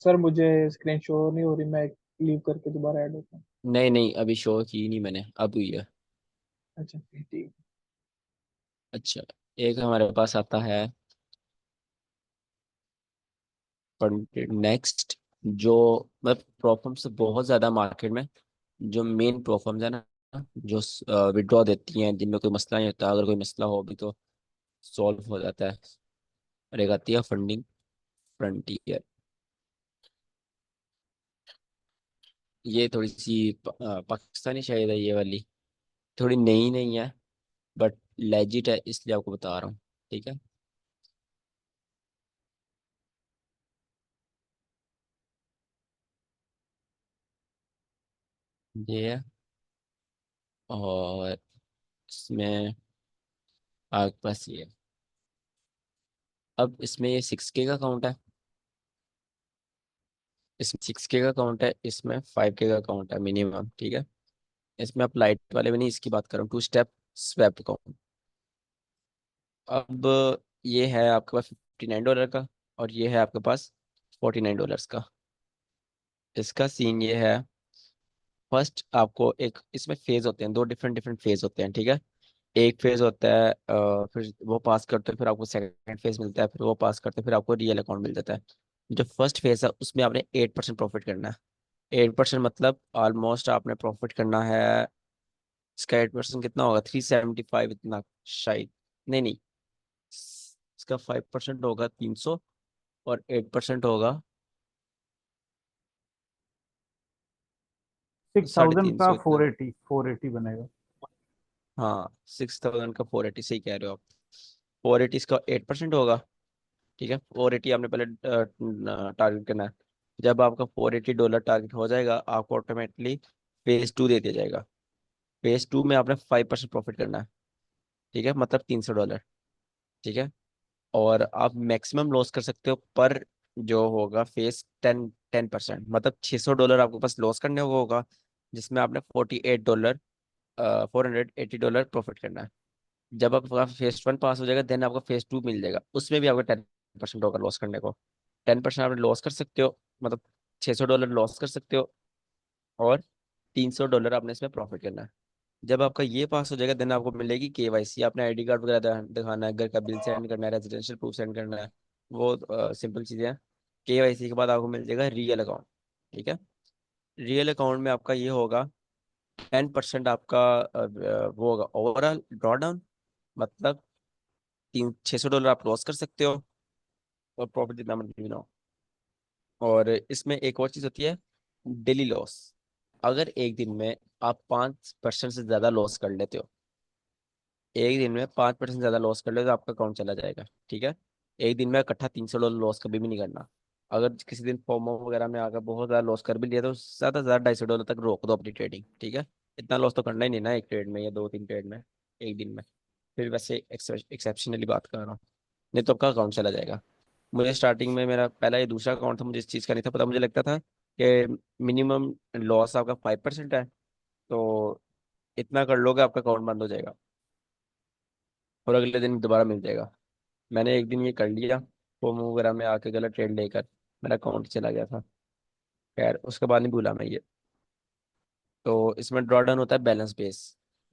Sir मुझे screen show नहीं हो रही, मैं लीव करके दोबारा ऐड होता हूँ। नहीं नहीं, अभी शो की नहीं मैंने, अब हुई है। अच्छा ठीक। अच्छा, एक हमारे पास आता है नेक्स्ट, जो मतलब प्रॉब्लम्स बहुत ज़्यादा मार्केट में, जो मेन प्रॉब्लम्स है ना, जो विड्रॉ देती हैं जिनमें कोई मसला नहीं होता, अगर कोई मसला हो भी तो सॉल्व हो जाता है। और एक आती है फंडिंग फ्रंटियर। ये थोड़ी सी पाकिस्तानी शायद है ये वाली, थोड़ी नई नहीं है, बट लेजिट है, इसलिए आपको बता रहा हूँ। ठीक है, ये है। और इसमें आपके पास ये है। अब इसमें ये 6K का अकाउंट है, इसमें 6K का अकाउंट है, इसमें 5K का अकाउंट है मिनिमम। ठीक है, इसमें आप लाइट वाले में नहीं, इसकी बात कर रहा हूँ, टू स्टेप स्वैप अकाउंट। अब ये है आपके पास $59 का, और ये है आपके पास $49 का। इसका सीन ये है, फर्स्ट आपको एक इसमें फेज होते हैं, दो डिफरेंट डिफरेंट फेज होते हैं। ठीक है, एक फेज होता है फिर वो पास करते हैं, फिर आपको सेकंड फेज मिलता है, फिर वो पास करते हैं, फिर आपको रियल अकाउंट मिल जाता है। जो फर्स्ट फेज है उसमें आपने 8% प्रॉफिट करना है। 8% मतलब ऑलमोस्ट आपने प्रॉफिट करना है। इसका 8% कितना होगा, 375 इतना शायद। नहीं नहीं, इसका 5% होगा 300, और 8% होगा 6000 का 350 इतना। 480 बनेगा। हाँ, 6000 का 480, सही कह रहे हो आप। 480 इसका 8% होगा। ठीक है, 480 आपने पहले टारगेट करना है। जब आपका $480 टारगेट हो जाएगा, आपको ऑटोमेटिकली फेज टू दे दिया जाएगा। फेज टू में आपने 5% प्रॉफिट करना है। ठीक है, मतलब $300। ठीक है, और आप मैक्सिमम लॉस कर सकते हो पर, जो होगा फेज 10% मतलब $600 आपके पास लॉस करने को होगा, जिसमें आपने $48, $480 प्रॉफिट करना है। जब आपका फेज वन पास हो जाएगा, देन आपका फेज टू मिल जाएगा, उसमें भी आपका 10% होगा लॉस करने को। 10% आप लॉस कर सकते हो, मतलब $600 लॉस कर सकते हो, और $300 आपने इसमें प्रॉफिट करना है। जब आपका ये पास हो जाएगा, देन आपको मिलेगी केवाईसी। आपने आईडी कार्ड वगैरह दिखाना है, घर का बिल सेंड करना है, रेजिडेंशियल प्रूफ सेंड करना है, वो सिंपल चीज़ें हैं। केवाईसी के बाद आपको मिल जाएगा रियल अकाउंट। ठीक है, रियल अकाउंट में आपका ये होगा, 10% आपका वो होगा ओवरऑल ड्रॉ डाउन, मतलब तीन $600 आप लॉस कर सकते हो, और प्रॉफिट जितना मर्जी बनाओ। और इसमें एक और चीज़ होती है, डेली लॉस। अगर एक दिन में आप 5% से ज़्यादा लॉस कर लेते हो, एक दिन में 5% ज़्यादा लॉस कर लेते हो, तो आपका अकाउंट चला जाएगा। ठीक है, एक दिन में इकट्ठा $300 लॉस कभी भी नहीं करना। अगर किसी दिन फोमो वगैरह में आकर बहुत ज़्यादा लॉस कर भी लिया, तो ज़्यादा से ज़्यादा $250 तक रोक दो अपनी ट्रेडिंग। ठीक है, इतना लॉस तो करना ही नहीं ना एक ट्रेड में या दो तीन ट्रेड में एक दिन में। फिर वैसे एक्सेप्शनली बात कर रहा हूँ, नहीं तो आपका अकाउंट चला जाएगा। मुझे स्टार्टिंग में मेरा पहला ये दूसरा अकाउंट था, मुझे इस चीज़ का नहीं था पता। मुझे लगता था कि मिनिमम लॉस आपका 5% है, तो इतना कर लोगे आपका अकाउंट बंद हो जाएगा, और अगले दिन दोबारा मिल जाएगा। मैंने एक दिन ये कर लिया, फोमो वगैरह में आके गलत ट्रेड लेकर मेरा अकाउंट चला गया था। खैर, उसके बाद नहीं भूला मैं ये। तो इसमें ड्रॉडाउन होता है बैलेंस बेस।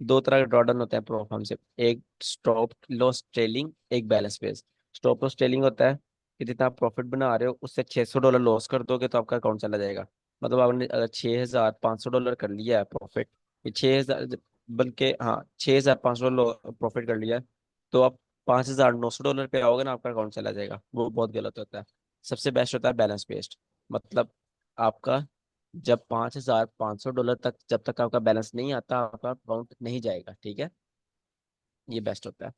दो तरह के ड्रॉडाउन होते हैं प्रोफार्म से, एक स्टॉप लॉस ट्रेलिंग, एक balance base. Stop loss trailing होता है कि जितना आप प्रॉफिट बना रहे हो उससे $600 लॉस कर दोगे तो आपका अकाउंट चला जाएगा। मतलब आपने अगर $6500 कर लिया है प्रॉफिट, 6000, बल्कि हाँ $6500 प्रॉफिट कर लिया है, तो आप $5900 पे आओगे ना, आपका अकाउंट चला जाएगा। वो बहुत गलत होता है। सबसे बेस्ट होता है बैलेंस बेस्ड, मतलब आपका जब $5500 तक, जब तक आपका बैलेंस नहीं आता, आपका अकाउंट नहीं जाएगा। ठीक है, ये बेस्ट होता है।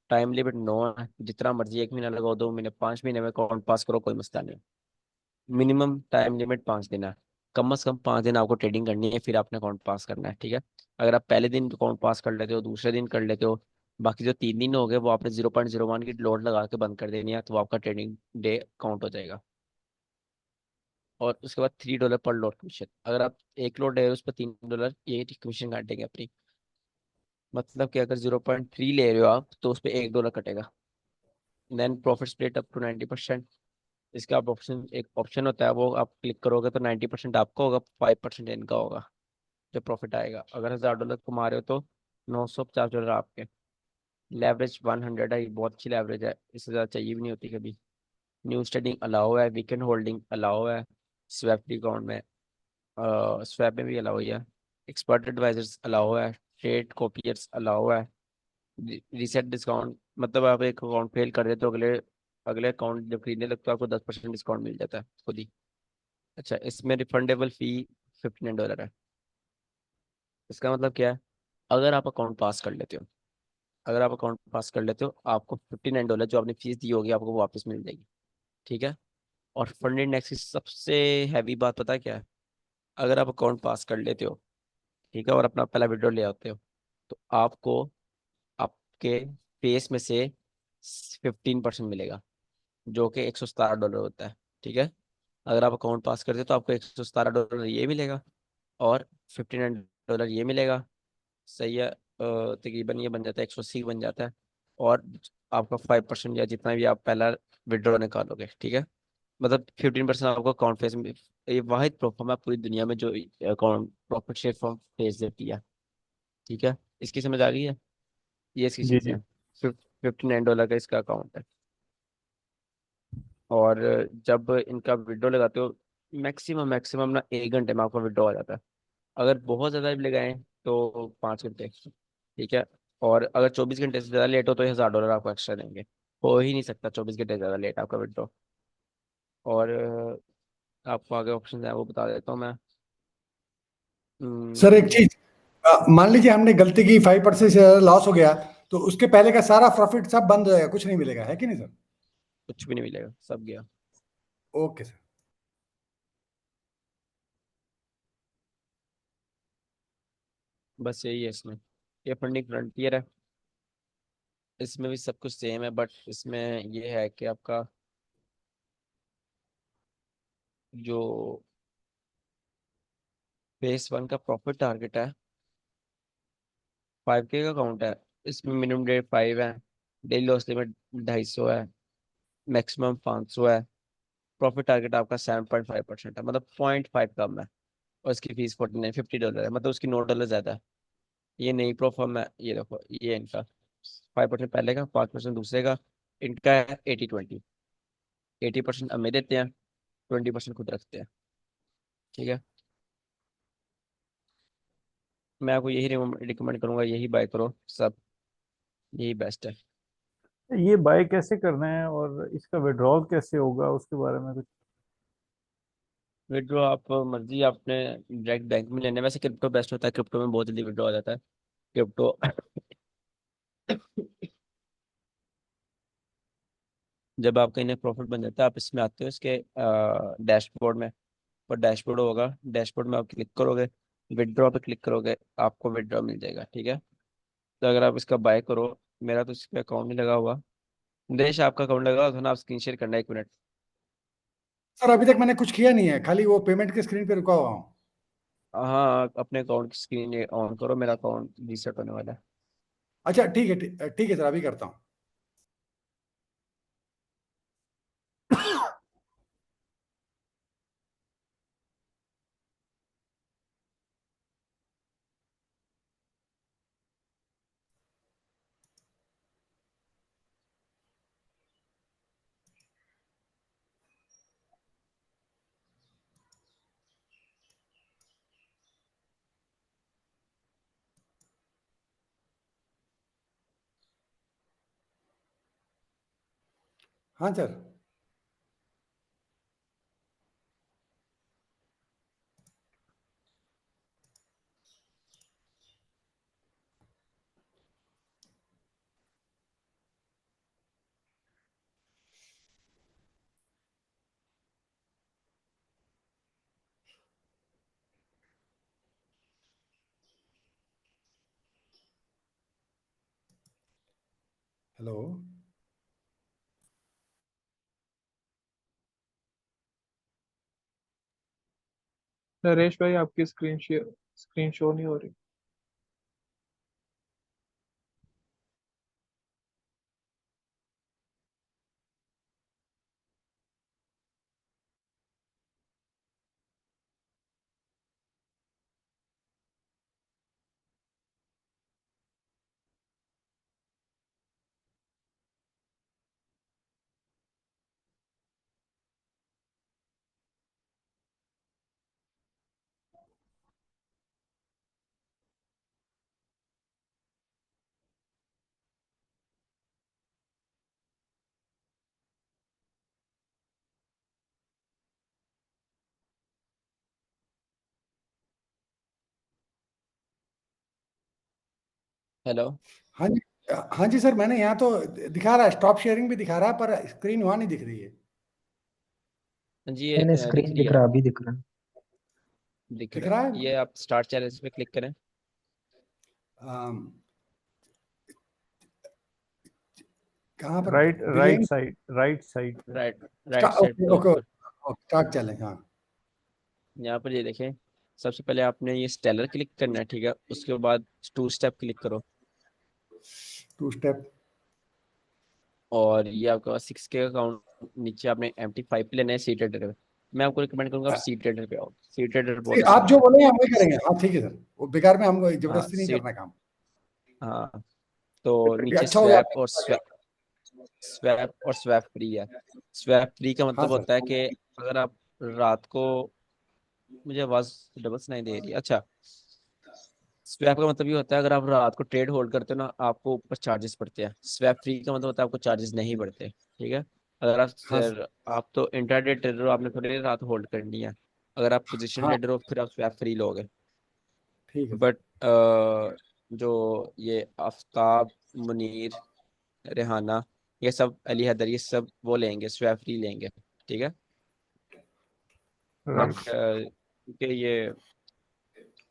टाइम लिमिट नो है, जितना मर्जी 1 महीना लगाओ, 2 महीने, 5 महीने में अकाउंट पास करो, कोई मसला नहीं। मिनिमम टाइम लिमिट 5 दिन है। कम से कम 5 दिन आपको ट्रेडिंग करनी है, फिर आपने अकाउंट पास करना है। ठीक है, अगर आप पहले दिन अकाउंट पास कर लेते हो, दूसरे दिन कर लेते हो, बाकी जो 3 दिन हो गए वो आपने 0.01 की लोड लगा के बंद कर देनी है, तो वो आपका ट्रेडिंग डे काउंट हो जाएगा। और उसके बाद $3 पर लॉट कमीशन। अगर आप एक लॉट ले रहे हो उस पर $3 ये कमीशन काटेंगे अपनी। मतलब कि अगर 0.3 ले रहे हो आप, तो उस पर $1 कटेगा। Then profit split up to 90%। इसका आप ऑप्शन, एक ऑप्शन होता है, वो आप क्लिक करोगे तो 90% आपका होगा, 5% इनका होगा जो प्रॉफिट आएगा। अगर $1000 कमा रहे हो तो $950 आपके। लेवरेज 100 है, ये बहुत अच्छी लेवरेज है, इससे ज़्यादा चाहिए भी नहीं होती कभी। न्यू ट्रेडिंग अलाउ है, वीकेंड होल्डिंग अलाउ है, स्वैप अकाउंट में, स्वैप में भी अलाउ है, एक्सपर्ट एडवाइजर्स अलाउ है, ट्रेड कॉपियर्स अलाउ है, रीसेट डिस्काउंट, मतलब आप एक अकाउंट फेल कर देते हो, अगले अगले अकाउंट जब खरीदने लगते हो आपको 10% डिस्काउंट मिल जाता है खुद ही। अच्छा, इसमें रिफंडेबल फी $59 है। इसका मतलब क्या है? अगर आप अकाउंट पास कर लेते हो, अगर आप अकाउंट पास कर लेते हो, आपको $59 जो आपने फीस दी होगी आपको वो वापस मिल जाएगी। ठीक है। और फंड इंडेक्स की सबसे हैवी बात पता है क्या है? अगर आप अकाउंट पास कर लेते हो, ठीक है, और अपना पहला विड्रॉ ले आते हो, तो आपको आपके फेस में से 15% मिलेगा, जो कि $117 होता है। ठीक है। अगर आप अकाउंट पास करते हो तो आपको $117 ये मिलेगा, और $59 ये मिलेगा। सही है। तकरीबन ये बन जाता है 180 बन जाता है। और आपका 5% या जितना भी आप पहला विड्रॉ निकालोगे, ठीक है, मतलब 15% आपको अकाउंट फेस में। ये वाहिद प्लेटफॉर्म है पूरी दुनिया में जो account profit share form face देती है। ठीक है। इसकी समझ आ गई है? ये इसकी जी चीज़ जी। है। $59 का इसका अकाउंट है। और जब इनका विड्रॉ लगाते हो, मैक्सिमम मैक्सिमम ना 1 घंटे में आपका विड्रॉ आ जाता है। अगर बहुत ज़्यादा भी लगाएं तो 5 घंटे। ठीक है। और अगर 24 घंटे से ज़्यादा लेट हो तो $1000 आपको एक्स्ट्रा देंगे। हो ही नहीं सकता 24 घंटे से ज़्यादा लेट आपका विड्रॉ। और आपको आगे ऑप्शन है वो बता देता हूँ मैं। सर एक हम्म, चीज, मान लीजिए हमने गलती की, 5% से ज्यादा लॉस हो गया, तो उसके पहले का सारा प्रॉफिट सब बंद हो जाएगा, कुछ नहीं मिलेगा, है कि नहीं सर? कुछ भी नहीं मिलेगा, सब गया। Okay sir. बस यही है इसमें। ये फंडिंग फ्रंटियर है। इसमें भी सब कुछ सेम है, बट इसमें ये है कि आपका जो फेस 1 का प्रॉफिट टारगेट है 5K का काउंट है। इसमें मिनिमम डेट 5 है, डेली लॉस लिमिट 250 है, मैक्सिमम 500 है। प्रॉफिट टारगेट आपका 7.5% है, मतलब 0.5 कम है। और इसकी फीस 49 $50 है, मतलब उसकी $9 ज़्यादा है। ये नई प्रोफॉर्म है, ये देखो, ये इनका 5% पहले का, 5% दूसरे का। इनका है 80-20। 80% हमें देते हैं, 20% खुद रखते हैं। ठीक है। मैं आपको यही रिकमेंड करूंगा, यही बाय करो सब, यही बेस्ट है। ये बाय कैसे करना है और इसका विड्रॉल कैसे होगा उसके बारे में कुछ? विड्रॉ आप मर्जी, आपने डायरेक्ट बैंक में लेने, वैसे क्रिप्टो बेस्ट होता है, क्रिप्टो में बहुत जल्दी विड्रॉ हो जाता है। क्रिप्टो जब आपका इन्हें प्रॉफिट बन जाता है, आप इसमें आते हो इसके डैशबोर्ड में। और डैशबोर्ड होगा, डैशबोर्ड में आप क्लिक करोगे, विड्रॉ पे क्लिक करोगे, आपको विड्रॉ मिल जाएगा। ठीक है। तो अगर आप इसका बाय करो, मेरा तो इस पे अकाउंट नहीं लगा हुआ। देश आपका अकाउंट लगा हुआ था ना, आप स्क्रीन शेयर करना 1 मिनट। सर अभी तक मैंने कुछ किया नहीं है, खाली वो पेमेंट के स्क्रीन पे रुका हुआ हूँ। हाँ, अपने अकाउंट की स्क्रीन ऑन करो, मेरा अकाउंट रीसेट होने वाला है। अच्छा ठीक है, ठीक है सर, अभी करता हूँ। हाँ सर। हेलो। नरेश भाई, आपकी स्क्रीन शो नहीं हो रही। हेलो। हाँ जी। हाँ जी सर, मैंने यहाँ तो दिखा रहा है, स्टॉप शेयरिंग भी दिखा रहा है, पर स्क्रीन वहाँ नहीं दिख रही है। जी नहीं नहीं, दिख स्क्रीन रही दिख है, रहा, अभी दिख रहा है। दिख दिख रहा रहा है। है। ये आप स्टार्ट चैलेंज पे क्लिक करें। अम, कहाँ पर? Right right begin. Side, right side पे। Right side okay top okay पर। ओके, स्टार्ट चैलेंज, हाँ। यहाँ पर ये देखें, सबसे पहले आपने ये स्टेलर क्लिक करना है, ठीक है। उसके बाद 2 स्टेप क्लिक करो, 2 स्टेप। और ये आपका 6K अकाउंट, नीचे आपने MT5 पे लेना है सी ट्रेडर पे। मैं आपको रिकमेंड करूंगा आप सी ट्रेडर पे आओ, सी ट्रेडर बहुत अच्छा आप जो है। बोले हम वही करेंगे, हाँ ठीक है सर, वो बेकार में हमको हाँ जबरदस्ती नहीं सी, करना है काम। हाँ, तो ये नीचे अच्छा हो गया स्वैप और आपने। स्वैप फ्री है। स्वैप फ्री का हाँ मतलब सर। होता है कि अगर आप रात को, मुझे आवाज डबल सुनाई दे रही है, अच्छा। स्वैप का मतलब ये होता है अगर आप रात को ट्रेड होल्ड करते हो ना, आपको ऊपर चार्जेस पड़ते हैं। स्वैप फ्री का मतलब होता है आपको चार्जेस नहीं पड़ते, ठीक है। अगर हाँ सर। आप तो इंट्राडे ट्रेडर हो, आपने थोड़ी देर रात होल्ड करनी है। अगर आप पोजीशन हाँ ट्रेडर हो फिर आप स्वैप फ्री लोगे। ठीक है सर। बट जो ये आफ्ताब, मुनीर, रेहाना, ये सब, अली हैदर, ये सब वो लेंगे, स्वैप फ्री लेंगे, ठीक है। But right. क्योंकि ये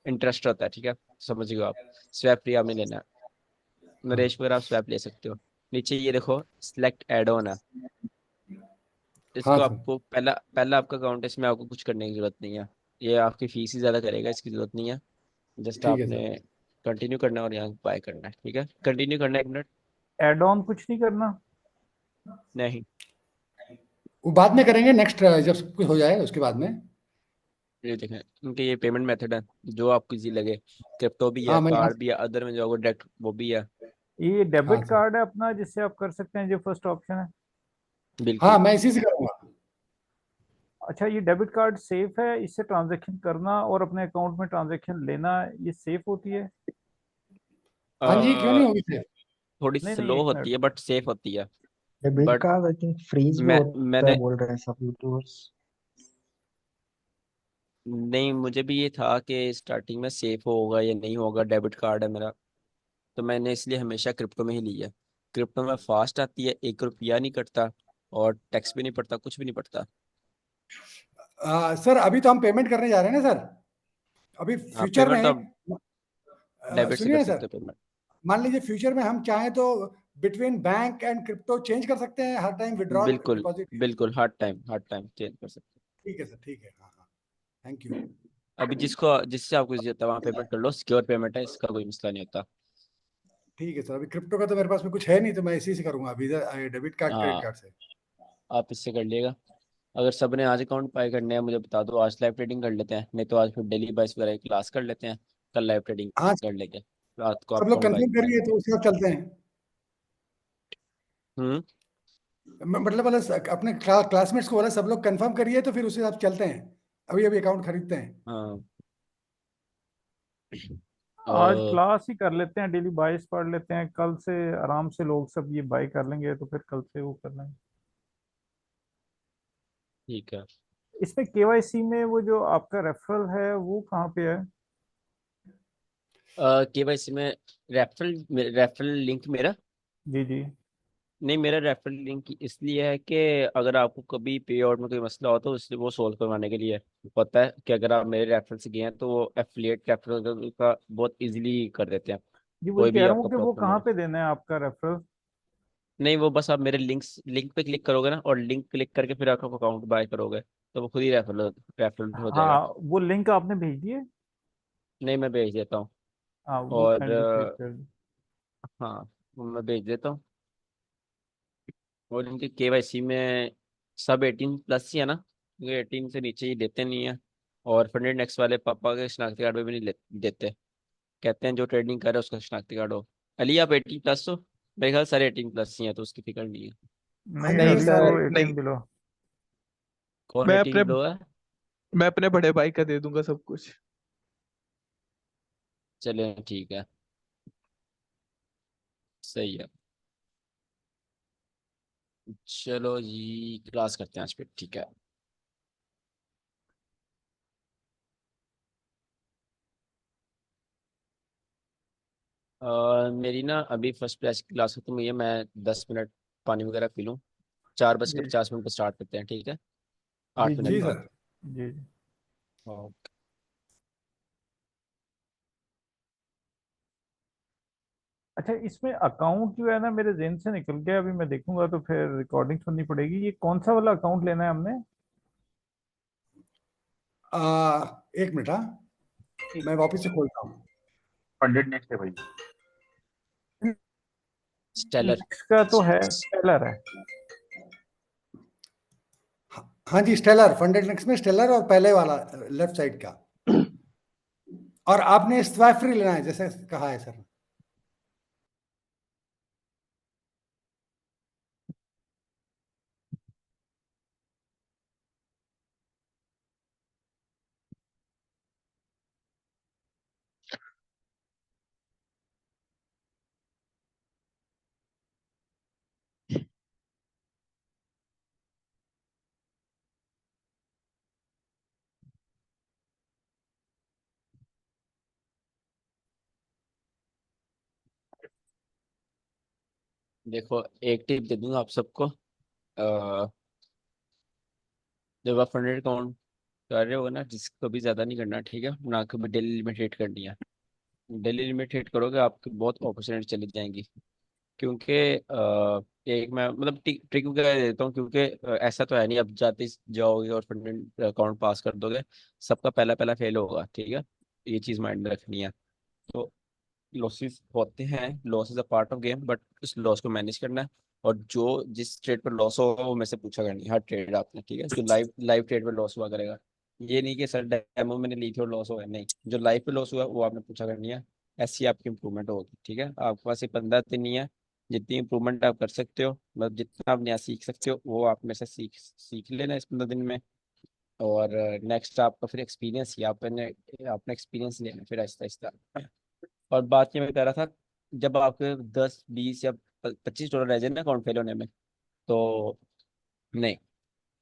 इंटरेस्ट होता है, ठीक है, समझ गए आप। स्वैप फ्री आपने लेना है। हाँ नरेश वगैरह आप स्वैप ले सकते हो। नीचे ये देखो, सिलेक्ट एड ऑन है। हाँ इसको सर। आपको पहला पहला आपका अकाउंट है, इसमें आपको कुछ करने की जरूरत नहीं है। ये आपकी फीस ही ज़्यादा करेगा, इसकी जरूरत नहीं है। जस्ट ठीक है आपने सर। कंटिन्यू करना है और यहाँ बाय करना है, ठीक है। कंटिन्यू करना है, 1 मिनट। एड ऑन कुछ नहीं करना। नहीं, वो बाद में करेंगे, नेक्स्ट जब सब कुछ हो जाए उसके बाद में। ये देखें, क्योंकि ये पेमेंट मेथड है जो आपको इजी लगे। क्रिप्टो भी है, हाँ मैं यहाँ कार्ड भी है, अदर में जाओगे डायरेक्ट वो भी है। ये हाँ डेबिट सर। कार्ड है अपना, जिससे आप कर सकते हैं, जो फर्स्ट ऑप्शन है। हाँ बिल्कुल। मैं इसी से करूँगा। अच्छा, ये डेबिट कार्ड सेफ है? इससे ट्रांजैक्शन करना और अपने अकाउंट में ट्रांजैक्शन लेना, ये सेफ होती है? हाँ जी, क्यों अ, नहीं होगी सर। थोड़ी नहीं नहीं, स्लो एक होती मिनट। है बट सेफ होती है। Debit but card I think freeze भी मैं होता है मैंने बोल रहे हैं सब यूट्यूबर्स। नहीं, मुझे भी ये था कि स्टार्टिंग में सेफ होगा या नहीं होगा, डेबिट कार्ड है मेरा, तो मैंने इसलिए हमेशा क्रिप्टो में ही ली है। क्रिप्टो में फास्ट आती है, 1 रुपया नहीं कटता, और टैक्स भी नहीं पड़ता, कुछ भी नहीं पड़ता। सर अभी तो हम पेमेंट करने जा रहे हैं ना सर, अभी आप फ्यूचर पेमेंट तो में। आप डेबिट से सुनिए कर ना सकते सर, हो पेमेंट। मान लीजिए फ्यूचर में हम चाहें तो between bank and crypto change कर सकते हैं हर टाइम विड्रॉल बिल्कुल, डिपॉजिट। बिल्कुल, हर टाइम चेंज कर सकते ठीक है सर, ठीक है, हाँ हाँ। Thank you. हो। अभी जिससे आपको इजी होता है वहाँ पेमेंट कर लो, सिक्योर पेमेंट है, इसका कोई मसला नहीं होता। ठीक है सर, अभी क्रिप्टो का तो मेरे पास में कुछ है नहीं, तो मैं इसी से करूंगा, वीजा डेबिट कार्ड क्रेडिट हाँ, कार्ड से। आप इससे कर लिएगा। अगर सबने आज अकाउंट बाय करने हैं मुझे बता दो, आज लाइव ट्रेडिंग कर लेते हैं, नहीं तो आज फिर डेली बाइस वगैरह की क्लास कर लेते हैं, कल लाइव ट्रेडिंग हाँ, कर लेंगे, रात को आप सब लोग अकाउंट बाय कंफर्म कर करिए लेना। तो उसके साथ चलते हैं। हम्म। मतलब अपने क्लासमेट्स को बोला सब लोग कंफर्म करिए, तो फिर उसी हिसाब से चलते हैं, अभी अभी अकाउंट खरीदते हैं। हाँ। आज और क्लास ही कर लेते हैं, डेली बाईस पढ़ लेते हैं, कल से आराम से लोग सब ये बाई कर लेंगे, तो फिर कल से वो कर लेंगे। ठीक है। इसमें केवाईसी में वो जो आपका रेफरल है वो कहाँ पे है? केवाईसी में रेफरल लिंक मेरा, जी जी। नहीं, मेरा रेफरल लिंक इसलिए है कि अगर आपको कभी पे आउट में कोई मसला हो तो इसलिए वो सोल्व करवाने के लिए होता है कि अगर आप मेरे रेफरल से गए हैं तो वो एफिलिएट रेफरल का बहुत इजीली कर देते हैं। जी वही कोई कह भी रहा हूँ आपका कि वो प्रॉब्लम कहाँ हो, पे देना है आपका रेफरल? नहीं, वो बस आप मेरे लिंक पे क्लिक करोगे ना, और लिंक क्लिक करके फिर आप अकाउंट बाय करोगे, तो वो खुद ही रेफरल हो जाएगा। हाँ, वो लिंक आपने भेज दिए? नहीं, मैं भेज देता हूँ। हाँ, वो और काइंडली शेयर कर दीजिए। हाँ, वो मैं भेज देता हूँ। और इनके केवाईसी में सब 18+ ही है ना, क्योंकि 18 से नीचे ही देते नहीं है। और फंडेड नेक्स्ट वाले पापा के शनाख्ती कार्ड पे भी नहीं देते, कहते हैं जो ट्रेडिंग कर रहा है उसका शनाख्ती कार्ड हो। अली आप 18+ हो? मेरे ख्याल सारे 18+ ही हैं, तो उसकी फिक्र नहीं है। हाँ नहीं, जी नहीं अली सर। तो सर, नहीं। 18 बिलो। कौन मैं 18 अपने लो है? मैं अपने बड़े भाई का दे दूंगा सब कुछ। चले ठीक है, सही है। चलो जी, क्लास करते हैं आज पे, ठीक है। मेरी ना अभी फर्स्ट क्लास की क्लास खत्म हुई है, मैं 10 मिनट पानी वगैरह पी लूँ। 4:50 पर स्टार्ट करते हैं, ठीक है? जी 8 मिनट जी बाद। सर। जी जी। हाँ। अच्छा, इसमें अकाउंट जो है ना मेरे जेहन से निकल गया, अभी मैं देखूंगा तो फिर रिकॉर्डिंग सुननी पड़ेगी। ये कौन सा वाला अकाउंट लेना है हमने? एक मिनट, हाँ, मैं वापस से खोलता हूँ। फंडेड नेक्स्ट है भाई। स्टेलर। नेक्स्ट का तो है, टेलर है। हाँ जी, स्टेलर, फंडेड नेक्स्ट में स्टेलर और पहले वाला लेफ्ट साइड का। और आपने स्वैप फ्री लेना है जैसे कहा है सर। देखो, एक टिप दे दूंगा आप सबको। जब आप फंडेड अकाउंट कर रहे हो ना, रिस्क कभी ज़्यादा नहीं करना, ठीक है? ना कभी डेली लिमिट हिट करनी है। डेली लिमिट हिट करोगे आपकी बहुत अपॉर्चुनिटी चली जाएंगी। क्योंकि एक मैं मतलब ट्रिक वगैरह देता हूँ, क्योंकि ऐसा तो है नहीं अब जाते ही जाओगे और फंडेड अकाउंट पास कर दोगे। सबका पहला पहला फेल होगा, ठीक है? ये चीज़ माइंड में रखनी है। तो लॉसेस होते हैं, loss is a part of game, but उस लॉस को मैनेज करना है। और जो जिस ट्रेड पर लॉस होगा वो मेरे से पूछा करनी है हर ट्रेड आपने, ठीक है? जो लाइव लाइव ट्रेड पर लॉस हुआ करेगा। ये नहीं कि सर डेमो मैंने ली थी और लॉस हो गया, नहीं, जो लाइव पे लॉस हुआ वो आपने पूछा करनी है। ऐसी आपकी इंप्रूवमेंट होगी, ठीक है? आपके पास ये 15 दिन ही है, जितनी इंप्रूवमेंट आप कर सकते हो, मतलब जितना आप नया सीख सकते हो वो आप मेरे से सीख सीख लेना इस 15 दिन में। और नेक्स्ट आपका फिर एक्सपीरियंस ही आपने अपना एक्सपीरियंस लेना फिर आहिस्ता आहिस्ता। और बात ये मैं कह रहा था, जब आपके 10 20 या $25 रह जाए ना अकाउंट फेल होने में, तो नहीं,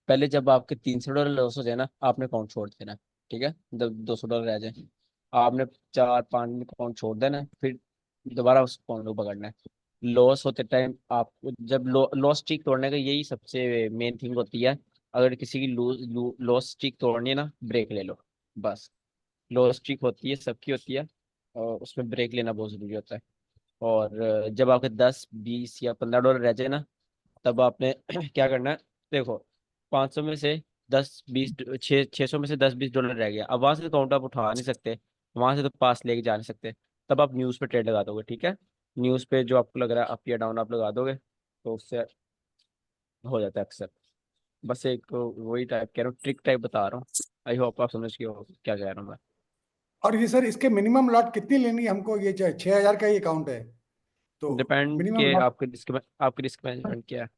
पहले जब आपके $300 लॉस हो जाए ना, आपने अकाउंट छोड़ देना, ठीक है? जब $200 रह जाए, आपने 4 5 दिन अकाउंट छोड़ देना, फिर दोबारा उस अकाउंट को पकड़ना है। लॉस होते टाइम आपको जब लॉस स्ट्रीक तोड़ने का यही सबसे मेन थिंग होती है। अगर किसी की लॉस स्ट्रीक तोड़नी है ना, ब्रेक ले लो, बस। लॉस स्ट्रीक होती है, सबकी होती है, और उसमें ब्रेक लेना बहुत जरूरी होता है। और जब आपके 10 20 या $15 रह जाए ना, तब आपने क्या करना है? देखो, 500 में से 10 20 600 में से $10 20 रह गया, अब वहां से अकाउंट आप उठा नहीं सकते, वहां से तो पास लेके जा नहीं सकते। तब आप न्यूज़ पे ट्रेड लगा दोगे, ठीक है? न्यूज़ पे जो आपको लग रहा है अप या डाउन आप लगा दोगे, तो उससे हो जाता है अक्सर। बस एक वही टाइप कह रहा हूँ, ट्रिक टाइप बता रहा हूँ। आई होप आप समझ गए हो क्या कह रहा हूँ मैं। और ये सर, इसके मिनिमम लॉट कितनी लेनी है हमको? ये 6,000 का ही अकाउंट है तो डिपेंड मिनिमम के लॉट। आपके रिस्क मैनेजमेंट क्या है।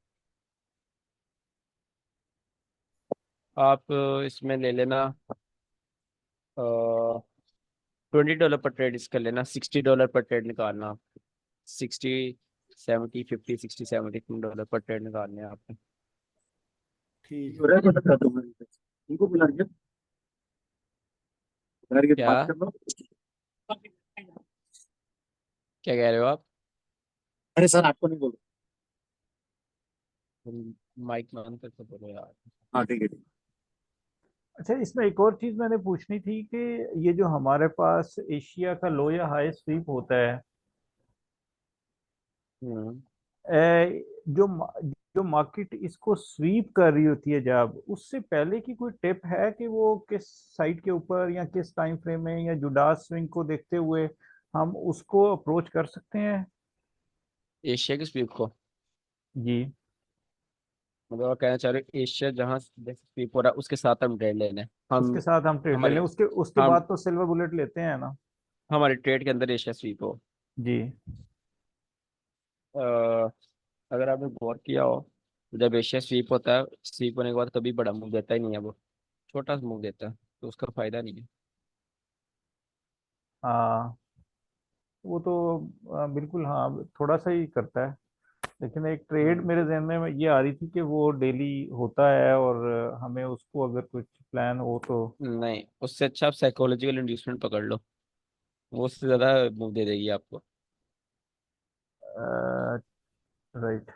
आप इसमें ले लेना, $20 पर ट्रेड इसका लेना, $60 पर ट्रेड निकालना। 60 70 50 60 70 $60 पर ट्रेड निकालने हैं आपने। ठीक हो रहा है तो बता दो भाई। उनको बुला के क्या बात कर लो। क्या कह रहे हो आप? अरे सर आपको नहीं बोलो। माइक में ऑन करके बोलो यार। हाँ ठीक है ठीक अच्छा, इसमें एक और चीज मैंने पूछनी थी कि ये जो हमारे पास एशिया का लो या हाई स्वीप होता है, हम्म। जो जो मार्केट इसको स्वीप कर रही होती है, जब उससे पहले की कोई टिप है कि वो किस साइड के ऊपर या किस टाइम फ्रेम में या जुडास स्विंग को देखते हुए हम उसको अप्रोच कर सकते हैं? एशिया की स्वीप को जी। मतलब आप कहना चाह रहे हो एशिया जहाँ जैसे स्वीप हो रहा है उसके साथ हम ट्रेड लेने हैं। उसके हम साथ हम ट्रेड ले लें, हमारे उसके उसके हम बाद तो सिल्वर बुलेट लेते हैं ना? हमारे ट्रेड के अंदर एशिया स्वीप हो। जी। अ, अगर आपने गौर किया हो, जब एशिया स्वीप होता है, स्वीप होने के बाद कभी बड़ा मूव देता ही नहीं है वो, छोटा सा मूव देता है, तो उसका फायदा नहीं है। हाँ, वो तो बिल्कुल हाँ, थोड़ा सा ही करता है। लेकिन एक ट्रेड हम्म। मेरे जहन में ये आ रही थी कि वो डेली होता है और हमें उसको अगर कुछ प्लान हो तो। नहीं, उससे अच्छा आप साइकोलॉजिकल इंड्यूसमेंट पकड़ लो, वो उससे ज्यादा मूव दे देगी आपको। राइट।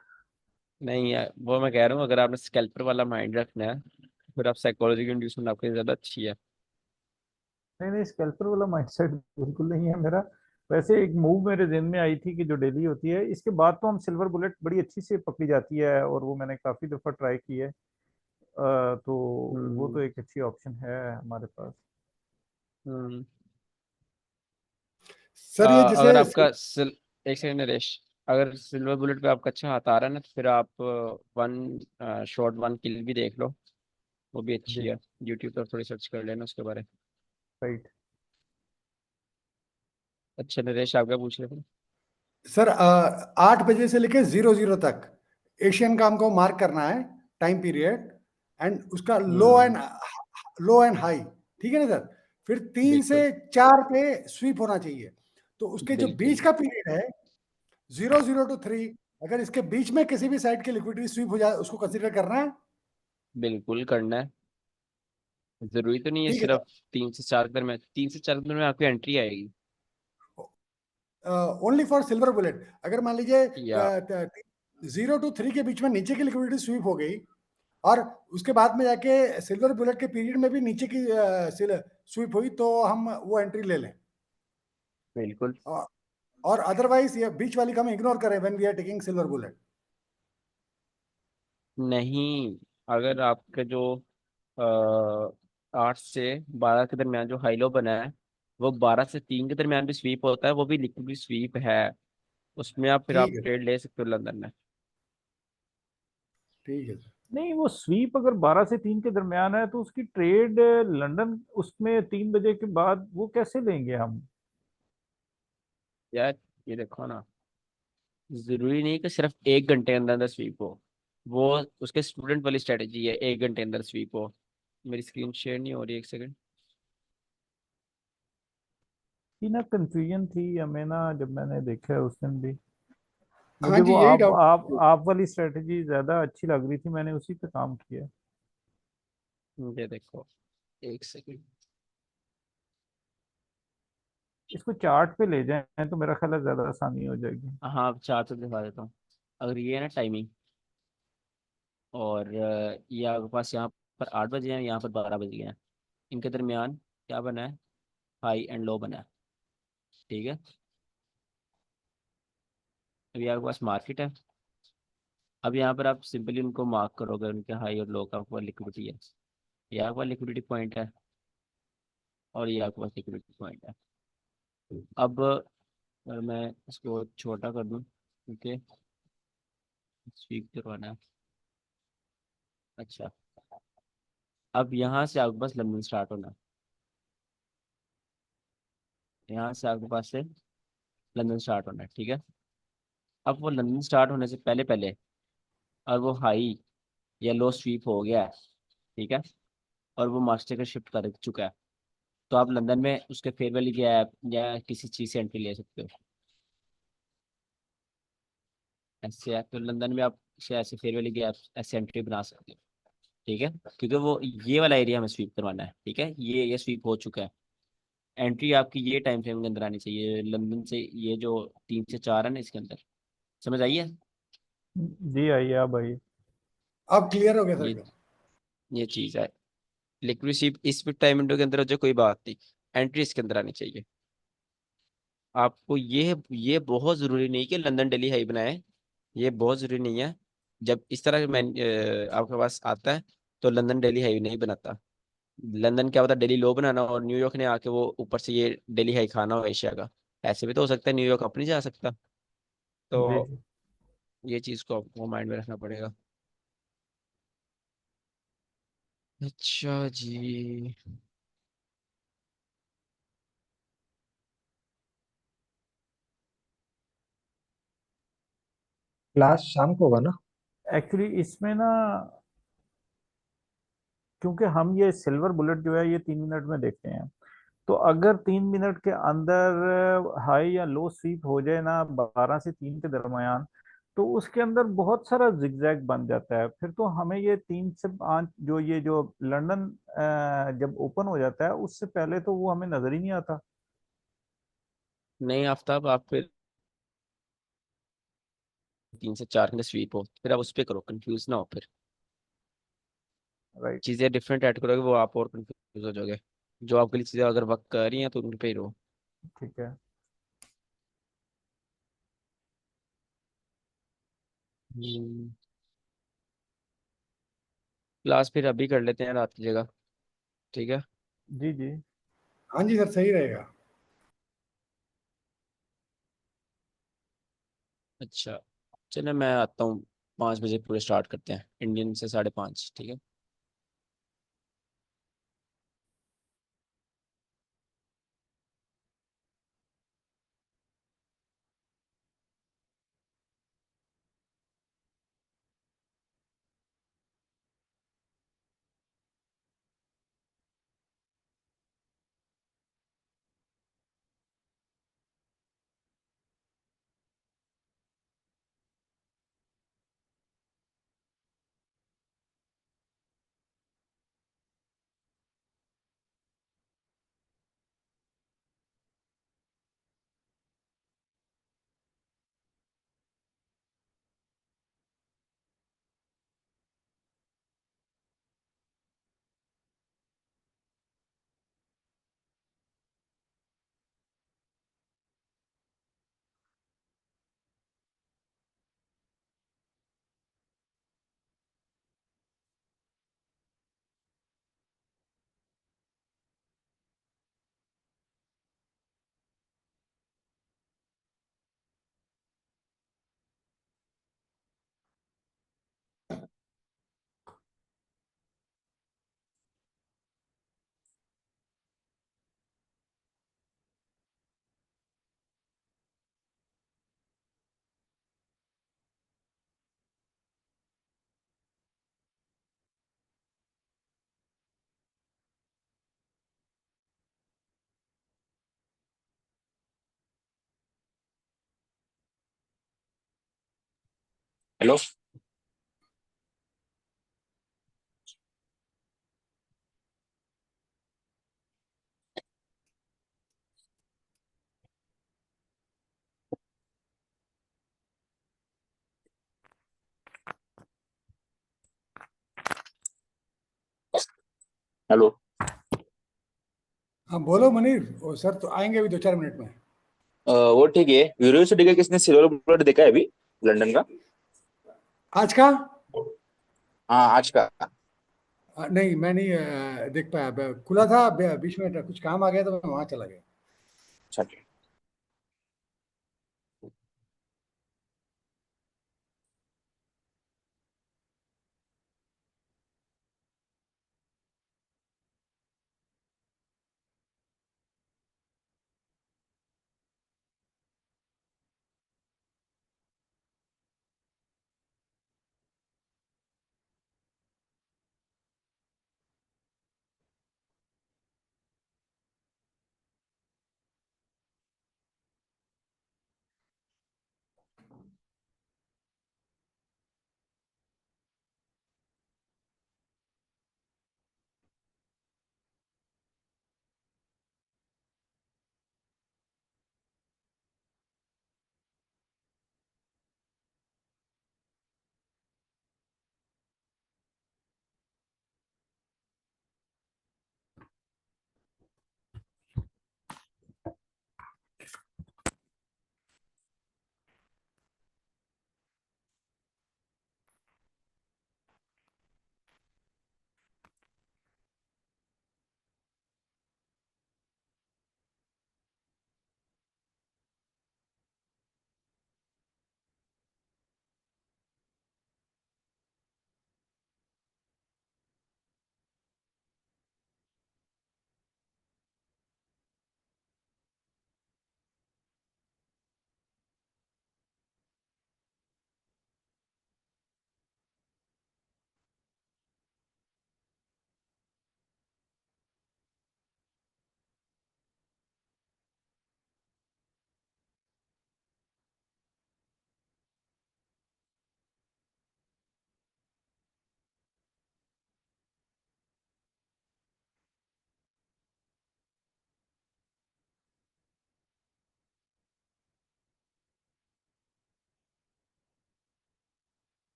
नहीं यार, वो मैं कह रहा हूँ, अगर आपने स्कैल्पर वाला माइंड रखना है फिर आप साइकोलॉजी की इंड्यूसमेंट आपके लिए ज्यादा अच्छी है। नहीं नहीं, स्कैल्पर वाला माइंडसेट बिल्कुल नहीं है मेरा। वैसे एक मूव मेरे जहन में आई थी कि जो डेली होती है, इसके बाद तो हम सिल्वर बुलेट बड़ी अच्छी से पकड़ी जाती है, और वो मैंने काफी दफा ट्राई की है। तो वो तो हम्म। एक अच्छी ऑप्शन है हमारे पास। हम्म। सर ये जैसे अगर आपका एक सेकंड नरेश, अगर सिल्वर बुलेट पे आपका अच्छा हाथ आ रहा है ना, तो फिर आप वन शॉट वन किल भी देख लो, वो भी अच्छी जी। है। यूट्यूब पर थोड़ी सर्च कर लेना उसके बारे में। राइट। अच्छा नरेश, आप क्या पूछ रहे थे? सर 8 बजे से लेके 00 तक एशियन का हमको मार्क करना है टाइम पीरियड, एंड उसका हम्म। लो एंड हाई, ठीक है ना सर। फिर 3 से बिल्कुल 4 पे स्वीप होना चाहिए। तो उसके जो बीच बिल्कुल का पीरियड है 00 to 3, अगर इसके बीच में किसी भी साइड की लिक्विडिटी स्वीप हो जाए उसको कंसीडर करना है। बिल्कुल करना है। जरूरी तो नहीं है ठीक है सिर्फ 3 से 4 के दरमियान, 3 से 4 के दरमियान आपकी एंट्री आएगी। Sir, only for silver bullet. अगर मान लीजिए या 0 to 3 के बीच में नीचे की लिक्विडिटी स्वीप हो गई, और उसके बाद में जाके सिल्वर बुलेट के पीरियड में भी नीचे की स्वीप हुई, तो हम वो एंट्री ले लें। बिल्कुल और अदरवाइज ये बीच वाली का हम इग्नोर करें when we are taking silver bullet. नहीं। अगर आपके जो 8 से 12 के दरमियान जो हाई लो बना है, वो 12 से 3 के दरमियान भी स्वीप होता है, वो भी लिक्विड भी स्वीप है। उसमें आप फिर ठीक आप है, ट्रेड ले सकते हो लंदन में। ठीक है सर। नहीं, वो स्वीप अगर 12 से 3 के दरमियान है तो उसकी ट्रेड लंदन उसमें 3 बजे के बाद वो कैसे लेंगे हम? यार ये देखो ना, जरूरी नहीं कि सिर्फ 1 घंटे के अंदर अंदर स्वीप हो। वो उसके स्टूडेंट वाली स्ट्रेटेजी है, 1 घंटे अंदर स्वीप हो। मेरी स्क्रीन शेयर नहीं हो रही, एक सेकंड। कि ना कंफ्यूजन थी हमें ना, जब मैंने देखा है उस दिन भी हाँ मुझे जी, वो यही आप डाउट। आप आप वाली स्ट्रेटजी ज्यादा अच्छी लग रही थी, मैंने उसी पे काम किया। ये देखो, एक सेकंड। इसको चार्ट पे ले जाएं तो मेरा ख्याल है ज्यादा आसानी हो जाएगी। हाँ, अब चार्ट तो दिखा देता हूँ। अगर ये है ना टाइमिंग, और ये आपके पास यहाँ पर 8 बजे हैं, यहाँ पर 12 बज गए हैं। इनके दरमियान क्या बना है? हाई एंड लो बना है। ठीक है। अभी आपके पास मार्केट है। अब यहाँ पर आप सिंपली उनको मार्क करोगे, उनके हाई और लो का आपके पास लिक्विडिटी है। ये आपके पास लिक्विडिटी पॉइंट है, और ये आपके पास लिक्विडिटी पॉइंट है। अब अगर मैं इसको छोटा कर दूँ, ओके, स्वीप करवाना है। अच्छा, अब यहाँ से आपके पास लंदन स्टार्ट होना है। यहाँ से आपके पास से लंदन स्टार्ट होना है, ठीक है। अब वो लंदन स्टार्ट होने से पहले पहले, और वो हाई या लो स्वीप हो गया है, ठीक है, और वो मास्टर का शिफ्ट कर चुका है, तो आप लंदन में उसके फेयर वैल्यू गैप या किसी चीज़ से एंट्री ले सकते हो। ऐसे है तो लंदन में आप ऐसे फेयर वैल्यू गैप ऐसे एंट्री बना सकते हो। ठीक है, क्योंकि वो ये वाला एरिया हमें स्वीप करवाना है। ठीक है, ये स्वीप हो चुका है। एंट्री आपकी ये टाइम फ्रेम के अंदर आनी चाहिए लंदन से, ये जो 3 से 4 है ना, इसके अंदर। समझ आई है? जी आइए आप भाई। अब क्लियर हो गया ये सर। ये चीज़ है। लिक्विड स्वीप इस टाइम विंडो के अंदर हो जाए कोई बात नहीं, एंट्री इसके अंदर आनी चाहिए। आपको ये बहुत ज़रूरी नहीं कि लंदन दिल्ली हाई बनाए, ये बहुत ज़रूरी नहीं है। जब इस तरह मैं आपके पास आता है, तो लंदन दिल्ली हाई नहीं बनाता। लंदन क्या पता दिल्ली लो बनाना और न्यूयॉर्क ने आके वो ऊपर से ये दिल्ली हाई खाना हो एशिया का। ऐसे भी तो हो सकता है, न्यूयॉर्क अपनी जा सकता। जी तो जी। ये चीज़ को आपको माइंड में रखना पड़ेगा। अच्छा जी। क्लास शाम को होगा ना? एक्चुअली इसमें ना, क्योंकि हम ये सिल्वर बुलेट जो है ये 3 मिनट में देखते हैं, तो अगर 3 मिनट के अंदर हाई या लो स्वीप हो जाए ना 12 से 3 के दरमियान, तो उसके अंदर बहुत सारा जिगजैग बन जाता है। फिर तो हमें ये 3 से 5 जो ये जो लंदन जब ओपन हो जाता है उससे पहले तो वो हमें नजर ही नहीं आता। नहीं आफ्ताब, आप फिर 3 से 4 घंटे स्वीप हो, फिर आप उस पर करो, कंफ्यूज ना हो फिर। राइट। चीज़ें डिफरेंट ऐड करोगे वो आप और कंफ्यूज हो जाओगे। जो आपके लिए चीज़ें अगर वर्क कर रही हैं तो उन पे ही रहो। ठीक है। क्लास फिर अभी कर लेते हैं रात की जगह, ठीक है। जी जी। हाँ जी सर, सही रहेगा। अच्छा, चलो मैं आता हूँ, 5 बजे पूरे स्टार्ट करते हैं, इंडियन से 5:30, ठीक है। हेलो। हेलो। हाँ बोलो मनीर। ओ, सर तो आएंगे अभी 2-4 मिनट में। वो ठीक है, यूनिवर्सिटी का किसने सिल्वर बुलेट देखा है अभी, लंदन का? आज का? हाँ, आज का। नहीं, मैं नहीं देख पाया। खुला था, 20 मिनट कुछ काम आ गया तो मैं वहां चला गया। अच्छा, ठीक।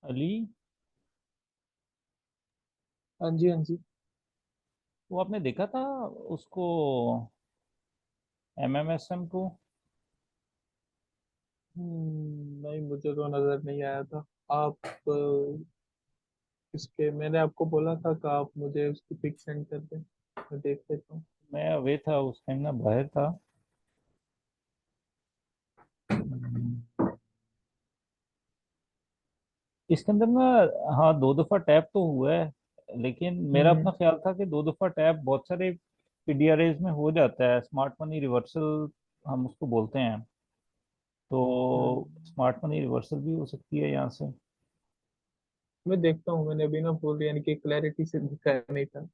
अली, हाँ जी हाँ जी। वो आपने देखा था उसको, एमएमएसएम को? नहीं मुझे तो नजर नहीं आया था। आप इसके मैंने आपको बोला था कि आप मुझे उसकी पिक सेंड कर दें, मैं देख लेता हूँ। मैं अवे था उस टाइम ना, बाहर था। इसके अंदर ना, हाँ, 2 दफा टैप तो हुआ है, लेकिन मेरा अपना हम्म ख्याल था कि 2 दफा टैप बहुत सारे पीडीआरएज में हो जाता है। स्मार्ट मनी रिवर्सल हम उसको बोलते हैं, तो हम्म। स्मार्ट मनी रिवर्सल भी हो सकती है यहाँ से। मैं देखता हूँ, मैंने अभी ना फुल यानी कि क्लैरिटी से दिखाया नहीं था।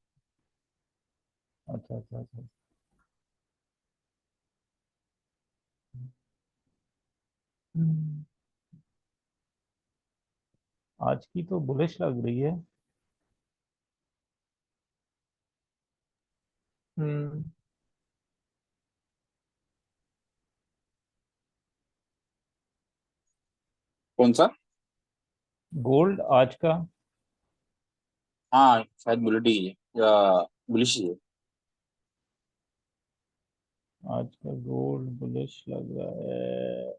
अच्छा अच्छा अच्छा। हम्म आज की तो बुलिश लग रही है। हम्म। कौन सा? गोल्ड आज का। हाँ शायद बुलेट ही है या बुलिश ही है। आज का गोल्ड बुलिश लग रहा है।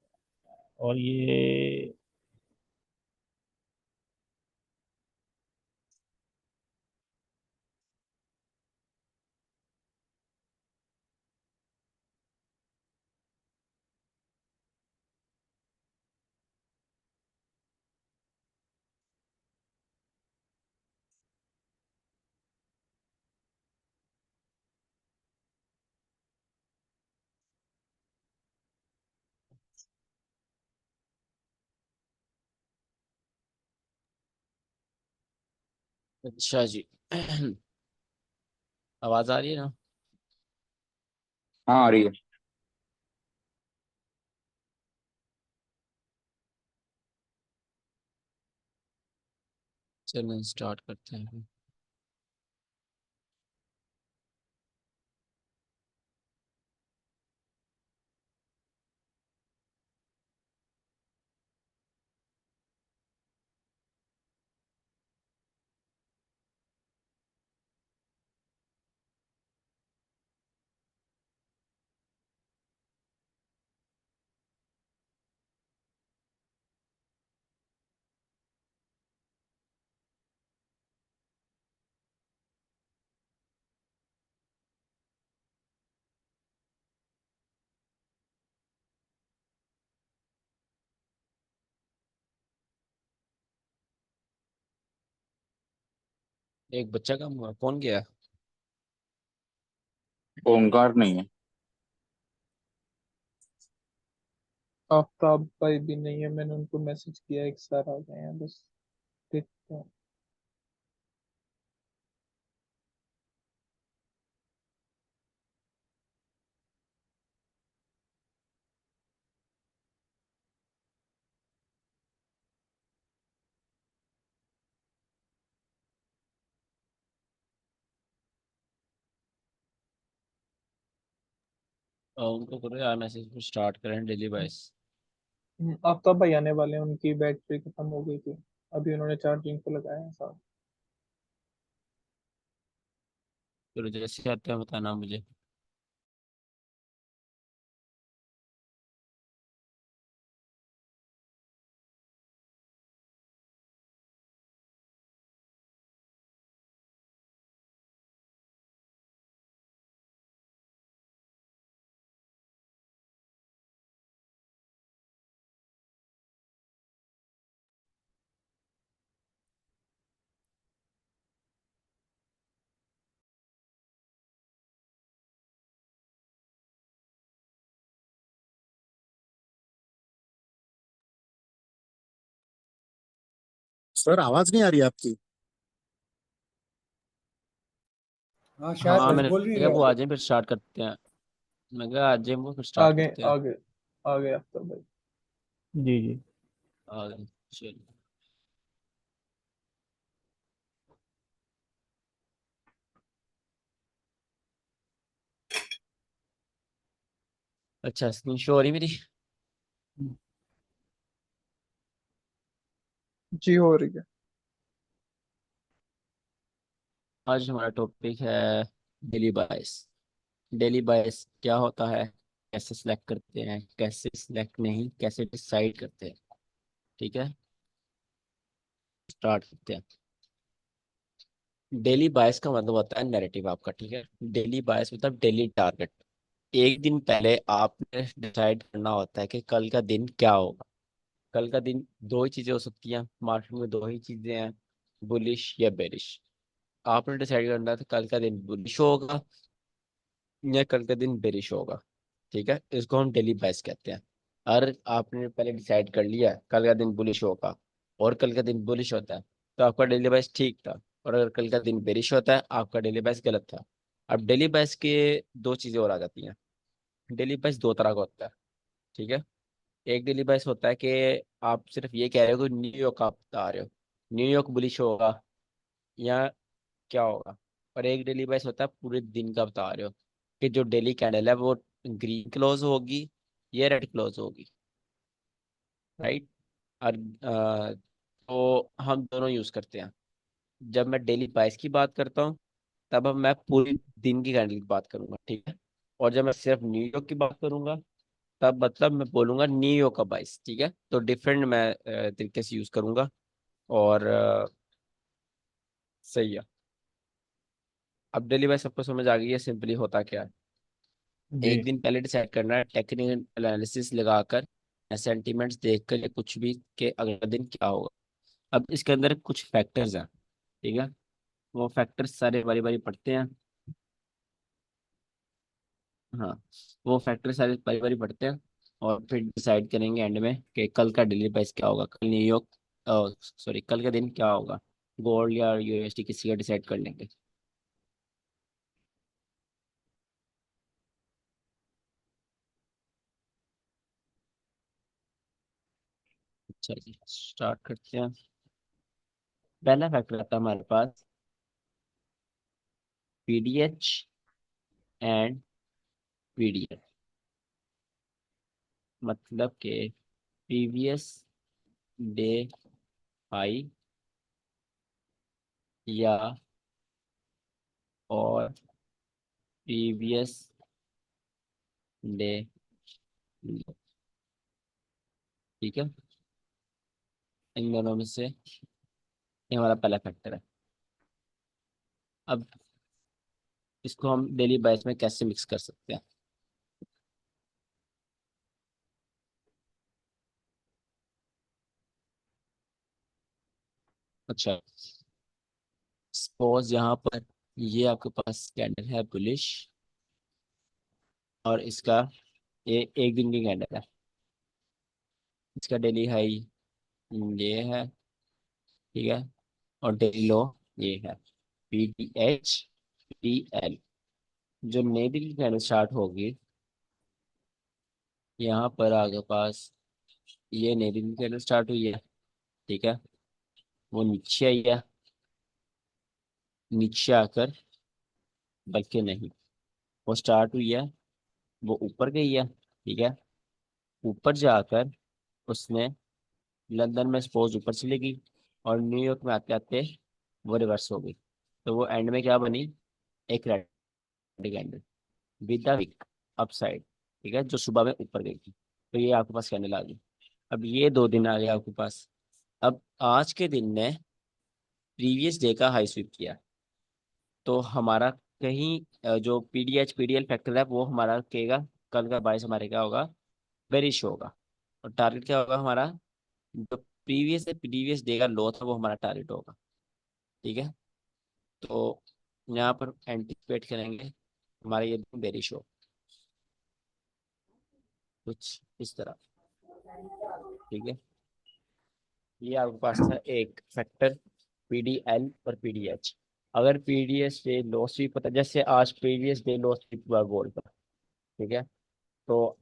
और ये अच्छा जी। आवाज आ रही है ना? हाँ आ रही है। चलिए स्टार्ट करते हैं। एक बच्चा कम हुआ, कौन गया? ओमकार नहीं है। आफ्ताब भाई भी नहीं है, मैंने उनको मैसेज किया, एक सार आ गए हैं बस। देखते हैं। उनको करो यार मैसेज, स्टार्ट करें डेली बाइस। आफ्ताब भाई आने वाले हैं, उनकी बैटरी खत्म हो गई थी, अभी उन्होंने चार्जिंग पे लगाया है साहब। फिर जैसे आते हैं बताना मुझे। सर आवाज नहीं आ रही आपकी। हाँ शायद हाँ कुछ मैंने बोल नहीं कहा रहे वो आ थे। जाए फिर स्टार्ट करते हैं। मैं कहा आ जाए वो फिर आ स्टार्ट गए करते हैं। आ गए आ गए आफ्ताब भाई। जी जी। आ गए। चलिए। अच्छा स्क्रीन शो हो रही मेरी? जी हो रही है। आज हमारा टॉपिक है डेली बायस। डेली बायस क्या होता है, कैसे सिलेक्ट करते हैं, कैसे सिलेक्ट नहीं, कैसे डिसाइड करते हैं। ठीक है, स्टार्ट करते हैं। डेली बायस का मतलब होता है नैरेटिव आपका। ठीक है, डेली बायस मतलब डेली टारगेट। एक दिन पहले आपने डिसाइड करना होता है कि कल का दिन क्या होगा। कल का दिन दो ही चीजें हो सकती हैं मार्केट में, दो ही चीजें हैं, बुलिश या बेरिश। आपने डिसाइड करना है कि कल का दिन बुलिश होगा या कल का दिन बेरिश होगा। ठीक है, इसको हम डेली बायस कहते हैं। अगर आपने पहले डिसाइड कर लिया कल का दिन बुलिश होगा और कल का दिन बुलिश होता है तो आपका डेली बायस ठीक था, और अगर कल का दिन बेरिश होता है आपका डेली बायस गलत था। अब डेली बायस के दो चीजें और आ जाती हैं। डेली बायस दो तरह का होता है। ठीक है, एक डेली बायस होता है कि आप सिर्फ ये कह रहे हो कि न्यूयॉर्क आप बता रहे हो न्यूयॉर्क बुलिश होगा या क्या होगा। और एक डेली बायस होता है पूरे दिन का बता रहे हो कि जो डेली कैंडल है वो ग्रीन क्लोज होगी या रेड क्लोज होगी। राइट। और तो हम दोनों यूज करते हैं। जब मैं डेली बायस की बात करता हूँ तब अब मैं पूरी दिन की कैंडल की बात करूंगा। ठीक है, और जब मैं सिर्फ न्यूयॉर्क की बात करूंगा तब मतलब मैं बोलूंगा न्यूयॉर्क का बायस। ठीक है, तो डिफरेंट मैं तरीके से यूज करूंगा। और सही है। अब डेली बायस सबको समझ आ गई है सिंपली होता क्या है। जी। एक दिन पहले डिसाइड करना है टेक्निकल एनालिसिस लगाकर, सेंटीमेंट्स देखकर या कुछ भी के अगले दिन क्या होगा। अब इसके अंदर कुछ फैक्टर्स हैं। ठीक है, वो फैक्टर्स सारे बारी बारी पढ़ते हैं। हाँ, वो फैक्टर्स सारे बारी बारी पढ़ते हैं और फिर डिसाइड करेंगे एंड में कि कल का डेली प्राइस क्या होगा, कल न्यूयॉर्क सॉरी कल का दिन क्या होगा, गोल्ड या यूएसडी किसी का डिसाइड कर लेंगे। अच्छा जी, स्टार्ट करते हैं। पहला फैक्टर आता है हमारे पास पीडीएच एंड पीडीएल। मतलब के प्रीवियस डे हाई या और प्रीवियस डे लो। ठीक है, इन दोनों में से ये हमारा पहला फैक्टर है। अब इसको हम डेली बायस में कैसे मिक्स कर सकते हैं। अच्छा, सपोज यहाँ पर ये आपके पास कैंडल है बुलिश और इसका ये एक दिन की कैंडल है। इसका डेली हाई ये है। ठीक है, और डेली लो ये है, P T H P L. जो नई दिन की कैंडल स्टार्ट होगी यहाँ पर आपके पास ये नई दिन की कैंडल स्टार्ट हुई है। ठीक है, वो नीचे आई है, नीचे आकर बल्कि नहीं, वो स्टार्ट हुई है, वो ऊपर गई है। ठीक है, ऊपर जाकर उसने लंदन में सपोज ऊपर चली गई और न्यूयॉर्क में आते आते वो रिवर्स हो गई। तो वो एंड में क्या बनी, एक red candle with the wick upside. ठीक है, जो सुबह में ऊपर गई थी। तो ये आपके पास कैंडल आ गई। अब ये दो दिन आ गए आपके पास। अब आज के दिन ने प्रीवियस डे का हाई स्वीप किया, तो हमारा कहीं जो पीडीएच पीडीएल फैक्टर है वो हमारा कहेगा कल का बाइस हमारे क्या होगा, बेरिश होगा। और टारगेट क्या होगा हमारा, जो प्रीवियस डे का लो था वो हमारा टारगेट होगा। ठीक है, तो यहाँ पर एंटिसिपेट करेंगे हमारे ये बेरिश हो कुछ इस तरह। ठीक है, ये आपके पास था एक फैक्टर, पीडीएल और पीडीएच। अगर पीडीएस डे लो स्वीप होता है, जैसे आज पीडीएस डे लो स्वीप हुआ गोल्ड का। ठीक है, तो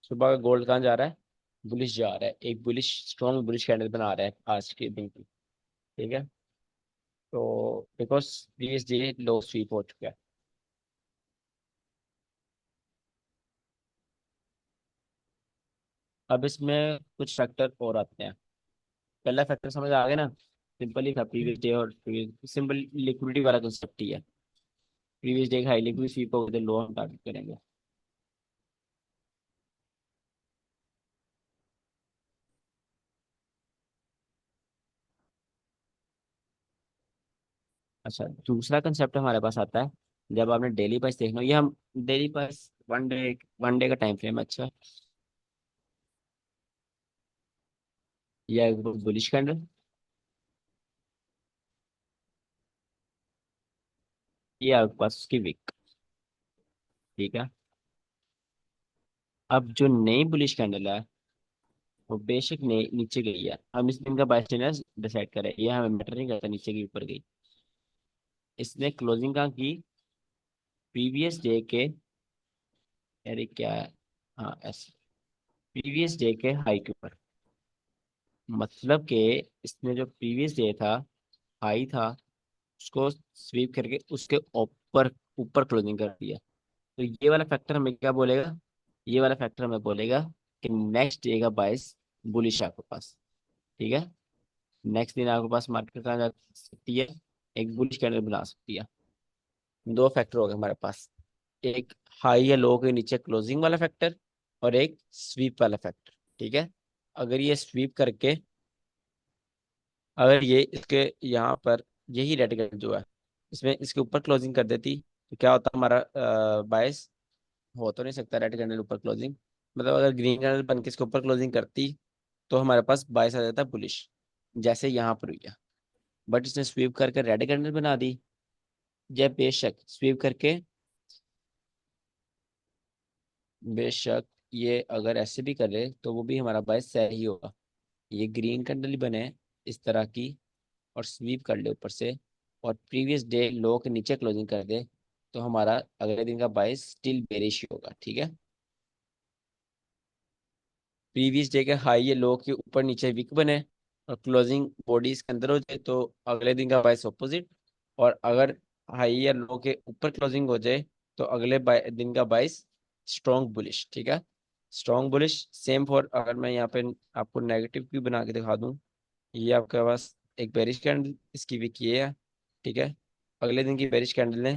सुबह का गोल्ड कहाँ जा रहा है, बुलिश जा रहा है, एक बुलिश स्ट्रॉन्ग बुलिश कैंडल बना रहा है आज के दिन की। ठीक है, तो because previous day low sweep हो चुका है। अब इसमें कुछ फैक्टर और आते हैं। पहला फैक्टर समझ आ गया ना, सिंपली था प्रीवियस डे और सिंपल लिक्विडिटी वाला कंसेप्ट ही है। Previous day high liquid sweep हो गए लो हम टारगेट करेंगे। अच्छा, दूसरा कंसेप्ट हमारे पास आता है जब आपने डेली प्राइस देखना हो, ये हम डेली प्राइस वन डे का टाइम फ्रेम। अच्छा, ये बुलिश कैंडल, ये आपके पास उसकी विक, ठीक है। अब जो नई बुलिश कैंडल है वो बेशक नीचे गई है, हम इस दिन का बाय डिसाइड करें, ये हमें मैटर नहीं करता नीचे की ऊपर गई। इसने क्लोजिंग कहाँ की, प्रीवियस डे के, अरे क्या है, हाँ ऐसे प्रीवियस डे के हाई के ऊपर। मतलब कि इसने जो प्रीवियस डे था, हाई था, उसको स्वीप करके उसके ऊपर ऊपर क्लोजिंग कर दिया। तो ये वाला फैक्टर हमें क्या बोलेगा, ये वाला फैक्टर हमें बोलेगा कि नेक्स्ट डे का बाइस बुलिश है आपके पास, ठीक है। नेक्स्ट दिन आपके पास मार्केट कहाँ जा सकती है, एक बुलिश कैंडल बना सकती है। दो फैक्टर हो गए हमारे पास, एक हाई या लो के नीचे क्लोजिंग वाला फैक्टर और एक स्वीप वाला फैक्टर, ठीक है। अगर ये स्वीप करके, अगर ये इसके यहाँ पर यही रेड कैंडल जो है इसमें इसके ऊपर क्लोजिंग कर देती तो क्या होता हमारा बायस, हो तो नहीं सकता रेड कैंडल ऊपर क्लोजिंग, मतलब अगर ग्रीन कैंडल बन के इसके ऊपर क्लोजिंग करती तो हमारे पास बायस आ जाता बुलिश, जैसे यहाँ पर हुई है। बट इसने स्वीप करके रेड कैंडल बना दी, जब बेशक स्वीप करके, बेशक ये अगर ऐसे भी करे तो वो भी हमारा बायस सही होगा। ये ग्रीन कैंडल ही बने इस तरह की और स्वीप कर ले ऊपर से और प्रीवियस डे लो के नीचे क्लोजिंग कर दे तो हमारा अगले दिन का बायस स्टिल बेरिश ही होगा, ठीक है। प्रीवियस डे के हाई या लो के ऊपर नीचे विक बने और क्लोजिंग बॉडी इसके अंदर हो जाए तो अगले दिन का बायस ऑपोजिट, और अगर हाई या लो के ऊपर क्लोजिंग हो जाए तो अगले दिन का बायस स्ट्रॉन्ग बुलिश, ठीक है। स्ट्रॉन्ग बुलिश सेम फॉर, अगर मैं यहाँ पे आपको नेगेटिव भी बना के दिखा दूँ, ये आपके पास एक बेरिश कैंडल, इसकी विक ये है, ठीक है। अगले दिन की बेरिश कैंडल ने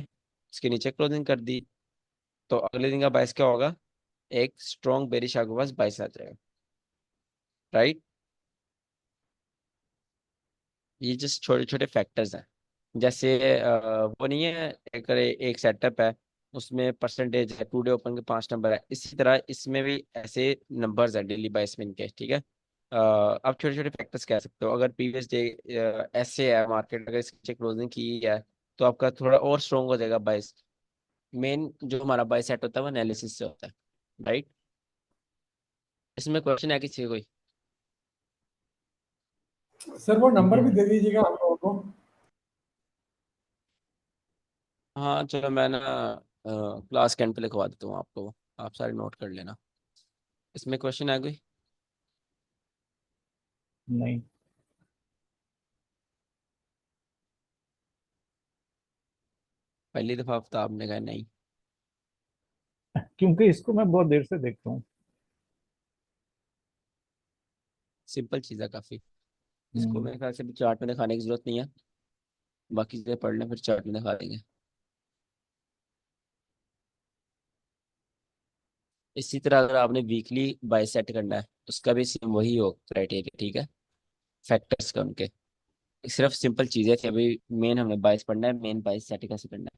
इसके नीचे क्लोजिंग कर दी तो अगले दिन का बायस क्या होगा, एक स्ट्रॉन्ग बेरिश आपके पास बायस आ जाएगा, राइट। ये जस्ट छोटे छोटे फैक्टर्स हैं, जैसे वो नहीं है, एक सेटअप है उसमें परसेंटेज है, टू डे ओपन के 5 नंबर है, इसी तरह इसमें भी ऐसे नंबर्स है डेली बाइस में इनके, ठीक है। आप छोटे छोटे फैक्टर्स कह सकते हो, अगर प्रीवियस डे ऐसे है मार्केट, अगर इसकी क्लोजिंग की है तो आपका थोड़ा और स्ट्रॉन्ग हो जाएगा बाइस। मेन जो हमारा बाइस सेट होता है वो एनालिसिस से होता है, राइट। इसमें क्वेश्चन है किसी का कोई? सर वो नंबर भी नहीं, दे दीजिएगा हम लोगों को। हाँ चलो, मैं ना क्लास कैंप पे लिखवा देता हूँ आपको, आप सारे नोट कर लेना। इसमें क्वेश्चन है कोई? नहीं, पहली दफा आफ्ताब ने कहा नहीं। क्योंकि इसको मैं बहुत देर से देखता हूँ। सिंपल चीज़ है काफ़ी, इसको हम्म, मेरे ख्याल से भी चार्ट में दिखाने की जरूरत नहीं है, बाकी चीज़ें पढ़ लें फिर चार्ट में दिखा देंगे। इसी तरह अगर आपने वीकली बाय सेट करना है उसका भी सेम वही हो क्राइटेरिया, ठीक है। फैक्टर्स का उनके, सिर्फ सिंपल चीज़ें थी, अभी मेन हमें बाइस पढ़ना है, मेन बाइस सेट कैसे करना है।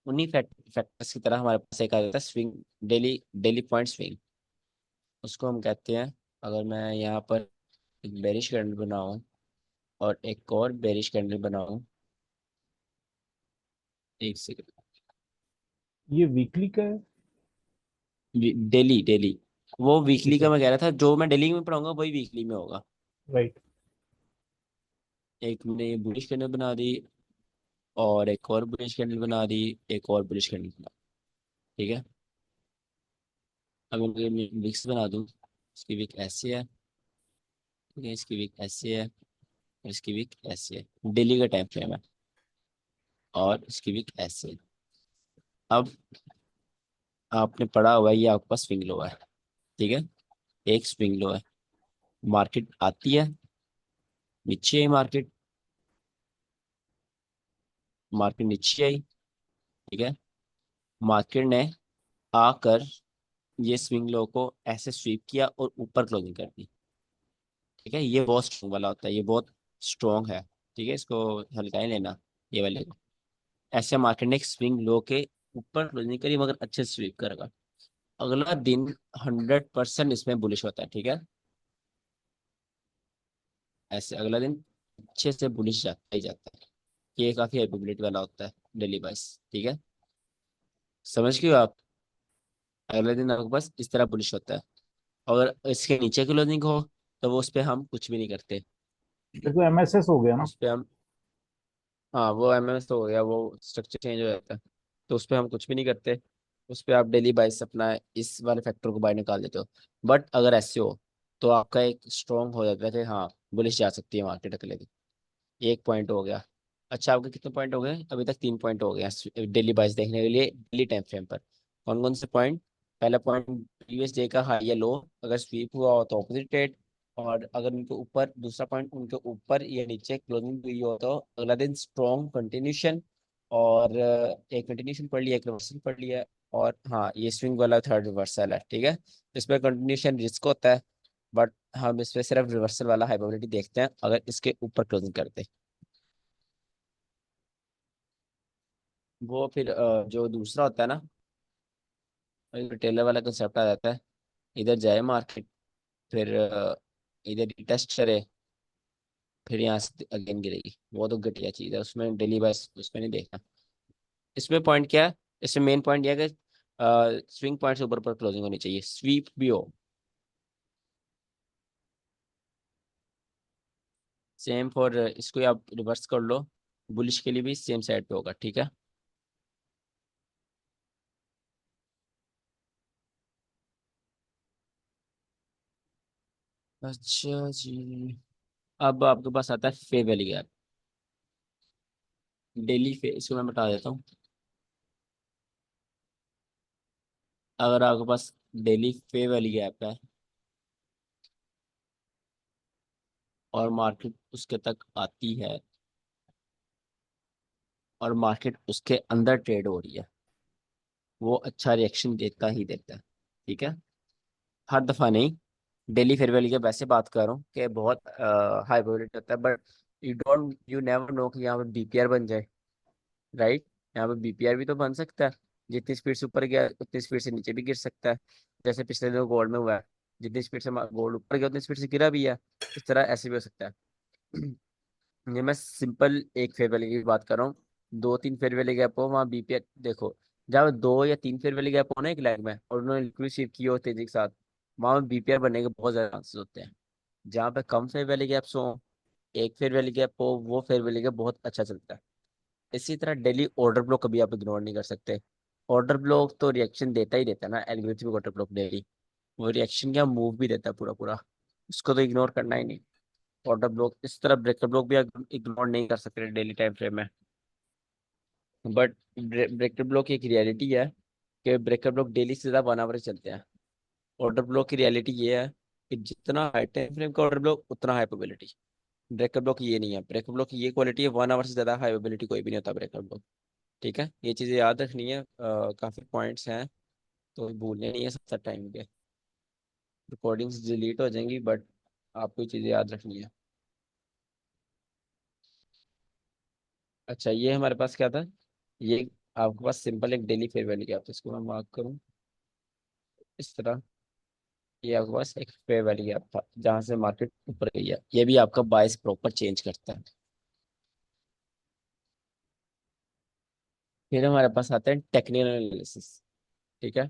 उन्हीं फैक्टर्स की तरह हमारे पास एक आ जाता है swing, daily daily point swing, उसको हम कहते हैं। अगर मैं यहाँ पर एक बेरिश कैंडल बनाऊं और एक और बेरिश कैंडल बनाऊं, एक सेकंड, ये वीकली का है। डेली डेली, वो वीकली ठीक का है। मैं कह रहा था, जो मैं डेली में पढ़ाऊंगा वही वीकली में होगा। राइट। एक मैंने बुलिश कैंडल बना दी और एक और बुलिश कैंडल बना दी, एक और बुलिश कैंडल बना, ठीक है। अब मैं विक्स बना दूं, इसकी विक ऐसे है, ठीक है, इसकी विक ऐसे है और इसकी विक ऐसे है, डेली का टाइम फ्रेम है, और इसकी विक ऐसे है। अब आपने पढ़ा हुआ है ये आपके पास स्विंग लो है, ठीक है, एक स्विंग लो है, मार्केट आती है, नीचे आई मार्केट, मार्केट नीचे आई, ठीक है। मार्केट ने आकर ये स्विंग लो को ऐसे स्वीप किया और ऊपर क्लोजिंग कर दी, ठीक है। ये बहुत स्ट्रॉन्ग वाला होता है, ये बहुत स्ट्रॉन्ग है, ठीक है। इसको हल्का ही लेना, ये वाले को। ऐसे मार्केट ने एक स्विंग लो के ऊपर क्लोजिंग करी मगर अच्छे से स्वीप करेगा, अगला दिन 100% इसमें बुलिश होता है, ठीक है। ऐसे अगला दिन अच्छे से बुलिश जाता ही जाता है, ये काफी एबिलिटी वाला होता है डेली वाइज, ठीक है। समझ गए आप? अगले दिन आपके पास इस तरह बुलिश होता है, अगर इसके नीचे क्लोजिंग हो तो वो उस पर हम कुछ भी नहीं करते, फिर तो एमएसएस हो गया ना। उस पर हम, हाँ वो एमएमएस तो हो गया, वो स्ट्रक्चर चेंज हो जाता है, तो उस पर हम कुछ भी नहीं करते। उस पर आप डेली बाइस अपना इस वाले फैक्टर को बाहर निकाल देते हो। बट अगर ऐसे हो तो आपका एक स्ट्रॉन्ग हो जाता है कि हाँ बुलिश जा सकती है मार्केट अगले दिन। ये एक पॉइंट हो गया। अच्छा, आपके कितने पॉइंट हो गए? अभी तक 3 पॉइंट हो गए डेली बाइस देखने के लिए डेली टाइम फ्रेम पर। कौन कौन से पॉइंट? पहला पॉइंट, प्रीवियस डे का हाई या लो अगर स्वीप हुआ हो तो ऑपोजिट ट्रेड, और अगर उनके ऊपर, दूसरा पॉइंट, उनके ऊपर या नीचे क्लोजिंग हुई हो तो अगला दिन स्ट्रॉन्ग कंटिन्यूशन, और एक कंटिन्यूशन पढ़ लिया, एक रिवर्सल पढ़ लिया, और हाँ ये स्विंग वाला थर्ड रिवर्सल है, ठीक है। इसमें कंटिन्यूशन रिस्क होता है, बट हम इसमें सिर्फ रिवर्सल वाला हाई प्रोबेबिलिटी देखते हैं अगर इसके ऊपर क्लोजिंग करते हैं। वो फिर जो दूसरा होता है ना, रिटेलर वाला कंसेप्ट आ जाता है। इधर जाए मार्केट, फिर इधर टेस्ट करे, फिर यहाँ से अगेन गिरेगी, वो तो घटिया चीज़ है, उसमें डेली वाइज उसमें नहीं देखना। इसमें पॉइंट क्या है? इसमें मेन पॉइंट यह है कि स्विंग पॉइंट से ऊपर पर क्लोजिंग होनी चाहिए, स्वीप भी हो। सेम फॉर इसको आप रिवर्स कर लो, बुलिश के लिए भी सेम साइड पे होगा, ठीक है। अच्छा जी, अब आपके पास आता है फेयर वैली गैप। डेली फे इसको मैं बता देता हूँ। अगर आपके पास डेली फेयर वैली गैप है और मार्केट उसके तक आती है और मार्केट उसके अंदर ट्रेड हो रही है, वो अच्छा रिएक्शन देता ही देता है, ठीक है। हर दफा नहीं, डेली फेयर वैली के वैसे बात कर रहा हूँ कि बहुत हाई प्रोबेबिलिटी होता है, बट यू नेवर नो कि यहाँ पे बीपीआर बन जाए, राइट। यहाँ पे बीपीआर भी तो बन सकता है, जितनी स्पीड से ऊपर गया उतनी स्पीड से नीचे भी गिर सकता है, जैसे पिछले दिनों गोल्ड में हुआ है, जितनी स्पीड से गोल्ड ऊपर गया उतनी स्पीड से गिरा भी है, इस तरह ऐसे भी हो सकता है। ये मैं सिंपल एक फेयर वैली की बात कर रहा हूँ। 2-3 फेयर वैली गैप हो वहाँ बीपीआर देखो, जहाँ 2 या 3 फेयर वैली गैप हो ना एक लाइन में और उन्होंने लिक्विड शिफ्ट किए हो तेजी के साथ, वहाँ बीपीआर बनने के बहुत ज़्यादा चांसेस होते हैं। जहाँ पे कम फेयर वैली गैप्स हो, एक फेयर वैली गैप हो, वो फेयर वैली गैप बहुत अच्छा चलता है। इसी तरह डेली ऑर्डर ब्लॉक कभी आप इग्नोर नहीं कर सकते। ऑर्डर ब्लॉक तो रिएक्शन देता ही देता है ना, एल्गोरिथमिक ऑर्डर ब्लॉक डेली, वो रिएक्शन क्या मूव भी देता है पूरा पूरा, उसको तो इग्नोर करना ही नहीं। ऑर्डर ब्लॉक इस तरह, ब्रेकर ब्लॉक भी इग्नोर नहीं कर सकते डेली टाइम फ्रेम में। बट ब्रेकर ब्लॉक की एक रियलिटी है कि ब्रेकर ब्लॉक डेली से ज़्यादा 1 आवर चलते हैं। ऑर्डर ब्लॉक की रियलिटी ये है कि जितना हाई टाइम फ्रेम का ऑर्डर ब्लॉक उतना हाई प्रोबेबिलिटी। ब्रेकर ब्लॉक ये नहीं है, ब्रेकर ब्लॉक की ये क्वालिटी है, 1 आवर से ज़्यादा हाई प्रोबेबिलिटी कोई भी नहीं होता ब्रेकर ब्लॉक, ठीक है। ये चीज़ें याद रखनी है, काफ़ी पॉइंट्स हैं तो भूलने नहीं है सब टाइम के। रिकॉर्डिंग्स डिलीट हो जाएंगी बट आपको ये चीज़ें याद रखनी है। अच्छा, ये हमारे पास क्या था? ये आपके पास सिंपल एक डेली फेयर वैली गैप था, इसको मैं मार्क करूँ इस तरह। ये आपके पास एक फेयर वैली गैप था जहाँ से मार्केट ऊपर गई है, ये भी आपका बायस प्रॉपर चेंज करता है। फिर हमारे पास आता है टेक्निकल एनालिसिस, ठीक है।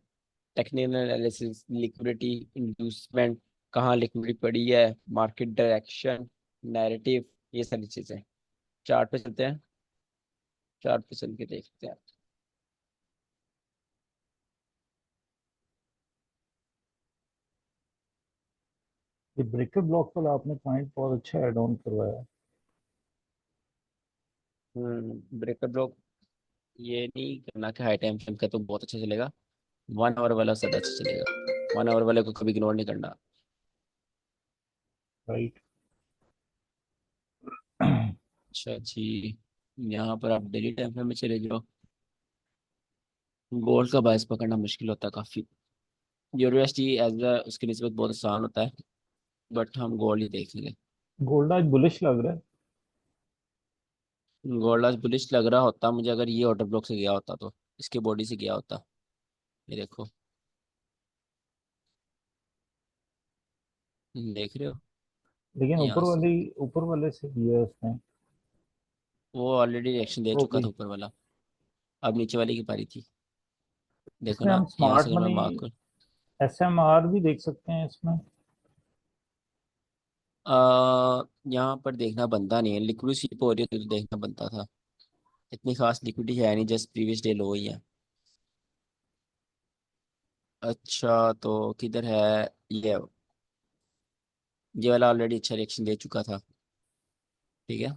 टेक्निकल एनालिसिस, लिक्विडिटी इंड्यूसमेंट, कहाँ लिक्विडिटी पड़ी है, मार्केट डायरेक्शन, नैरेटिव, ये सारी चीजें। चार्ट पे चलते हैं, चार्ट पे चल के देखते हैं। ये ब्रेकर ब्लॉक वाला आपने पॉइंट बहुत अच्छा ऐड ऑन करवाया। ब्रेकर ब्लॉक ये नहीं करना कि हाई टाइम फ्रेम का तो बहुत अच्छा चलेगा, 1 आवर वाला ज्यादा अच्छा चलेगा, 1 आवर वाले को कभी इग्नोर नहीं करना। राइट। अच्छा जी, यहाँ पर आप डेली टाइम फ्रेम में चले जाओ। गोल्ड का बायस पकड़ना मुश्किल होता है काफ़ी। यूरो एसडी एज उसकी निस्बत बहुत आसान होता है, बट हम गोल्ड ही देखेंगे। गोल्ड आज बुलिश लग रहा है। गोल्ड आज बुलिश लग रहा होता मुझे अगर ये ऑर्डर ब्लॉक से गया होता तो, इसके बॉडी से गया होता। ये देखो, देख रहे हो, लेकिन यहाँ से ऊपर वाले से किया है उसने। वो ऑलरेडी रिएक्शन दे चुका ओके, था ऊपर वाला, अब नीचे वाली की पारी थी। देखो इसमें ना, हम यहाँ स्मार्ट से अगर मैं मनी मार्क कर एसएमआर भी देख सकते हैं इसमें। यहाँ पर देखना बनता नहीं है, लिक्विड स्वीप हो रही है तो देखना बनता था। इतनी खास लिक्विडिटी है नहीं, जस्ट प्रीवियस डे लो ही है। अच्छा तो किधर है ये वाला ऑलरेडी अच्छा रिएक्शन दे चुका था, ठीक है।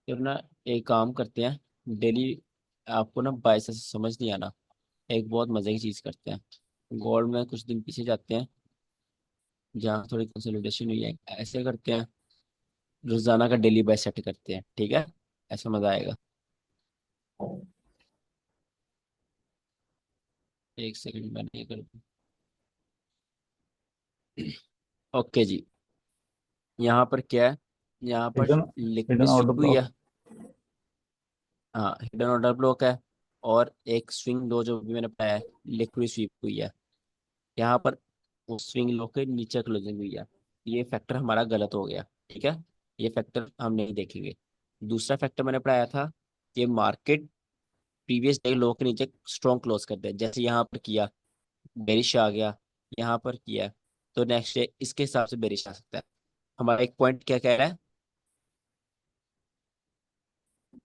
फिर ना एक काम करते हैं, डेली आपको ना बाईस से समझ नहीं आना, एक बहुत मजे की चीज करते हैं। गोल्ड में कुछ दिन पीछे जाते हैं, जहाँ थोड़ी कंसोलिडेशन हुई है, ऐसे करते हैं। रोजाना का डेली बाय सेट करते हैं, ठीक है, ऐसा मजा आएगा। एक सेकंड मैंने ये कर ओके जी। यहाँ पर क्या है, यहाँ पर hidden liquid hidden order sweep हुई ब्लॉक। है। हाँ, हिडन ऑर्डर ब्लॉक है, और एक स्विंग लो जो भी मैंने पाया है, लिक्विड स्वीप हुई है। यहाँ पर उस स्विंग लो के नीचे क्लोजिंग हुई है। ये फैक्टर हमारा गलत हो गया, ठीक है, ये फैक्टर हम नहीं देखेंगे। दूसरा फैक्टर मैंने पढ़ाया था कि मार्केट प्रीवियस डे लो के नीचे स्ट्रॉन्ग क्लोज कर दे, जैसे यहाँ पर किया, बेरिश आ गया, यहाँ पर किया, तो नेक्स्ट डे इसके हिसाब से बेरिश आ सकता है। हमारा एक पॉइंट क्या कह रहा है,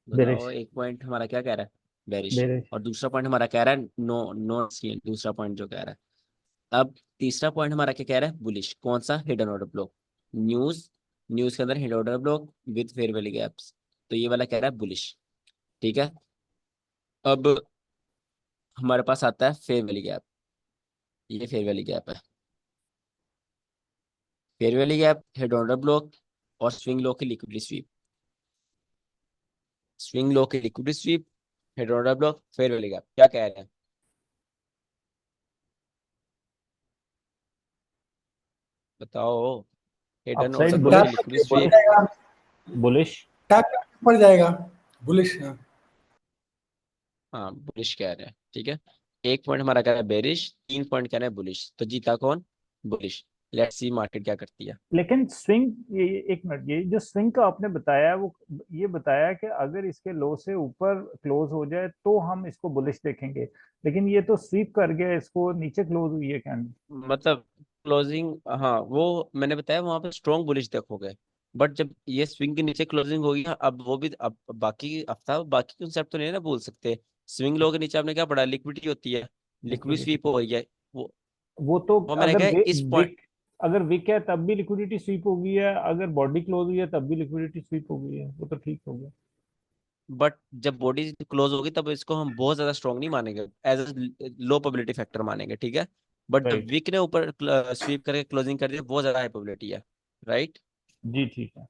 बताओ, बेरिश। एक पॉइंट हमारा क्या कह रहा है, बेरिश। बेरिश। और दूसरा पॉइंट हमारा कह रहा है नो नो सी, दूसरा पॉइंट जो कह रहा है। अब तीसरा पॉइंट हमारा क्या कह रहा है, बुलिश। कौन सा, hidden order block. News news के अंदर hidden order block with fair value gaps, तो ये वाला कह रहा है बुलिश, ठीक है। अब हमारे पास आता है फेयर वैल्यू गैप, ये फेयर वैल्यू गैप है। Fair value gap, hidden order block, और स्विंग लो की लिक्विडिटी स्वीप। स्विंग लो की liquidity SVEEP, hidden order block, fair value gap, क्या कह रहे हैं, बताओ। हिडन अपसाइड ऑर्डर ब्लॉक की टैप बुलिश। लिक्विडिटी पड़ स्वीप, जाएगा, बुलिश। टैप पड़ जाएगा, बुलिश। हाँ बुलिश कह रहे हैं, ठीक है। एक पॉइंट हमारा कह रहा है बेरिश, 3 पॉइंट कह रहे हैं बुलिश, तो जीता कौन, बुलिश। लेट्स सी मार्केट क्या करती है। लेकिन स्विंग, ये एक मिनट, ये जो स्विंग का आपने बताया वो ये बताया कि अगर इसके लो से ऊपर क्लोज हो जाए तो हम इसको बुलिश देखेंगे, लेकिन ये तो स्वीप कर गया, इसको नीचे क्लोज हुई है कैंडल। मतलब क्लोजिंग, हाँ वो मैंने बताया वहां पे स्ट्रॉन्ग बुलिश देखोगे, बट जब ये स्विंग के नीचे क्लोजिंग होगी ना, अब वो भी, अब बाकी हफ्ता बाकी कंसेप्ट तो नहीं ना भूल सकते। स्विंग लो के नीचे आपने क्या पढ़ा, लिक्विडिटी होती है, लिक्विड लिक्विडिटी। स्वीप हो गई है। वो वो तो वो मैंने अगर कहा इस पॉइंट, विक अगर विक है तब भी लिक्विडिटी स्वीप हो गई है, अगर बॉडी क्लोज हुई है तब भी लिक्विडिटी स्वीप हो गई है, वो तो ठीक हो गया। बट जब बॉडी क्लोज होगी तब इसको हम बहुत ज्यादा स्ट्रॉन्ग नहीं मानेंगे, एज लो प्रोबेबिलिटी फैक्टर मानेंगे, ठीक है। बट जब राइट। वीक ने ऊपर स्वीप करके क्लोजिंग कर दिया, बहुत ज्यादा हाई प्रोबेबिलिटी है, राइट। जी ठीक है।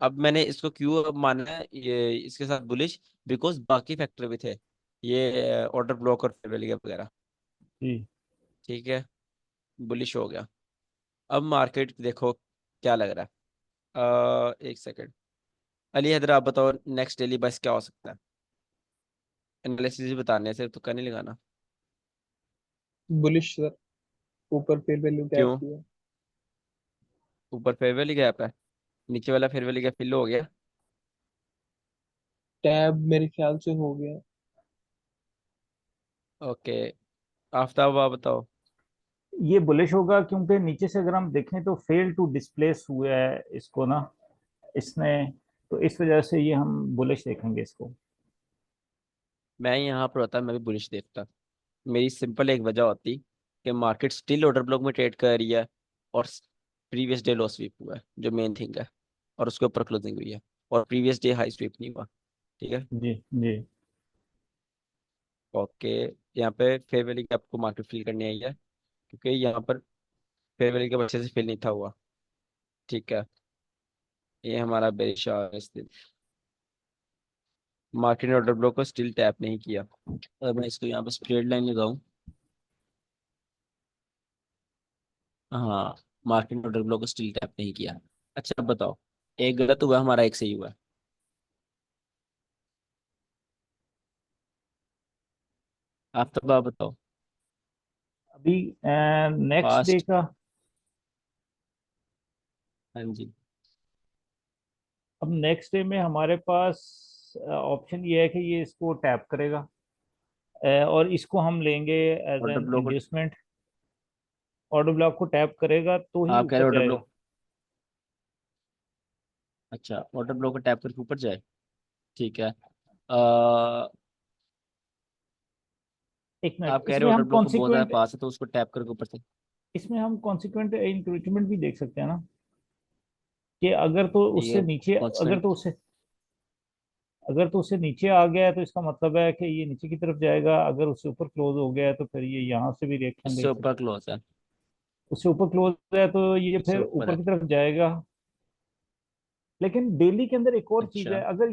अब मैंने इसको क्यों अब माना है ये इसके साथ बुलिश, बिकॉज बाकी फैक्टर भी थे, ये ऑर्डर ब्लॉक और फेयर वैल्यू वगैरह, जी। ठीक है, बुलिश हो गया। अब मार्केट देखो क्या लग रहा है, एक सेकंड, अली हैदर आप बताओ नेक्स्ट डेली बस क्या हो सकता है, एनालिसिस ही बताने से तो नहीं लगाना। बुलिश सर, ऊपर फेयर वैल्यू गैप क्यों, भी है। ऊपर फेयर वैल्यू गैप है, नीचे वाला फेयर वैल्यू गैप फिल हो गया। टैब मेरे ख्याल से हो गया। ओके, आफ्ताब आप बताओ। ये बुलिश होगा क्योंकि नीचे से अगर हम देखें तो फेल टू डिस्प्लेस हुआ है इसको ना, इसने, तो इस वजह से ये हम बुलिश देखेंगे इसको। मैं यहाँ पर होता मैं भी बुलिश देखता, मेरी सिंपल एक वजह होती कि मार्केट स्टिल ऑर्डर ब्लॉक में ट्रेड कर रही है, और प्रीवियस डे लो स्वीप हुआ है जो मेन थिंग है, और उसके ऊपर क्लोजिंग हुई है, और प्रीवियस डे हाई स्वीप नहीं हुआ, ठीक है। जी जी। ओके, यहाँ पे फेयर वैल्यू की आपको मार्केट फील करनी आई है, क्योंकि यहाँ पर फेयर वैल्यू के अच्छे से फिल नहीं था हुआ। ठीक है, ये हमारा बेरिशा स्थित मार्केट ने ऑर्डर ब्लॉक को स्टिल टैप नहीं किया। अगर मैं इसको यहाँ पर स्ट्रेट लाइन लगाऊं, हाँ, मार्केट ने ऑर्डर ब्लॉक को स्टिल टैप नहीं किया। अच्छा अब बताओ, एक गलत हुआ हमारा, एक सही हुआ। आप तब आप बताओ अभी नेक्स्ट डे फास्ट। का, हाँ जी। अब नेक्स्ट डे में हमारे पास ऑप्शन ये है कि ये इसको टैप करेगा, और इसको हम लेंगे as order and block, inducement. Order block को टैप करेगा तो ही आप कह रहे ऊपर हो ऑर्डर जाएगा। ब्लॉक, अच्छा ऑर्डर ब्लॉक को टैप करके ऊपर जाए। ठीक है, एक मिनट, आप कह रहे इसमें हो हम ऑर्डर ब्लॉक को बहुत ज्यादा कॉन्सिक्वेंट, पास है तो उसको टैप करके ऊपर से। इसमें हम कॉन्सिक्वेंट इंक्रीमेंट भी देख सकते हैं ना, कि अगर तो ठीक उससे है, नीचे, कॉन्स्टेंट। अगर तो उससे नीचे आ गया है तो इसका मतलब है कि ये नीचे की तरफ जाएगा। अगर उससे ऊपर क्लोज हो गया है तो फिर ये यहाँ से भी रिएक्शन उससे देख सकते ऊपर हैं। क्लोज है। उससे ऊपर क्लोज है तो ये उससे फिर ऊपर ऊपर है। की तरफ जाएगा। लेकिन डेली के अंदर एक और चीज है, अच्छा। अगर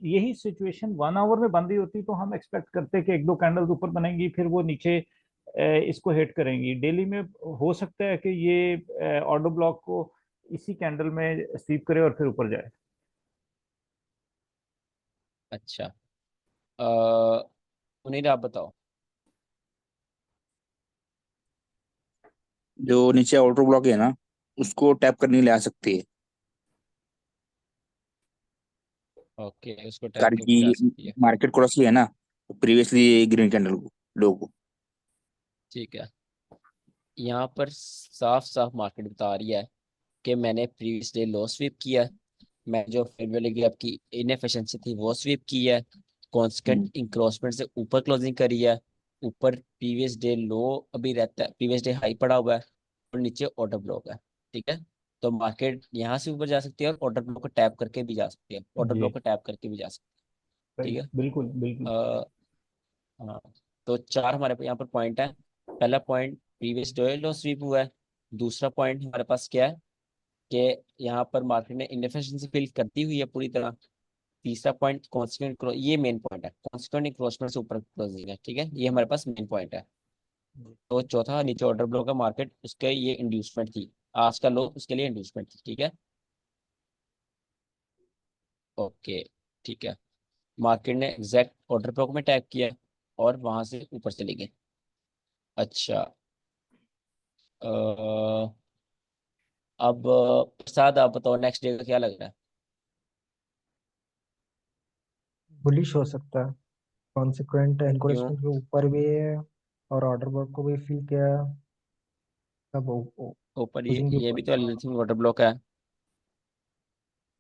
यही सिचुएशन 1 आवर में बन रही होती तो हम एक्सपेक्ट करते कि एक दो कैंडल्स ऊपर बनेंगी फिर वो नीचे इसको हिट करेंगी। डेली में हो सकता है कि ये ऑर्डर ब्लॉक को इसी कैंडल में स्वीप करे और फिर ऊपर जाए। अच्छा, उन्हें आप बताओ। जो नीचे ऑर्डर ब्लॉक है ना, उसको टैप करने के लिए आ सकती है, ओके, उसको टैप कारण करके जा कि सकती है। मार्केट क्रॉस है ना, प्रीवियसली ग्रीन कैंडल को, लो को। ठीक है, यहाँ पर साफ साफ मार्केट बता रही है कि मैंने प्रीवियस डे लो स्वीप किया है, मैं जो फेयर वैल्यू की आपकी इनएफिशिएंसी थी वो स्वीप की है, कॉन्स्टेंट हम्म, इंक्रोचमेंट से ऊपर क्लोजिंग करी है, ऊपर प्रीवियस डे लो अभी रहता है, प्रीवियस डे हाई पड़ा हुआ है, और नीचे ऑर्डर ब्लॉक है। ठीक है, तो मार्केट यहाँ से ऊपर जा सकती है और ऑर्डर ब्लॉक को टैप करके भी जा सकती है, ऑर्डर जी, ब्लॉक को टैप करके भी जा सकती है। ठीक राइट, है। बिल्कुल बिल्कुल। अ, हाँ, तो चार हमारे यहाँ पर पॉइंट है। पहला point, previous day low sweep हुआ है। दूसरा पॉइंट हमारे पास क्या है कि यहाँ पर मार्केट ने इनएफिशिएंसी फील करती हुई है पूरी तरह। तीसरा पॉइंट कॉन्स्टेंट, ये मेन पॉइंट है, कॉन्स्टेंट इंक्रोचमेंट से ऊपर क्लोजिंग है। ठीक है, ये हमारे पास मेन पॉइंट है। तो चौथा, नीचे ऑर्डर ब्लॉक का मार्केट, उसके ये इंड्यूसमेंट थी, आज का लो उसके लिए इंड्यूसमेंट थी। ठीक है, ओके, ठीक है, मार्केट ने एग्जैक्ट ऑर्डर ब्लॉक में टैप किया और वहां से ऊपर चले गए। अच्छा, अ, अब प्रसाद आप बताओ नेक्स्ट डे का क्या लग रहा है। बुलिश हो सकता है, कॉन्सिक्वेंट क्यों? एनक्रोचमेंट के ऊपर भी है और ऑर्डर वर्क को भी फील किया, सब ऊपर क्लोजिंग के ये ऊपर। भी तो एनीथिंग ऑर्डर ब्लॉक है।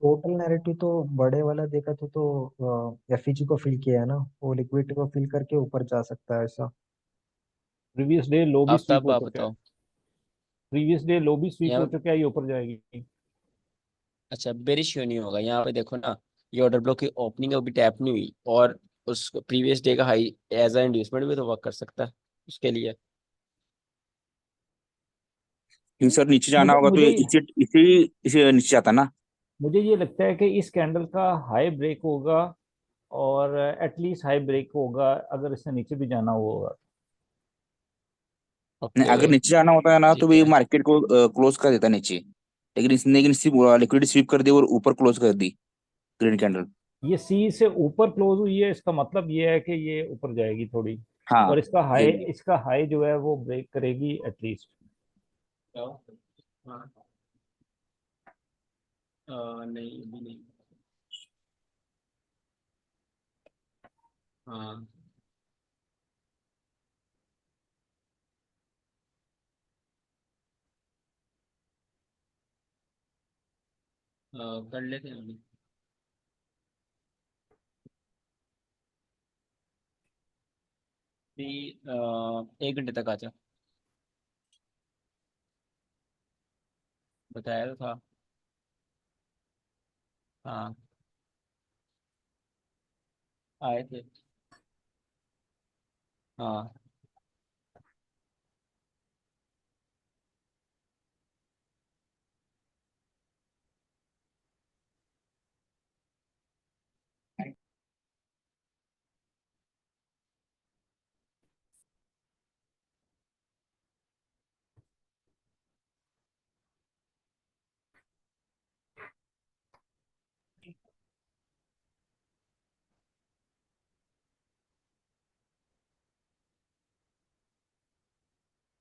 टोटल नैरेटिव तो बड़े वाला देखा तो एफईजी को फील किया है ना, वो लिक्विडिटी को फील करके ऊपर जा सकता है ऐसा। प्रीवियस डे लो भी अब स्वीप तब हो आप चुका है। बताओ। प्रीवियस डे लो भी स्वीप हो यहाँ, चुका है, ये ऊपर जाएगी। अच्छा बेरिश क्यों नहीं होगा यहाँ पे, देखो ना, ये ऑर्डर ब्लॉक की ओपनिंग अभी टैप नहीं हुई और उस प्रीवियस डे का हाई एज अ इंड्यूसमेंट भी तो वर्क कर सकता है उसके लिए। क्योंकि सर नीचे जाना मुझे होगा तो मुझे इसी इसी इसी नीचे जाता ना। मुझे ये लगता है कि इस कैंडल का हाई ब्रेक होगा, और एटलीस्ट हाई ब्रेक होगा अगर इसने नीचे भी जाना होगा। नहीं, ओके, अगर नीचे जाना होता है ना तो ठीक भी है। मार्केट को क्लोज कर देता नीचे, लेकिन सिर्फ लिक्विडिटी स्वीप कर दी और ऊपर क्लोज कर दी ग्रीन कैंडल। ये सी से ऊपर क्लोज हुई है, इसका मतलब ये है कि ये ऊपर जाएगी थोड़ी, हाँ, और ये भी है। इसका हाई जो है वो ब्रेक करेगी एटलीस्ट। हाँ, नहीं अभी नहीं। हाँ, कर लेते हैं अभी। भी 1 घंटे तक आ जा, बताया तो था। हाँ, आए थे। हाँ,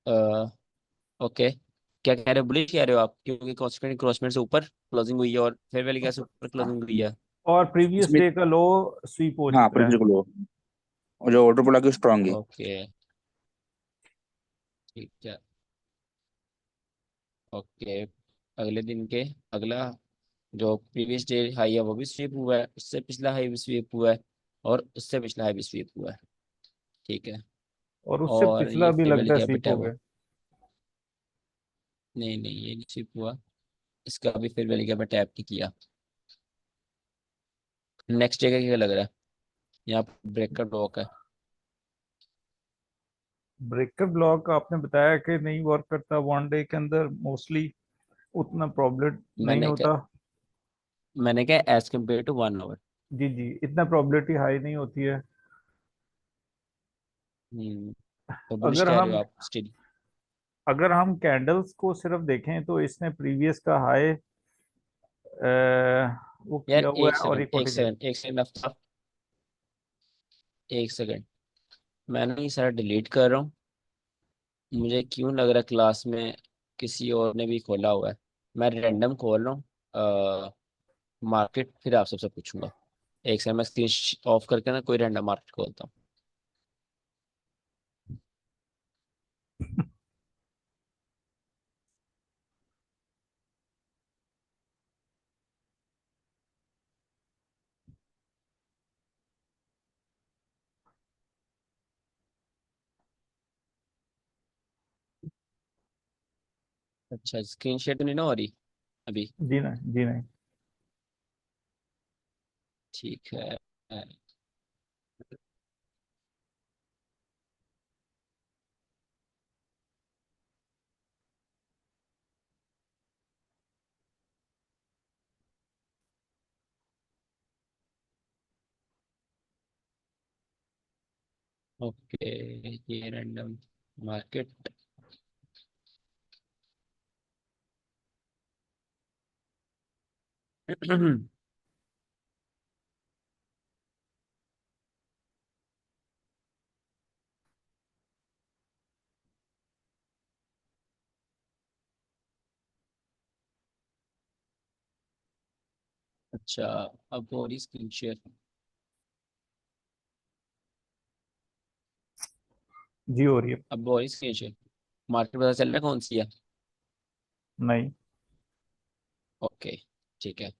ओके, क्या कह रहे हो, बुलिश कह रहे हो आप, क्योंकि कॉन्स्टेंट क्रॉसमेंट से ऊपर क्लोजिंग हुई है और फेयर वैल्यू कैसे ऊपर क्लोजिंग हुई है। और प्रीवियस इसमें डे का लो स्वीप हो हाँ चुका है। प्रिंसिपल को लो, और जो ऑर्डर बोला कि स्ट्रांग है। ओके ठीक है। ओके, अगले दिन के अगला जो प्रीवियस डे हाई है वो भी स्वीप हुआ है, उससे पिछला हाई भी स्वीप हुआ है, और उससे पिछला हाई भी स्वीप हुआ है। ठीक है, और उससे और पिछला ये भी फेयर वैल्यू लगता है गैप भी स्वीप हो टैप गया। हुआ। नहीं नहीं, ये नहीं स्वीप हुआ, इसका भी फेयर वैल्यू गैप टैप नहीं किया। नेक्स्ट डे का क्या लग रहा है, यहाँ ब्रेकर ब्लॉक है। ब्रेकर ब्लॉक आपने बताया कि नहीं वर्क करता वन डे के अंदर, मोस्टली उतना प्रॉब्लम नहीं मैंने क्या होता। मैंने क्या एज कम्पेयर टू 1 आवर। जी जी, इतना प्रॉबिलिटी हाई नहीं होती है। तो बुलिश अगर कह रहे हो हम आप स्टिल। अगर हम कैंडल्स को सिर्फ देखें तो इसने प्रीवियस का हाई वो यार किया हुआ एक है और सेकंड, एक एक फोर्टी। सेकंड, एक सेकंड आफ्ताब, एक सेकंड। मैंने ये सारा डिलीट कर रहा हूँ, मुझे क्यों लग रहा है क्लास में किसी और ने भी खोला हुआ है। मैं रैंडम खोल रहा हूँ मार्केट, फिर आप सबसे पूछूंगा। एक सेकंड, मैं स्क्रीन ऑफ करके ना कोई रैंडम मार्केट खोलता हूँ। अच्छा, स्क्रीन शेयर तो नहीं ना हो रही अभी। जी नहीं, जी नहीं। ठीक है। ओके, ये रैंडम मार्केट। अच्छा, अब हो रही स्क्रीन शेयर। जी हो रही है। अब हो रही स्क्रीन शेयर, मार्केट पता चल रहा है कौन सी है। नहीं, ओके ठीक है।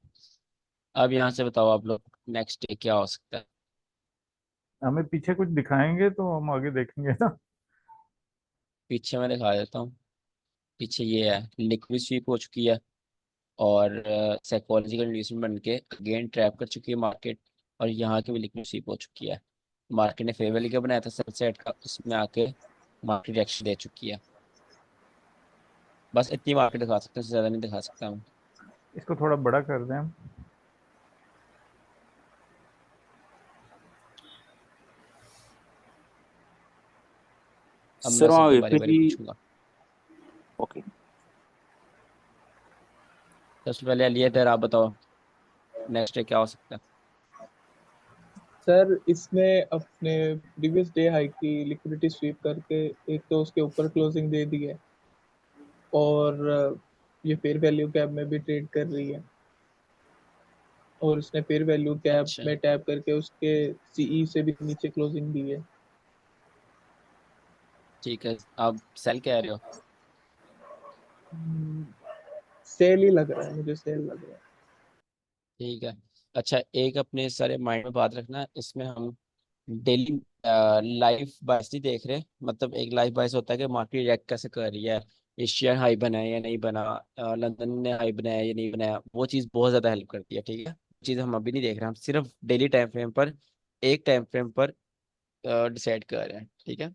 अब यहाँ से बताओ आप लोग, नेक्स्ट डे क्या हो सकता है। हमें पीछे कुछ दिखाएंगे तो हम आगे देखेंगे ना। पीछे मैं दिखा देता हूँ। पीछे ये है, लिक्विड स्वीप हो चुकी है, और साइकोलॉजिकल इंड्यूसमेंट बन के अगेन ट्रैप कर चुकी है मार्केट, और यहाँ की भी लिक्विड स्वीप हो चुकी है। मार्केट ने फेयर वैल्यू का बनाया था सनसेट का, उसमें आके मार्केट रिएक्शन दे चुकी है। बस इतनी मार्केट दिखा सकते हैं, उससे ज़्यादा नहीं दिखा सकता हूँ। इसको थोड़ा बड़ा कर दें हम। अब मैं सर वहाँ सबसे बारी बारी वेपनरी। पूछूंगा। ओके। सबसे पहले अलिया दर, आप बताओ नेक्स्ट डे क्या हो सकता है। सर इसने अपने प्रीवियस डे हाई की लिक्विडिटी स्वीप करके एक तो उसके ऊपर क्लोजिंग दे दी है, और ये फेयर वैल्यू गैप में भी ट्रेड कर रही है, और उसने फेयर वैल्यू गैप अच्छा में टैप करके उसके सीई से भी नीचे क्लोजिंग दी है। ठीक है, आप सेल कह रहे हो। सेल ही लग रहा है, मुझे सेल लग रहा है। ठीक है। अच्छा, एक अपने सारे माइंड में बात रखना, इसमें हम डेली लाइव बाइस नहीं देख रहे। मतलब एक लाइव बाइस होता है कि मार्केट रिएक्ट कैसे कर रही है, एशिया हाई बना है या नहीं बना, लंदन ने हाई बनाया या नहीं बनाया, वो चीज़ बहुत ज़्यादा हेल्प करती है। ठीक है, चीज़ हम अभी नहीं देख रहे, हम सिर्फ डेली टाइम फ्रेम पर, एक टाइम फ्रेम पर डिसाइड कर रहे हैं। ठीक है,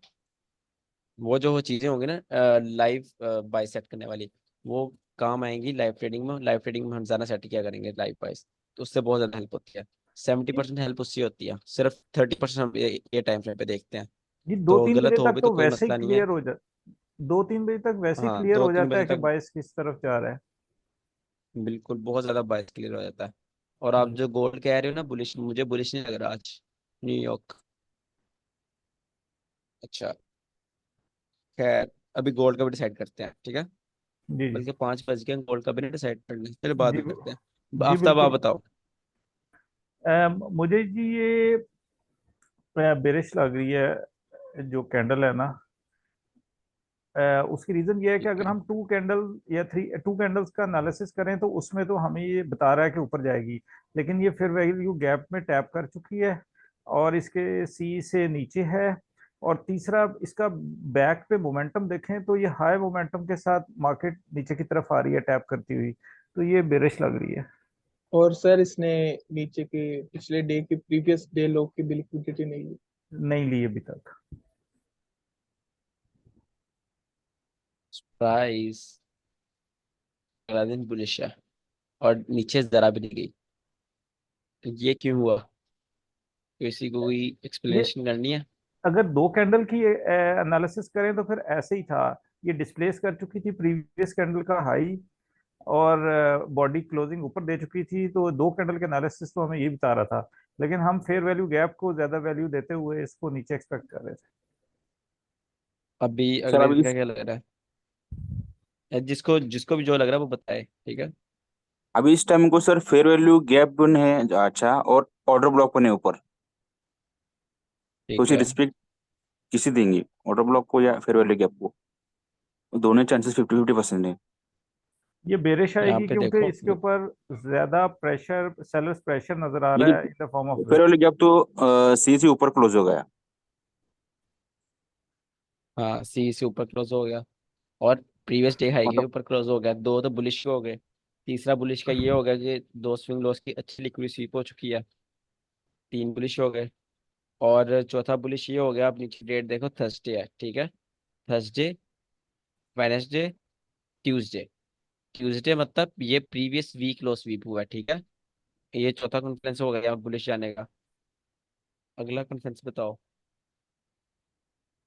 वो जो चीज़ें होंगी ना लाइव बाई सेट करने वाली, वो काम आएंगी लाइव ट्रेडिंग में। लाइव ट्रेडिंग में हम ज़्यादा सेट क्या करेंगे लाइव बाइस, तो उससे बहुत ज़्यादा हेल्प होती है। 70% हेल्प उससे होती है, सिर्फ 30% हम ये टाइम फ्रेम पे देखते हैं। जी, दो तो तीन गलत बजे हो तक भी तो तो कोई वैसे ही मसला नहीं है। क्लियर हो जा 2-3 बजे तक वैसे ही हाँ, क्लियर दो हो तीन जाता बजे है कि तक बाइस किस तरफ जा रहा है। बिल्कुल बहुत ज़्यादा बाइस क्लियर हो जाता है। और आप हम्म। जो गोल्ड कह रहे हो ना बुलिश, मुझे बुलिश नहीं लग रहा आज, न्यूयॉर्क। अच्छा, खैर अभी गोल्ड का भी डिसाइड करते हैं, ठीक है? जी जी बल्कि 5 बज गए, गोल्ड का भी नहीं डिसाइड करना, चलो बाद जी में करते हैं। जी आफ्ताब आप बिल्कुल। बताओ। मुझे जी ये बेरिश लग रही है जो कैंडल है ना। उसकी रीजन ये है कि ठीक अगर है। हम टू कैंडल्स का एनालिसिस करें तो उसमें तो हमें ये बता रहा है कि ऊपर जाएगी, लेकिन ये फिर वैल्यू गैप में टैप कर चुकी है और इसके सी से नीचे है। और तीसरा, इसका बैक पे मोमेंटम देखें तो ये हाई मोमेंटम के साथ मार्केट नीचे की तरफ आ रही है टैप करती हुई, तो ये बेरिश लग रही है। और सर इसने नीचे के पिछले डे के प्रीवियस डे लो की भी लिक्विडिटी नहीं ली। नहीं ली अभी तक। प्राइस अगला दिन बुलिश है और नीचे जरा भी नहीं गई, तो ये क्यों हुआ? किसी को कोई ये एक्सप्लेनेशन करनी है? अगर दो कैंडल की एनालिसिस करें तो फिर ऐसे ही था। ये डिस्प्लेस कर चुकी थी प्रीवियस कैंडल का हाई और बॉडी क्लोजिंग ऊपर दे चुकी थी, तो दो कैंडल के एनालिसिस तो हमें ये बता रहा था, लेकिन हम फेयर वैल्यू गैप को ज्यादा वैल्यू देते हुए इसको नीचे एक्सपेक्ट कर रहे थे। अभी सर अगले अभी दिन का क्या लग रहा है? जिसको जिसको भी जो लग रहा है वो बताए, ठीक है? अभी इस टाइम को सर फेयर वैल्यू गैप बने है अच्छा, और ऑर्डर ब्लॉक बने ऊपर, तो ठीक उसे है। रिस्पेक्ट किसे देंगे, ऑर्डर ब्लॉक को या फेयर वैल्यू गैप को? दोनों चांसेस 50-50% है। ये बेरिश यहाँ आएगी पे क्योंकि देखो। इसके ऊपर ज्यादा प्रेशर, सेलर्स प्रेशर नजर आ रहा लेकिन है in the form of fair value gap तो सी से ऊपर क्लोज हो गया। हाँ, सी से ऊपर क्लोज हो गया और प्रीवियस डे हाई के मतलब ऊपर क्लोज हो गया, दो तो बुलिश हो गए। तीसरा बुलिश का ये हो गया कि दो स्विंग लॉस की अच्छी लिक्विड स्वीप हो चुकी है, तीन बुलिश हो गए। और चौथा बुलिश ये हो गया, आप नीचे डेट देखो, थर्सडे है, ठीक है? Thursday, Wednesday, Tuesday. ट्यूसडे मतलब ये प्रीवियस वीक लो स्वीप हुआ है, ठीक है? ये चौथा कॉन्फ्रेंस हो गया बुलिश जाने का। अगला कॉन्फ्रेंस बताओ,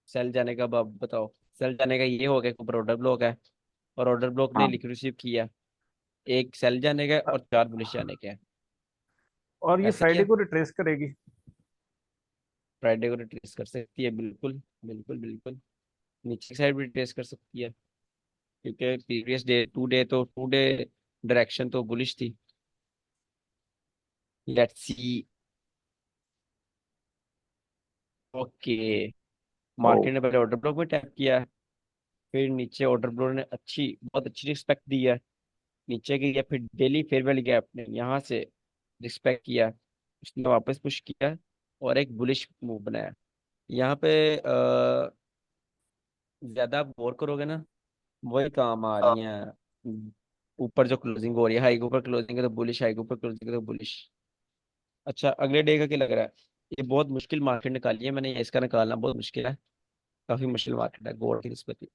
सेल जाने का। अब बताओ, सेल जाने का ये हो गया कि ऊपर ऑर्डर ब्लॉक है और ऑर्डर ब्लॉक ने हाँ, लिक्विड स्वीप किया। एक सेल जाने का और चार बुलिश जाने के हैं। और ये ऐसे फ्राइडे क्या? को रिट्रेस करेगी। फ्राइडे को रिट्रेस कर सकती है, बिल्कुल बिल्कुल बिल्कुल। नीचे की साइड भी रिट्रेस कर सकती है, क्योंकि previous day today direction तो बुलिश थी। Let's see. ओके, ओ मार्केट ने पहले ऑर्डर ब्लॉक में टैप किया है, फिर नीचे ऑर्डर ब्लॉक ने बहुत अच्छी रिस्पेक्ट दी है, नीचे की गया, फिर डेली फेयर वैल्यू गैप ने यहाँ से रिस्पेक्ट किया, उसने वापस पुश किया और एक बुलिश मूव बनाया। यहाँ पे ज्यादा आप गौर करोगे ना, वही काम आ रही हैं। ऊपर जो क्लोजिंग हो रही है, हाई के ऊपर क्लोजिंग है तो बुलिश, हाई के ऊपर क्लोजिंग है तो बुलिश। अच्छा, अगले डे का क्या लग रहा है? ये बहुत मुश्किल मार्केट निकाली है मैंने, ये इसका निकालना बहुत मुश्किल है। काफी मुश्किल मार्केट है गोल्ड की निस्बत।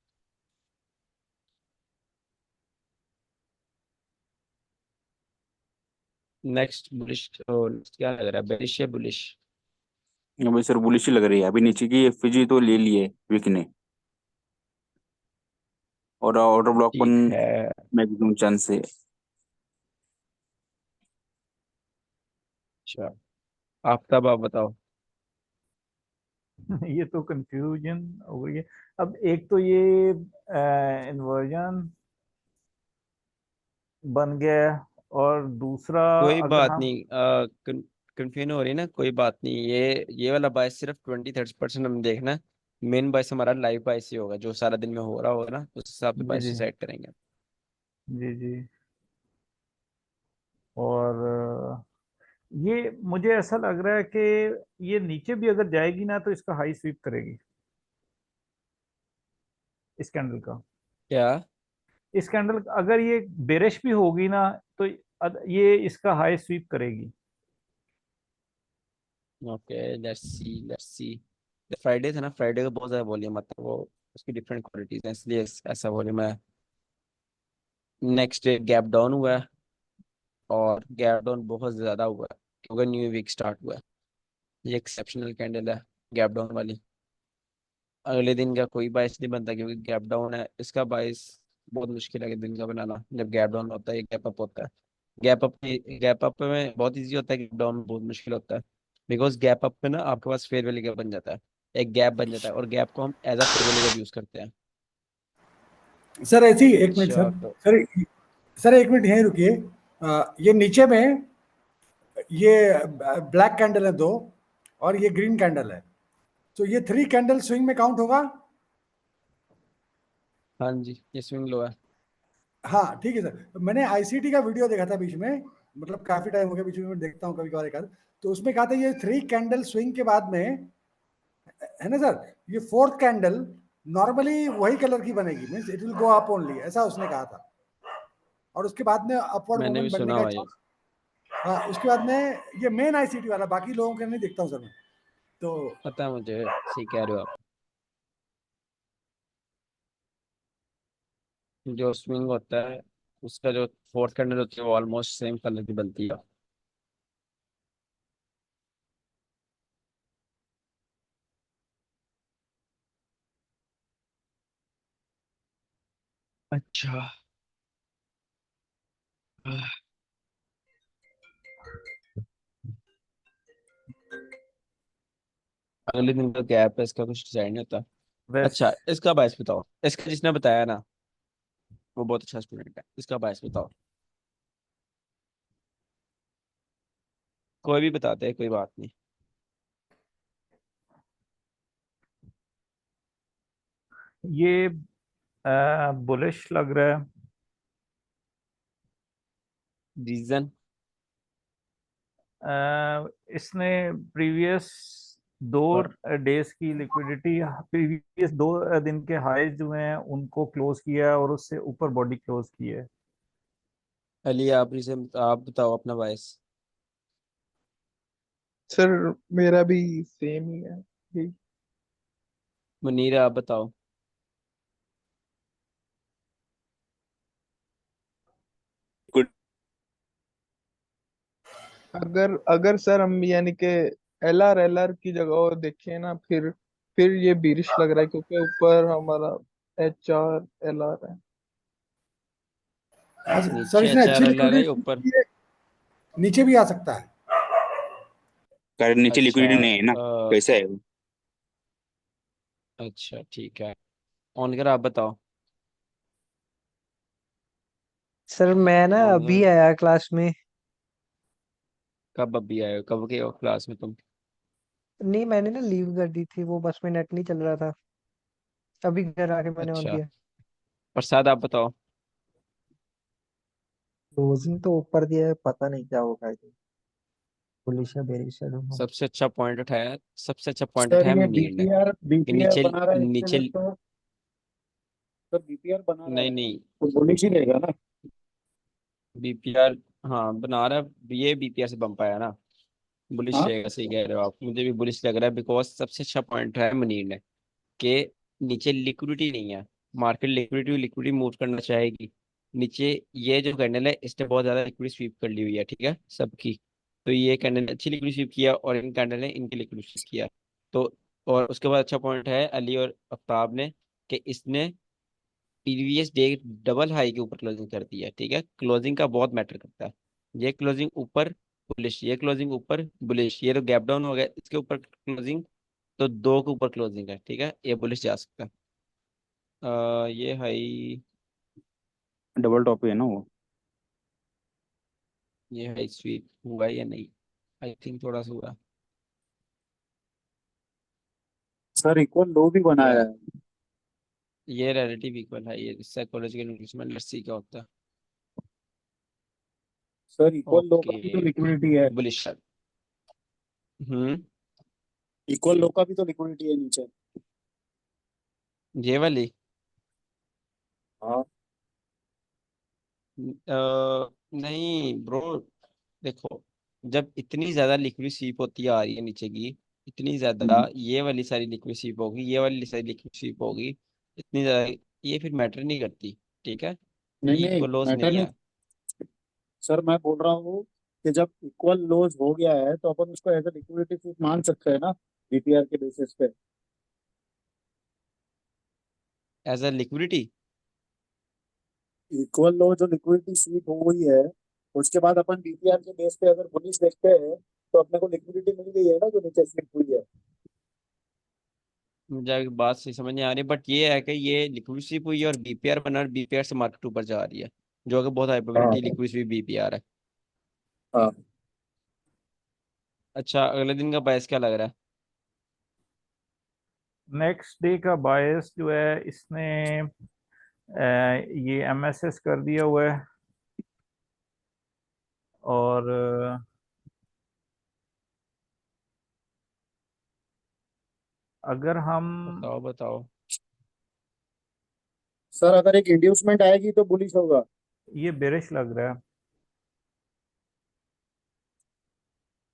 नेक्स्ट बुलिश क्या लग रहा है, बेरिश या बुलिश? अभी सर बुलिश ही लग रही है, अभी नीचे की एफजी तो ले लिए विक ने, और ऑर्डर ब्लॉक पर ठीक है। मैक्सिमम चांस है। अच्छा, आप तब आप बताओ। ये तो कंफ्यूजन हो गई है। अब एक तो ये इन्वर्जन बन गया है, और दूसरा कोई अगर बात हम नहीं, कंफ्यूजन हो रही है ना, कोई बात नहीं। ये वाला बायस सिर्फ 20-30% हम देखना। मेन बायस हमारा लाइव बायस ही होगा, जो सारा दिन में हो रहा होगा ना, उस हिसाब से जी बायस जी डिसाइड करेंगे। जी जी। और ये मुझे ऐसा लग रहा है कि ये नीचे भी अगर जाएगी ना तो इसका हाई स्वीप करेगी इस कैंडल का। क्या? इस कैंडल अगर ये बेरिश भी होगी ना तो ये इसका हाई स्वीप करेगी। Okay, let's see. फ्राइडे था ना, फ्राइडे का बहुत ज्यादा वॉल्यूम आता है, वो उसकी डिफरेंट क्वालिटीज हैं, इसलिए ऐसा वॉल्यूम है। नेक्स्ट डे गैप डाउन हुआ है और गैप डाउन बहुत ज्यादा हुआ है, क्योंकि न्यू वीक स्टार्ट हुआ है। ये एक्सेप्शनल कैंडल है गैप डाउन वाली। अगले दिन का कोई बाइस नहीं बनता, क्योंकि गैप डाउन है, इसका बाइस बहुत मुश्किल है कि दिन का बनाना। जब गैप डाउन होता है, गैप अप होता है। गैप अप में बहुत इजी होता है, गैप डाउन में बहुत मुश्किल होता है। बिकॉज गैप अप में ना आपके पास फेयर वैल्यू गैप बन जाता है, एक गैप बन जाता है, और गैप को हम as a fair value gap use करते हैं। सर ऐसे ही एक मिनट अच्छा सर। तो सर सर एक मिनट यहीं रुकिए। ये नीचे में ये ब्लैक कैंडल है दो, और ये ग्रीन कैंडल है, तो ये 3 कैंडल स्विंग में काउंट होगा। हाँ जी, ये स्विंग लो है। हाँ ठीक है सर। मैंने आईसीटी का वीडियो देखा था बीच में, मतलब काफी टाइम हो गया, बीच में मैं देखता हूँ कभी कभार एक आध, तो उसमें कहा था ये 3 कैंडल स्विंग के बाद में, है ना सर, ये 4th कैंडल नॉर्मली वही कलर की बनेगी, means it will go up only, ऐसा उसने कहा था। और उसके बाद में अपवर्ड मैंने भी मूवमेंट बनने सुना का भाई। चांस। हाँ उसके बाद में ये मेन आईसीटी वाला, बाकी लोगों का नहीं देखता हूँ सर मैं तो। पता है मुझे, सही कह रहे हो आप। जो स्विंग होता है उसका जो फोर्थ कैंडल होती है वो ऑलमोस्ट सेम कलर की बनती है। अच्छा। अगले दिन का गैप है, इसका कुछ डिसाइड नहीं होता। वैस अच्छा, इसका बायस बताओ। इसका जिसने बताया ना वो बहुत अच्छा स्टूडेंट है, इसका बायस बताओ। कोई भी बताते हैं, कोई बात नहीं। ये बुलिश लग रहा है। रीजन? इसने प्रीवियस दो डेज की लिक्विडिटी, प्रीवियस 2 दिन के हाईज जो हैं उनको क्लोज किया है और उससे ऊपर बॉडी क्लोज की है। अली आप इसे, आप बताओ अपना बायस। सर मेरा भी सेम ही है यही। मुनीर आप बताओ। गुड। अगर अगर सर हम यानी कि एल आर की जगह देखें ना, फिर ये बीरिश लग रहा है, क्योंकि ऊपर हमारा HR LR है। सर नीचे इसने एच अच्छी आर एल आ रहा है लिक्विडिटी ऊपर। नीचे भी आ सकता है। कारण नीचे अच्छा लिक्विडिटी नहीं है ना, कैसा है वो? अच्छा ठीक है। ऑन कर आप बताओ। सर मैं ना ऑन अभी कर। आया क्लास में। कब अभी आए हो, कब के हो क्लास में तुम? नहीं मैंने ना लीव कर दी थी, वो बस में नेट नहीं चल रहा था, अभी घर आके मैंने ऑन अच्छा, किया। प्रसाद आप बताओ। क्लोजिंग तो ऊपर दिया है, पता नहीं क्या होगा, बुलिश या बेरिश है दोनों। सबसे अच्छा पॉइंट उठाया, सबसे अच्छा पॉइंट सर उठाया ये मुनीर ने बीपीआर कि बीपीआर नीचे, बना रहा है इसके नीचे। लिए तो, सर बीपीआर बना रहा नहीं है नहीं, तो बुलिश ही रहेगा ना। बीपीआर, हाँ बना रहा है ये, बीपीआर से बम्प आया ना, बुलिश हाँ रहेगा। सही कह रहे हो आप, मुझे भी बुलिश लग रहा है, बिकॉज सबसे अच्छा पॉइंट है मुनीर ने कि नीचे लिक्विडिटी नहीं है। मार्केट लिक्विडिटी लिक्विडिटी मूव करना चाहेगी नीचे। ये जो कैंडल है इसने बहुत ज्यादा लिक्विडिटी स्वीप कर ली हुई है, ठीक है सबकी। तो ये कैंडल ने अच्छी लिक्विडिटी स्वीप किया और इन कैंडल ने इनकी लिक्विडिटी स्वीप किया। तो और उसके बाद अच्छा पॉइंट है अली और आफ्ताब ने कि इसने प्रीवियस डे डबल हाई के ऊपर क्लोजिंग कर दी है, ठीक है। क्लोजिंग का बहुत मैटर करता है। ये क्लोजिंग ऊपर बुलिश, ये क्लोजिंग ऊपर बुलिश, ये तो गैप डाउन हो गया, इसके ऊपर क्लोजिंग, तो दो के ऊपर क्लोजिंग है, ठीक है, ये बुलिश जा सकता है। ये हाई, डबल टॉप है ना वो। ये हाई स्वीप हुआ या नहीं? आई थिंक थोड़ा सा हुआ। सर इक्वल लो भी हुआ बनाया है। है। ये रिलेटिव इक्वल है, ये साइकोलॉजिकल इंग्लिशमेंट, लेट्स सी क्या होता है। सर इक्वल लो का ओके, भी तो लिक्विडिटी है। बुलिश। हम्म। इक्वल लो का भी तो लिक्विडिटी है नीचे। ये वाली हाँ नहीं ब्रो, देखो, जब इतनी ज्यादा लिक्विड स्वीप होती आ रही है नीचे की, इतनी ज्यादा, ये वाली सारी लिक्विड स्वीप होगी, ये वाली सारी लिक्विड स्वीप होगी, इतनी ज्यादा, ये फिर मैटर नहीं करती, ठीक है। नहीं ये नहीं इक्वल लॉस मैटर नहीं नहीं। है। सर मैं बोल रहा हूँ कि जब इक्वल लोज हो गया है तो अपन उसको एज अ लिक्विडिटी मान सकते हैं ना, बीपीआर के बेसिस पे। As a liquidity. Equal low जो लिक्विडिटी स्वीप हो गई है, उसके बाद अपन बीपीआर के बेस पे अगर बुलिश देखते हैं तो अपने को लिक्विडिटी मिल गई है ना जो नीचे स्वीप हुई है। मुझे आपकी बात सही समझ नहीं आ रही, बट ये है कि ये लिक्विड स्वीप हुई है और बीपीआर बना, और बीपीआर से मार्केट ऊपर जा रही है, जो कि बहुत हाई हाँ प्रोबेबिलिटी लिक्विड स्वीप बीपीआर है। हाँ। अच्छा, अगले दिन का बायस क्या लग रहा है? नेक्स्ट डे का बायस जो है इसने ये एमएसएस कर दिया हुआ है, और अगर हम बताओ बताओ। सर अगर एक इंड्यूसमेंट आएगी तो बुलिश होगा। ये बेरिश लग रहा है।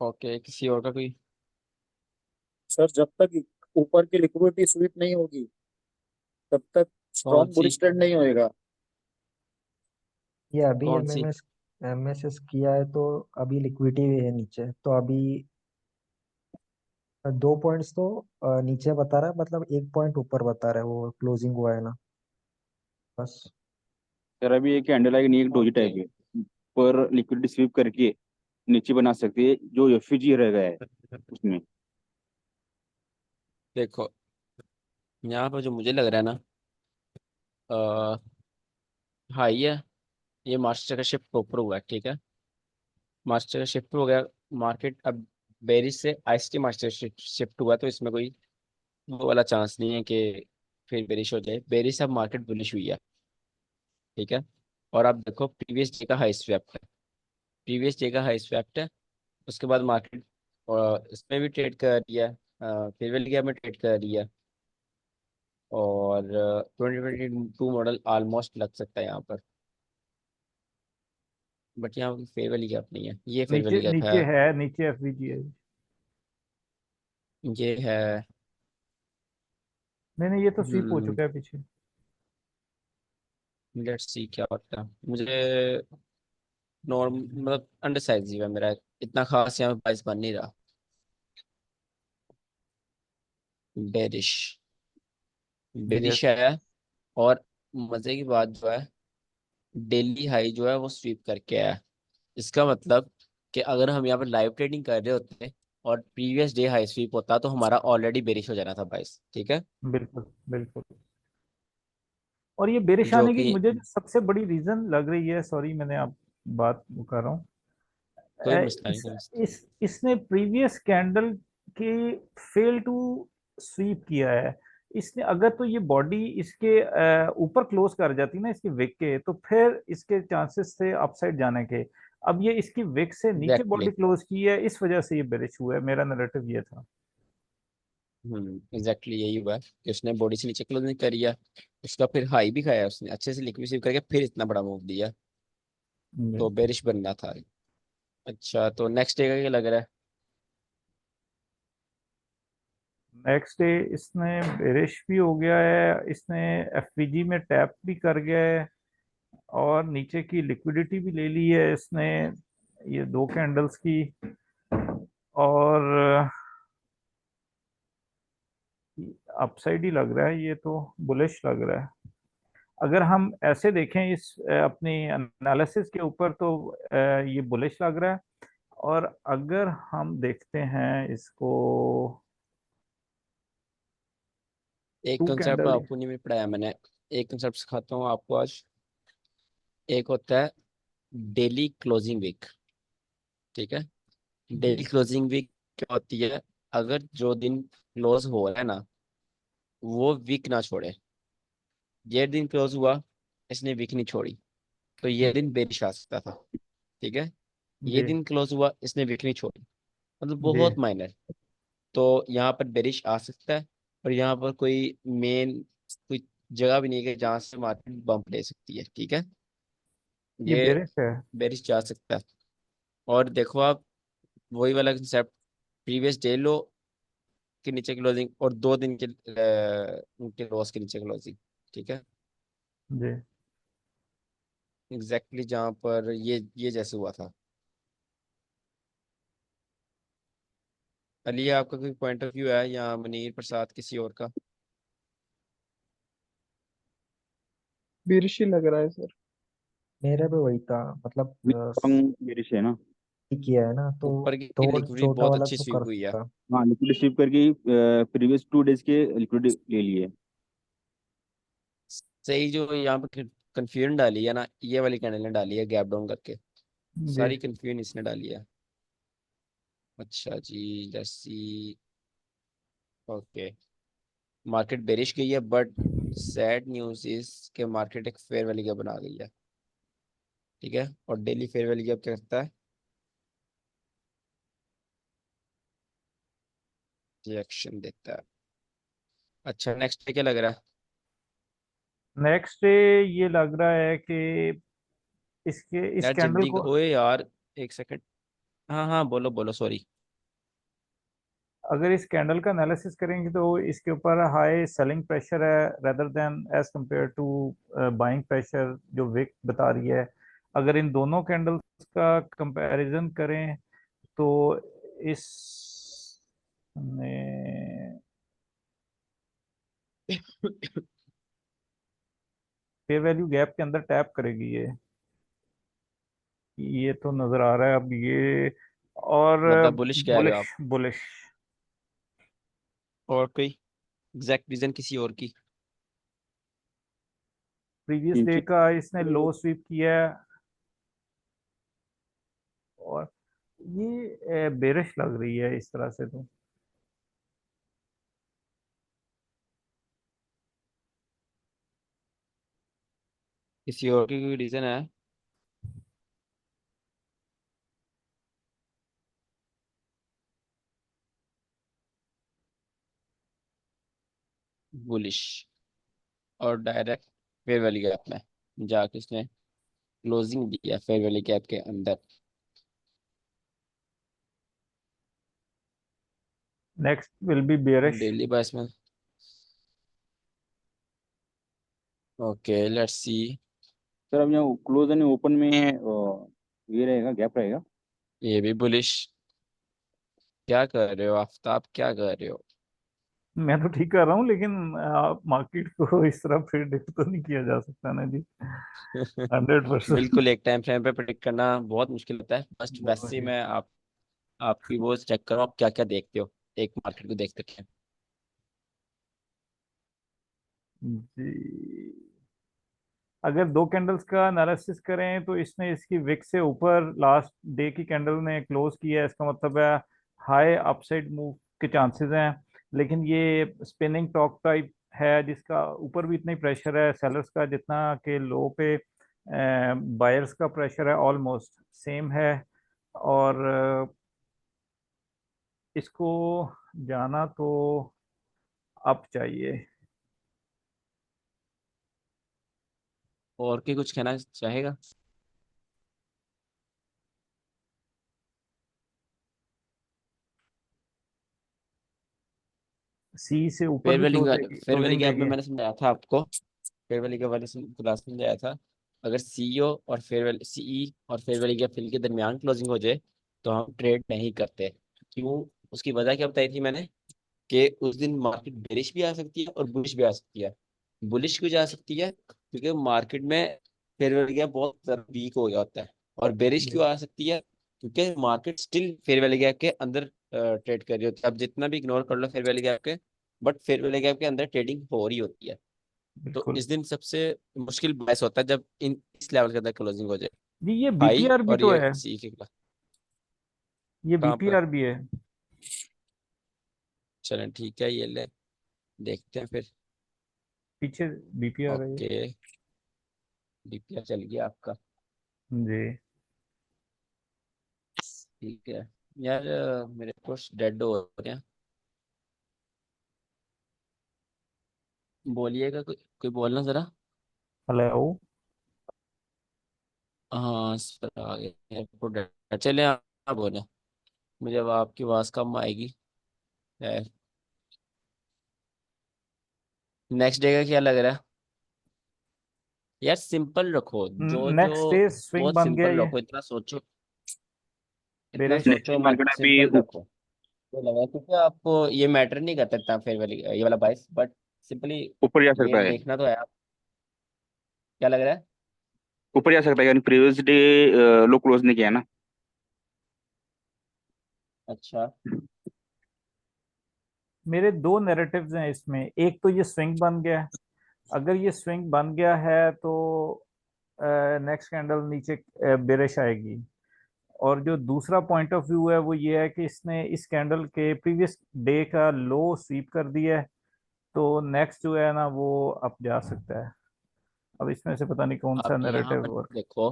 ओके, किसी और का कोई? सर जब तक ऊपर की लिक्विडिटी स्वीप नहीं होगी तब तक कौन स्ट्रॉन्ग सी? बुलिश ट्रेंड नहीं होएगा। ये अभी कौन सी? एमएमएस एमएसएस किया है तो अभी लिक्विडिटी है नीचे, तो अभी 2 पॉइंट्स तो नीचे बता रहा है, मतलब 1 पॉइंट ऊपर बता रहा है, वो क्लोजिंग हुआ है ना, बस। सर अभी एक कैंडल आएगी, नहीं एक डोजी ओके, टाइप है, पर लिक्विडिटी स्वीप करके नीचे बना सकती है, जो एफईजी रह गया है उसमें। देखो यहाँ पर जो मुझे लग रहा है ना, हाई है, ये मास्टर का शिफ्ट ऊपर हुआ है, ठीक है, मास्टर का शिफ्ट हो गया, मार्केट अब बेरिश से आईएसटी मास्टर शिफ्ट हुआ, तो इसमें कोई वो वाला चांस नहीं है कि फिर बेरिश हो जाए। बेरिश अब मार्केट बुलिश हुई है, ठीक है। और आप देखो प्रीवियस डे का हाई स्वेप्ट है, प्रीवियस डे का हाई स्वेप्ट है, उसके बाद मार्केट इसमें भी ट्रेड कर रही है, फेयरवेल गैप में ट्रेड कर रही है, और 2022 मॉडल ऑलमोस्ट लग सकता है यहाँ पर, बट यहाँ पर फेयरवेल गैप नहीं है, ये नीचे फेयरवेल गैप है, नीचे है, नीचे एफवीजी है। ये है। नहीं नहीं, ये तो स्वीप हो चुका है पीछे। लेट्स सी क्या होता है। मुझे नॉर्म मतलब अंडर साइज ही है मेरा, इतना खास यहाँ पे प्राइस बन नहीं रहा। Bearish, yes. बेरिश है, और मजे की बात जो है, डेली हाई जो है वो स्वीप करके आया। इसका मतलब कि अगर हम यहाँ पर लाइव ट्रेडिंग कर रहे होते और प्रीवियस डे हाई स्वीप होता तो हमारा ऑलरेडी बेरिश हो जाना था प्राइस, ठीक है, बिल्कुल बिल्कुल। और ये बेरिश जो आने की कि मुझे जो सबसे बड़ी रीजन लग रही है, सॉरी मैंने आप बात वो कर रहा हूँ, कोई मसला नहीं, इस, कोई मसला इसने प्रीवियस कैंडल की फेल टू स्वीप किया है। इसने अगर तो ये बॉडी इसके ऊपर क्लोज कर जाती ना इसकी विक के, तो फिर इसके चांसेस थे अपसाइड जाने के। अब ये इसकी विक से नहीं। नीचे एग्जैक्टली। बॉडी क्लोज की है, इस वजह से ये बेरिश हुआ है, मेरा नैरेटिव ये था। एग्जैक्टली यही हुआ है कि उसने बॉडी से नीचे क्लोजिंग करी है, उसका फिर हाई भी खाया उसने अच्छे से लिक्विड स्वीप करके, फिर इतना बड़ा मूव दिया, तो बेरिश बनना था। अच्छा, तो नेक्स्ट डे का क्या लग रहा है? नेक्स्ट डे इसने बेरिश भी हो गया है, इसने एफवीजी में टैप भी कर गया है, और नीचे की लिक्विडिटी भी ले ली है इसने, ये 2 कैंडल्स की। और अपसाइड ही लग रहा है, ये तो बुलिश लग रहा है। अगर हम ऐसे देखें इस अपनी एनालिसिस के ऊपर, तो ये बुलिश लग रहा है। और अगर हम देखते हैं इसको एक टू कंसेप्ट कैंडल आपको नहीं में पढ़ाया मैंने, एक कंसेप्ट सिखाता हूँ आपको आज। एक होता है डेली क्लोजिंग वीक, ठीक है। जी डेली क्लोजिंग वीक क्या होती है? अगर जो दिन क्लोज हो रहा है ना, वो वीक ना छोड़े। ये दिन क्लोज हुआ, इसने वीक नहीं छोड़ी, तो ये दिन बेरिश आ सकता था, ठीक है। ये जी दिन क्लोज हुआ, इसने वीक नहीं छोड़ी, मतलब जी बहुत माइनर, तो यहाँ पर बेरिश आ सकता है। और यहाँ पर कोई मेन कोई जगह भी नहीं है कि जहाँ से मार्केट बम्प ले सकती है, ठीक है। ये ये बेरिश है। बेरिश जा सकता है। और देखो आप, वही वाला कंसेप्ट, प्रीवियस डे लो के नीचे क्लोजिंग और 2 दिन के उनके लॉस के नीचे क्लोजिंग, ठीक है। जी एग्जैक्टली जहाँ पर ये जैसे हुआ था। अली, आपका कोई पॉइंट ऑफ व्यू है या मनीर प्रसाद किसी और का? बेरिश ही लग रहा है सर। मेरा भी वही था, मतलब स्ट्रॉन्ग बेरिश है ना। किया है ना, तो ऊपर की थोड़ा लिक्विडिटी छोटा बहुत वाला अच्छी तो स्वीप कर हुई है। सकता। हाँ, लिक्विड स्वीप करके प्रीवियस 2 डेज के लिक्विड ले लिए। सही, जो यहाँ पे कंफ्यूजन डाली है ना, ये वाली कैंडल ने डाली है गैप डाउन करके, जी। सारी कंफ्यूजन इसने डाली है। अच्छा जी, let's see. Okay, market bearish गई है, बट सैड न्यूज इज के मार्केट एक फेयर वैल्यू गैप बना गई है। ठीक है, और डेली फेयर वैल्यू गैप क्या करता है, रिएक्शन देता है। अच्छा, नेक्स्ट क्या लग रहा है? नेक्स्ट डे ये लग रहा है कि इसके इस यार कैंडल जल्दी को, ओए यार, एक सेकंड। हाँ हाँ, बोलो बोलो, सॉरी। अगर इस कैंडल का एनालिसिस करेंगे तो इसके ऊपर हाई सेलिंग प्रेशर है rather than as compare to buying pressure जो विक बता रही है। अगर इन दोनों कैंडल्स का कंपैरिजन करें तो इस ने फेयर वैल्यू गैप के अंदर टैप करेगी ये तो नजर आ रहा है अब ये। और मतलब बुलिश कह रहे हो आप? बुलिश बुलिश और कोई एग्जैक्ट रीजन किसी और की? प्रीवियस डे क्योंकि का इसने लो स्वीप किया है और ये बेरिश लग रही है इस तरह से तो। किसी और की कोई रीजन है? बुलिश और डायरेक्ट फेयर वैल्यू गैप में जाके उसने क्लोजिंग दिया फेयर वैल्यू गैप के अंदर। Next will be bearish. Daily बाइस में। Okay, let's see. सर अब यहाँ क्लोज एंड ओपन में ये रहेगा, गैप रहेगा। ये भी बुलिश। क्या कर रहे हो आफ्ताब, क्या कर रहे हो? मैं तो ठीक कर रहा हूँ लेकिन मार्केट को इस तरह प्रिडिक्ट तो नहीं किया जा सकता ना जी। 100%। बिल्कुल, एक टाइम फ्रेम पे प्रेडिक्ट करना बहुत मुश्किल होता है। फर्स्ट वैसे मैं आपकी वो चेक करो, आप क्या क्या देखते हो एक मार्केट को देख सकते हैं। जी, अगर दो कैंडल्स का एनालिसिस करें तो इसने इसकी विक से ऊपर लास्ट डे की कैंडल ने क्लोज किया है, इसका मतलब है हाई अपसाइड मूव के चांसेस हैं। लेकिन ये स्पिनिंग टॉप टाइप है जिसका ऊपर भी इतना ही प्रेशर है सेलर्स का जितना कि लो पे बायर्स का प्रेशर है, ऑलमोस्ट सेम है। और इसको जाना तो अप चाहिए। और की कुछ कहना चाहेगा? सी से ऊपर भी फेयर वैल्यू क्लोजिंग गैप देगी। में मैंने समझाया था आपको, फेयर वैल्यू गैप वाले क्लास में समझाया था। अगर सीईओ और फेयर वैल्यू सीई और फेयर वैल्यू गैप फिल के दरमियान क्लोजिंग हो जाए तो हम ट्रेड नहीं करते। क्यों? उसकी वजह क्या बताई थी मैंने, कि उस दिन मार्केट बेरिश भी आ सकती है और बुलिश भी आ सकती है। बुलिश क्यों जा सकती है? क्योंकि मार्केट में फेयर वैल्यू गैप बहुत ज्यादा वीक हो गया होता है। और बेरिश जी क्यों आ सकती है? क्योंकि market still fair value gap के अंदर ट्रेड कर रही होती है। अब जितना भी इग्नोर कर लो फेयर वैल्यू गैप के, बट फेयर वैल्यू गैप के अंदर ट्रेडिंग हो रही होती है। तो बिल्कुल इस दिन सबसे मुश्किल बायस होता है जब इस लेवल के अंदर क्लोजिंग हो जाए, जी। ये हाई बीपीआर भी और तो ये है, सी के खिलाफ। ये कहाँ पर? बीपीआर भी है। चलें ठीक है, ये ले देखते हैं फिर। पीछे बीपीआर है ये। ओके, डीपीआर चल गया आपका। जी ठीक है यार, मेरे कुछ डेड हो रहे हैं। बोलिएगा, कोई कोई बोलना जरा। हेलो। हाँ, इस पर आ गए एयरपोर्ट डेड। चले आप बोले, मुझे अब आपकी आवाज़ कम आएगी। नेक्स्ट डे का क्या लग रहा है? यार सिंपल रखो, जो जो नेक्स्ट डे स्विंग बहुत बन गया सिंपल ये रखो, इतना सोचो, इतना बेरिश। सोचो नेक्स्ट मत, मार्केट अभी सिंपल रखो। तो लगा क्योंकि आपको ये मैटर नहीं करता इतना फेयर वाली ये वाला बाइस, बट सिंपली ऊपर जा ये सकता है। देखना तो है। आप क्या लग रहा है? ऊपर जा सकता है, यानी प्रीवियस डे लो क्लोज नहीं किया है ना। अच्छा मेरे दो नैरेटिव्स हैं इसमें। एक तो ये स्विंग बन गया है, अगर ये स्विंग बन गया है तो नेक्स्ट कैंडल नीचे बेरिश आएगी। और जो दूसरा पॉइंट ऑफ व्यू है वो ये है कि इसने इस कैंडल के प्रीवियस डे का लो स्वीप कर दिया है, तो नेक्स्ट जो है ना वो अप जा सकता है। अब इसमें से पता नहीं कौन सा आप यहाँ नैरेटिव पर वर्क। देखो,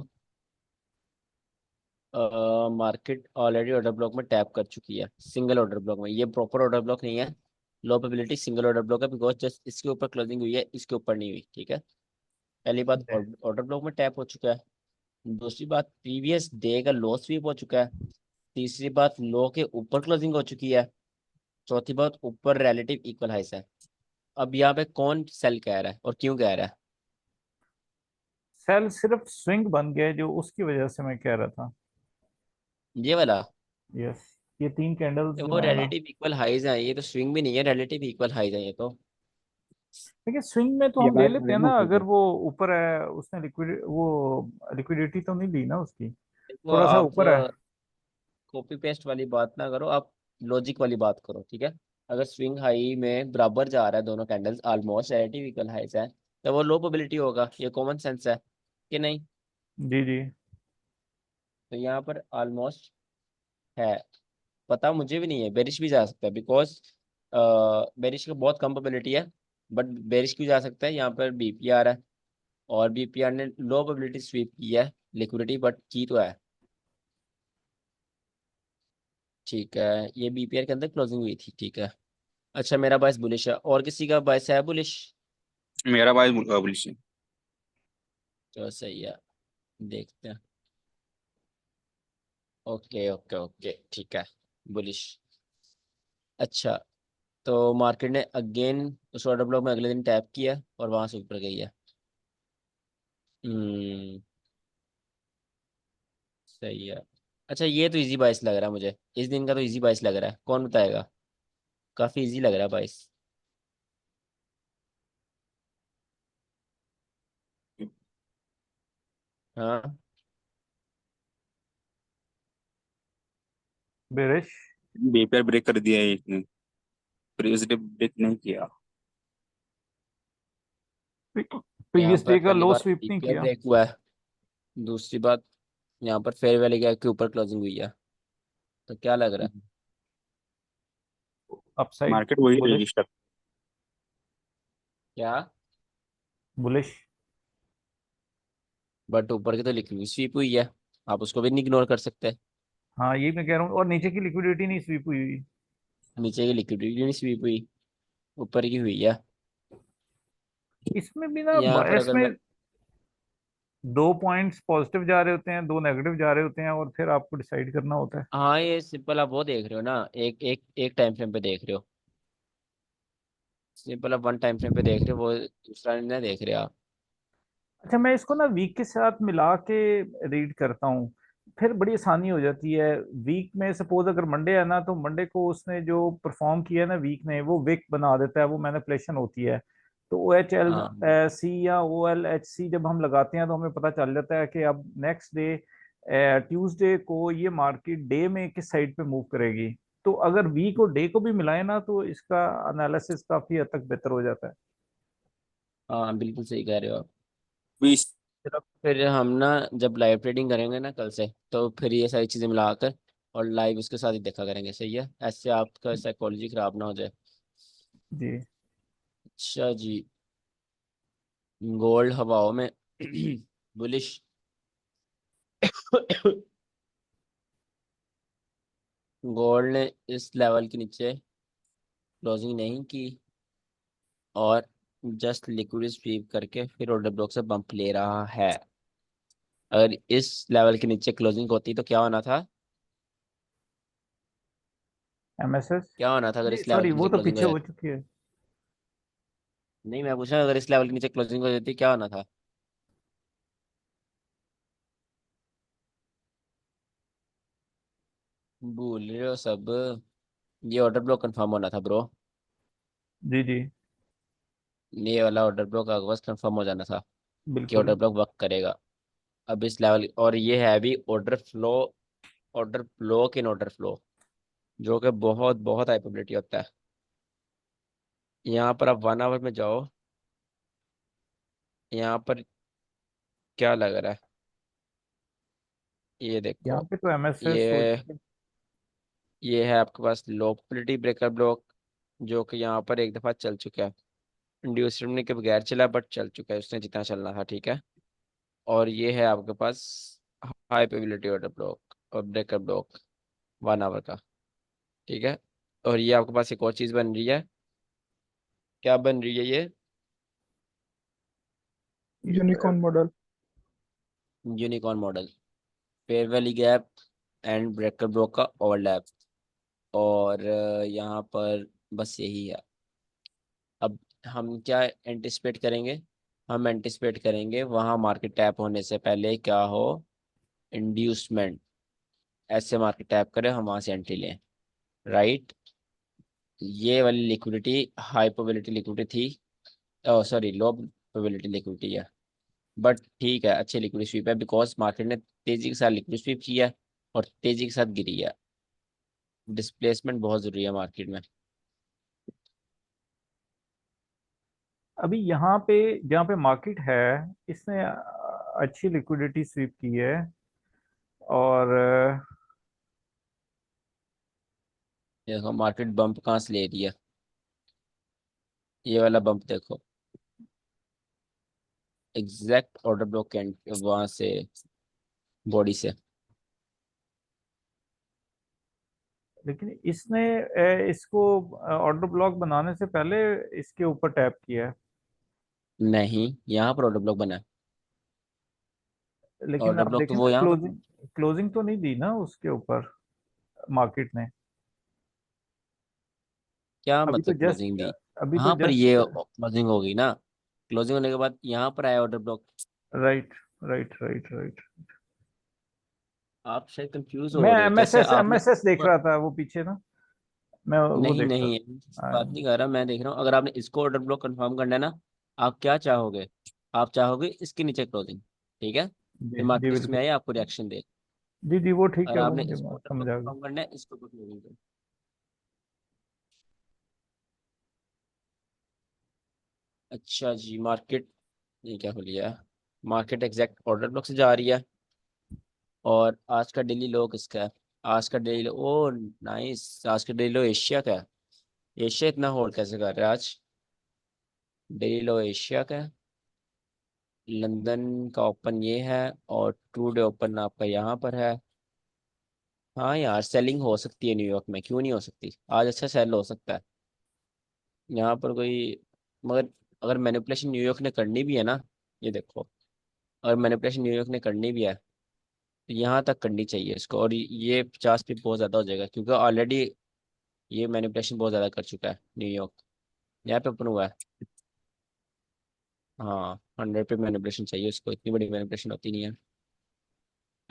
मार्केट ऑलरेडी ऑर्डर ब्लॉक में टैप कर चुकी है, सिंगल ऑर्डर ब्लॉक में। ये प्रॉपर ऑर्डर ब्लॉक नहीं है, लो प्रोबेबिलिटी सिंगल ऑर्डर ब्लॉक है, बिकॉज जस्ट इसके ऊपर क्लोजिंग हुई है, इसके ऊपर नहीं हुई। ठीक है, पहली बात ऑर्डर ब्लॉक में टैप हो चुका है। दूसरी बात प्रीवियस डे का लो स्वीप हो चुका है। तीसरी बात लो के ऊपर क्लोजिंग हो चुकी है। चौथी बात ऊपर रिलेटिव इक्वल हाइस है। अब यहाँ पे कौन सेल कह रहा है और क्यों कह रहा है? सेल सिर्फ स्विंग बन गया है, जो उसकी वजह से मैं कह रहा था। ये वाला? यस, ये तीन कैंडल्स ये जो वो है ना। रिलेटिव इक्वल हाइज है, ये तो स्विंग भी नहीं है, रिलेटिव इक्वल हाइज है ये तो। देखिए स्विंग में तो ये हम ले बात लेते हैं रिमूव ना, कर अगर दो। वो ऊपर है, उसने लिक्विड वो लिक्विडिटी तो नहीं ली ना उसकी, देखो थोड़ा सा आप ऊपर है। कॉपी पेस्ट वाली बात ना करो, आप लॉजिक वाली बात करो। ठीक है, अगर स्विंग हाई में बराबर जा रहा है दोनों candles, almost relative equal highs है, तो वो लो प्रोबेबिलिटी होगा। ये कॉमन सेंस है कि नहीं? जी जी। तो यहाँ पर ऑलमोस्ट है, पता मुझे भी नहीं है, बेरिश भी जा सकता है, बिकॉज बेरिश का बहुत कम प्रोबेबिलिटी है। बट बेरिश क्यों जा सकता है? यहाँ पर बीपीआर है, और बीपीआर ने लो प्रोबेबिलिटी स्वीप की है लिक्विडिटी, बट की तो है। ठीक है, ये बीपीआर के अंदर क्लोजिंग हुई थी। ठीक है, अच्छा मेरा बायस बुलिश है, और किसी का बायस है बुलिश? मेरा भाई बुलिश है। तो सही है, देखते हैं। ओके ओके ओके, ठीक है, बुलिश। अच्छा, तो मार्केट ने अगेन उस ऑर्डर ब्लॉक में अगले दिन टैप किया और वहां से ऊपर गई है। हम्म, सही है। अच्छा, ये तो इजी बाइस लग रहा है मुझे, इस दिन का तो इजी बाइस लग रहा है, कौन बताएगा? काफी इजी लग रहा है बाइस। हाँ, बेरिश। बीपीआर ब्रेक कर दिया है इसने, प्रीवियस डे ब्रेक नहीं किया। यहाँ प्रीवियस पर डे का पहली लो बार स्वीप नहीं बीपीआर किया। ब्रेक हुआ है। दूसरी बात, यहाँ पर फेयर वैल्यू गैप के ऊपर क्लोजिंग हुई है, तो क्या लग रहा है? अपसाइड। मार्केट वही बुलिश। रजिस्टर। क्या? बुलिश। बट ऊपर की तो लिक्विड स्वीप हुई है, आप उसको भी नहीं इग्नोर कर सकते। हाँ यही मैं कह रहा हूँ, और नीचे की लिक्विडिटी नहीं स्वीप हुई हुई। नीचे की लिक्विडिटी नहीं स्वीप हुई, ऊपर की हुई है। इसमें भी ना यहाँ पर बायस अगर में मैं, दो पॉइंट्स पॉजिटिव जा रहे होते हैं, दो नेगेटिव जा रहे होते हैं, और फिर आपको डिसाइड करना होता है। हाँ ये सिंपल आप वो देख रहे हो ना, एक एक एक टाइम फ्रेम पे देख रहे हो। सिंपल आप वन टाइम फ्रेम पे देख रहे हो, वो दूसरा नहीं देख रहे आप। अच्छा, मैं इसको ना वीक के साथ मिला के रीड करता हूँ, फिर बड़ी आसानी हो जाती है। वीक में सपोज अगर मंडे है ना, तो मंडे को उसने जो परफॉर्म किया है ना वीक ने, वो विक बना देता है, वो मैनिपुलेशन होती है। तो ओ एच एल हाँ सी या ओ एल एच सी जब हम लगाते हैं तो हमें पता चल जाता है कि अब नेक्स्ट डे ट्यूसडे को ये मार्केट डे में किस साइड पे मूव करेगी। तो अगर वीक और डे को भी मिलाए ना, तो इसका एनालिसिस काफी हद तक बेहतर हो जाता है। हाँ, बिल्कुल सही कह रहे हो आप। बीस। चलो फिर हम ना जब लाइव ट्रेडिंग करेंगे ना कल से, तो फिर ये सारी चीज़ें मिलाकर और लाइव उसके साथ ही देखा करेंगे, सही है? ऐसे आपका साइकोलॉजी खराब ना हो जाए। जी। अच्छा जी, गोल्ड हवाओं में बुलिश। गोल्ड ने इस लेवल के नीचे क्लोजिंग नहीं की, और जस्ट लिक्विड स्वीप करके फिर ऑर्डर ब्लॉक से बंप ले रहा है। अगर इस लेवल के नीचे क्लोजिंग होती तो क्या होना था? एमएसएस। क्या होना था अगर नहीं इस लेवल सॉरी, के नीचे वो तो क्लोजिंग हो पीछे हो जाती? चुकी है। नहीं, मैं पूछ रहा हूँ अगर इस लेवल के नीचे क्लोजिंग हो जाती क्या होना था? भूल रहे हो सब। ये ऑर्डर ब्लॉक कंफर्म होना था ब्रो, जी जी। ये वाला ऑर्डर ब्लॉक आगे बस कंफर्म हो जाना था कि ऑर्डर बिल्कुल। ब्लॉक वर्क करेगा। अब इस लेवल, और ये है भी order flow, order block in order flow, जो कि बहुत बहुत हाई प्रोबेबिलिटी होता है। यहाँ पर आप 1 आवर में जाओ, यहाँ पर क्या लग रहा है, ये यहाँ देखो। पे तो एमएसएस हो ये चुके। ये है आपके पास लो प्रोबेबिलिटी ब्रेकर ब्लॉक, जो कि यहाँ पर एक दफ़ा चल चुका है। इंड्यूस होने के बगैर चला, बट चल चुका है उसने जितना चलना था, ठीक है। और ये है आपके पास हाई प्रोबेबिलिटी ऑर्डर ब्लॉक और ब्रेकर ब्लॉक 1 आवर का, ठीक है। और ये आपके पास एक और चीज़ बन रही है, क्या बन रही है ये? Unicorn model. Unicorn model, fair valley gap and breaker block का ओवरलैप। और यहाँ पर बस यही है। अब हम क्या एंटिसिपेट करेंगे? हम एंटिसिपेट करेंगे वहाँ मार्केट टैप होने से पहले क्या हो, इंड्यूसमेंट। ऐसे मार्केट टैप करे, हम वहाँ से एंट्री लें, राइट। ये वाली लिक्विडिटी हाई प्रोबेबिलिटी लिक्विडिटी थी, सॉरी लो प्रोबेबिलिटी लिक्विडिटी है। बट ठीक है, अच्छी लिक्विडिटी स्वीप है, बिकॉज मार्केट ने तेजी के साथ लिक्विडिटी स्वीप किया है और तेजी के साथ गिरी है। डिस्प्लेसमेंट बहुत जरूरी है मार्केट में। अभी यहाँ पे जहाँ पे मार्केट है, इसने अच्छी लिक्विडिटी स्वीप की है। और देखो मार्केट बम्प कहाँ से ले रही है, ये वाला बम्प देखो, एग्जैक्ट ऑर्डर ब्लॉक के वहां से, बॉडी से। लेकिन इसने इसको ऑर्डर ब्लॉक बनाने से पहले इसके ऊपर टैप किया है। नहीं, यहाँ पर ऑर्डर ब्लॉक बना है। लेकिन ऑर्डर आप ब्लॉक तो देखें वो ना, यहाँ पर, क्लोजिंग क्लोजिंग तो नहीं दी ना उसके ऊपर मार्केट ने। क्या अभी तो मतलब क्लोजिंग जस्ट दी? अभी तो हाँ पर ये जस्ट क्लोजिंग होगी ना, क्लोजिंग होने के बाद यहाँ पर आया order block. Right right right right. आप शायद कंफ्यूज मैं हो रहे हो, जैसे एमएसएस आपने, एमएसएस देख रहा था वो पीछे ना, मैं वो नहीं देख नहीं, रहा बात था। नहीं कर रहा, मैं देख रहा हूँ। अगर आपने इसको ऑर्डर ब्लॉक कंफर्म करना है ना, आप क्या चाहोगे? आप चाहोगे इसके नीचे क्लोजिंग, ठीक है, जी फिर जी मार्केट इसमें बिल्कुल। आए आपको रिएक्शन दे। जी जी वो ठीक अगर है, वो आपने मुझे इसको ऑर्डर समझ ब्लॉक आ गया। कंफर्म करना है, इसको क्लोजिंग दो। अच्छा जी, मार्केट, ये क्या हो लिया है, मार्केट एग्जैक्ट ऑर्डर ब्लॉक से जा रही है। और आज का डेली लो किसका है? आज का डेली लो, ओ नाइस, आज का डेली लो एशिया का है। एशिया इतना होल्ड कैसे कर रहा है आज? डेली लो एशिया का है। लंदन का ओपन ये है, और ट्रू डे ओपन आपका यहाँ पर है। हाँ यार, सेलिंग हो सकती है न्यूयॉर्क में, क्यों नहीं हो सकती? आज अच्छा सेल हो सकता है यहाँ पर कोई, मगर अगर मैनिपुलेशन न्यूयॉर्क ने करनी भी है ना, ये देखो, अगर मैनिपुलेशन न्यूयॉर्क ने करनी भी है तो यहाँ तक करनी चाहिए इसको। और ये 50 पिप बहुत ज़्यादा हो जाएगा, क्योंकि ऑलरेडी ये मैनिपुलेशन बहुत ज़्यादा कर चुका है न्यूयॉर्क। यहाँ पे ओपन हुआ है। हाँ, 100 पे मैनिपुलेशन चाहिए उसको, इतनी बड़ी मैनिपुलेशन होती नहीं है।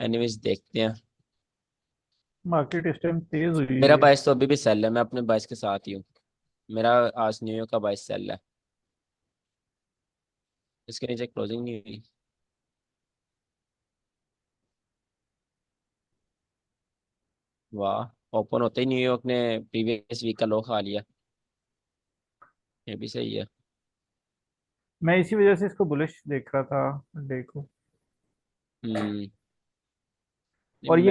एनीवेज देखते हैं। मार्केट इस टाइम तेज हुई मेरा हुई है। बाइस तो अभी भी सेल है, मैं अपने बाइस के साथ ही हूँ। मेरा आज न्यूयॉर्क का बाइस सेल है। इसके नीचे क्लोजिंग नहीं हुई। वाह, ओपन होते ही न्यूयॉर्क ने प्रीवियस वीक का लो खा लिया। ये भी सही है। मैं इसी वजह से इसको बुलिश देख रहा था, देखो। हम्म। और मैं,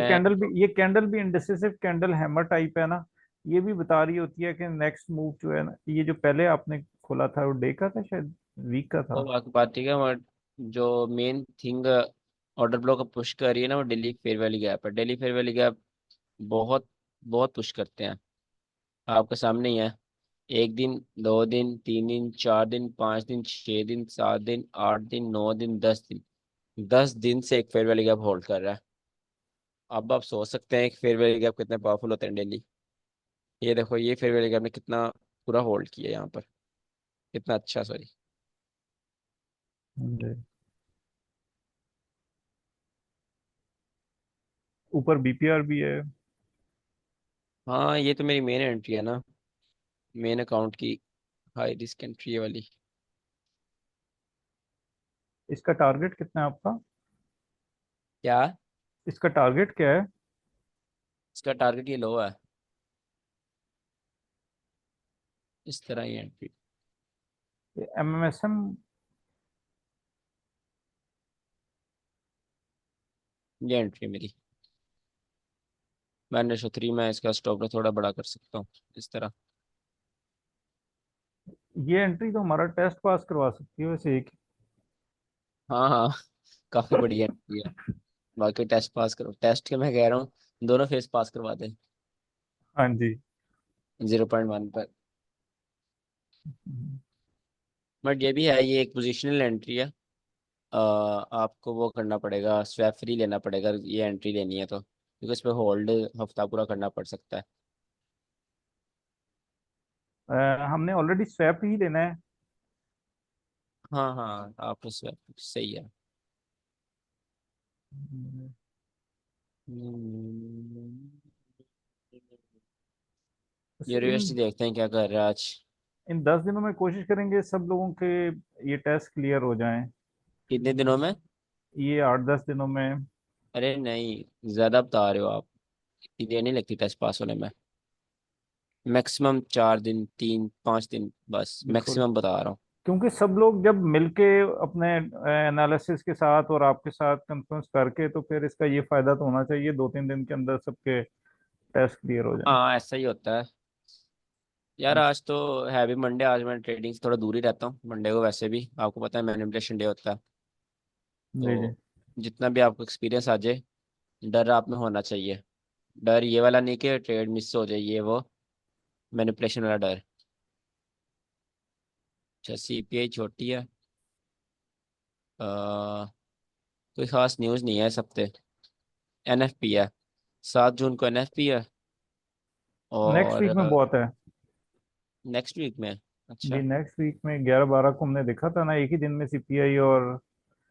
ये कैंडल भी इंडिसिसिव कैंडल हैमर टाइप है ना। ये भी बता रही होती है कि नेक्स्ट मूव जो है ना, ये जो पहले आपने खोला था वो डे का था शायद, वीक का वो था। बात ठीक है, मगर जो मेन थिंग ऑर्डर ब्लॉक को पुश कर रही है ना, वो डेली फेयर वैली गैप है। डेली फेयर वैली गैप बहुत बहुत पुश करते हैं, आपके सामने ही है। 1 दिन, 2 दिन, 3 दिन, 4 दिन, 5 दिन, 6 दिन, 7 दिन, 8 दिन, 9 दिन, 10 दिन, 10 दिन से एक फेयर वैली गैप होल्ड कर रहा है। अब आप सोच सकते हैं कि फेयर वैली गैप कितने पावरफुल होते हैं डेली। ये देखो, ये फेयर वैली गैप ने कितना पूरा होल्ड किया यहाँ पर, कितना अच्छा, सॉरी। जी। ऊपर बीपीआर भी है। हाँ, ये तो मेरी मेन एंट्री है ना, मेन अकाउंट की हाई रिस्क एंट्री वाली। इसका टारगेट कितना है आपका? क्या? इसका टारगेट क्या है? इसका टारगेट ये लो है। इस तरह ही एंट्री। MMSM ये एंट्री मेरी। मैंने शो 3 में इसका स्टॉप लॉस थोड़ा बड़ा कर सकता हूँ इस तरह। ये एंट्री तो हमारा टेस्ट पास करवा सकती है वैसे एक। हाँ हाँ, काफी बढ़िया एंट्री है। बाकी टेस्ट पास करो, टेस्ट के मैं कह रहा हूँ दोनों फेस पास करवा दे हाँ जी। 0.1 पर। बट ये भी है, ये एक पोजिशनल एंट्री है। आपको वो करना पड़ेगा, स्वैप फ्री लेना पड़ेगा ये एंट्री लेनी है तो, क्योंकि इस पे होल्ड हफ्ता पूरा करना पड़ सकता है। हमने ऑलरेडी स्वैप ही लेना है। हाँ हाँ, आप स्वैप सही है। बस यूनिवर्सिटी देखते हैं क्या कर रहा है आज। इन 10 दिनों में कोशिश करेंगे सब लोगों के ये टेस्ट क्लियर हो जाएं। कितने दिनों में? ये 8-10 दिनों में। अरे नहीं, ज्यादा बता रहे हो आप। इतनी देर नहीं लगती टेस्ट पास होने में। मैक्सिमम 4 दिन, 3-5 दिन बस बिल्कुल, मैक्सिमम बता रहा हूँ। क्योंकि सब लोग जब मिलके अपने एनालिसिस के साथ और आपके साथ कन्फ्रेंस करके, तो फिर इसका ये फायदा तो होना चाहिए 2-3 दिन के अंदर सबके टेस्ट क्लियर हो जाएं। हाँ ऐसा ही होता है यार। आज तो हैवी मंडे, आज मैं ट्रेडिंग से थोड़ा दूर ही रहता हूँ मंडे को। वैसे भी आपको पता है मैनिपुलेशन डे होता है, जी जी। तो जितना भी आपको एक्सपीरियंस आ जाए, डर आप में होना चाहिए। डर ये वाला नहीं कि ट्रेड मिस हो जाए, ये वो मैनिपुलेशन वाला डर। अच्छा, सीपीआई छोटी है। कोई खास न्यूज़ नहीं है इस हफ्ते। एनएफपी है, 7 जून को एनएफपी है। नेक्स्ट वीक में और बहुत है। नेक्स्ट वीक में? जी, अच्छा। नेक्स्ट वीक में 11-12 को हमने देखा था ना, एक ही दिन में CPI और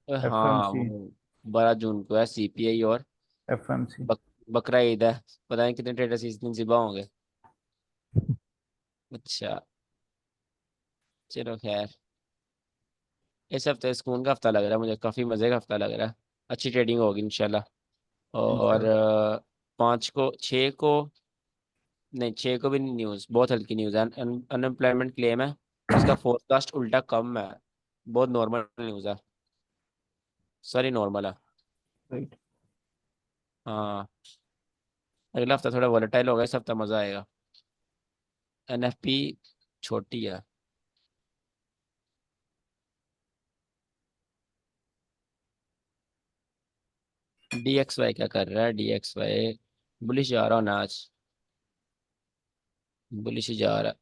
हाँ FMC। वो 12 जून को है सीपीआई और FMC। बकरा ईद है। पता नहीं कितने ट्रेडर्स इस दिन जिबा होंगे। अच्छा, चलो खैर। इस हफ्ते सुकून का हफ्ता लग रहा है मुझे, काफ़ी मज़े का हफ्ता लग रहा है। अच्छी ट्रेडिंग होगी इंशाल्लाह। और इंशाल्लाह। 5 को 6 को, नहीं 6 को भी नहीं, न्यूज़ बहुत हल्की न्यूज़ है। अनएम्प्लॉयमेंट क्लेम है, उसका फोरकास्ट उल्टा कम है। बहुत नॉर्मल न्यूज़ है, सॉरी नॉर्मल है। राइट। हाँ, अगला हफ्ता थोड़ा वॉलेटाइल होगा, इस हफ्ता मज़ा आएगा। एनएफपी छोटी है। DXY क्या कर रहा है? DXY बुलिश जा रहा हूँ ना आज, बुलिश ही जा रहा है।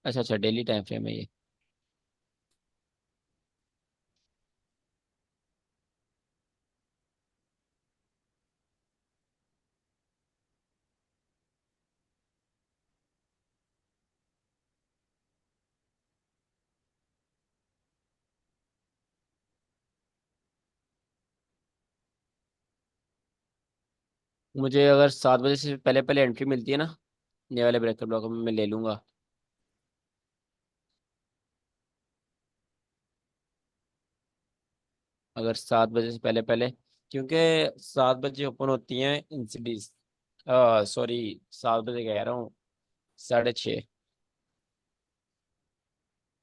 अच्छा अच्छा, डेली टाइम फ्रेम है ये। मुझे अगर 7 बजे से पहले पहले एंट्री मिलती है ना ये वाले ब्रेकर ब्लॉक में, मैं ले लूंगा। अगर 7 बजे से पहले पहले, क्योंकि 7 बजे ओपन होती हैं इंसिडीज। सॉरी, 7 बजे कह रहा हूँ, 6:30।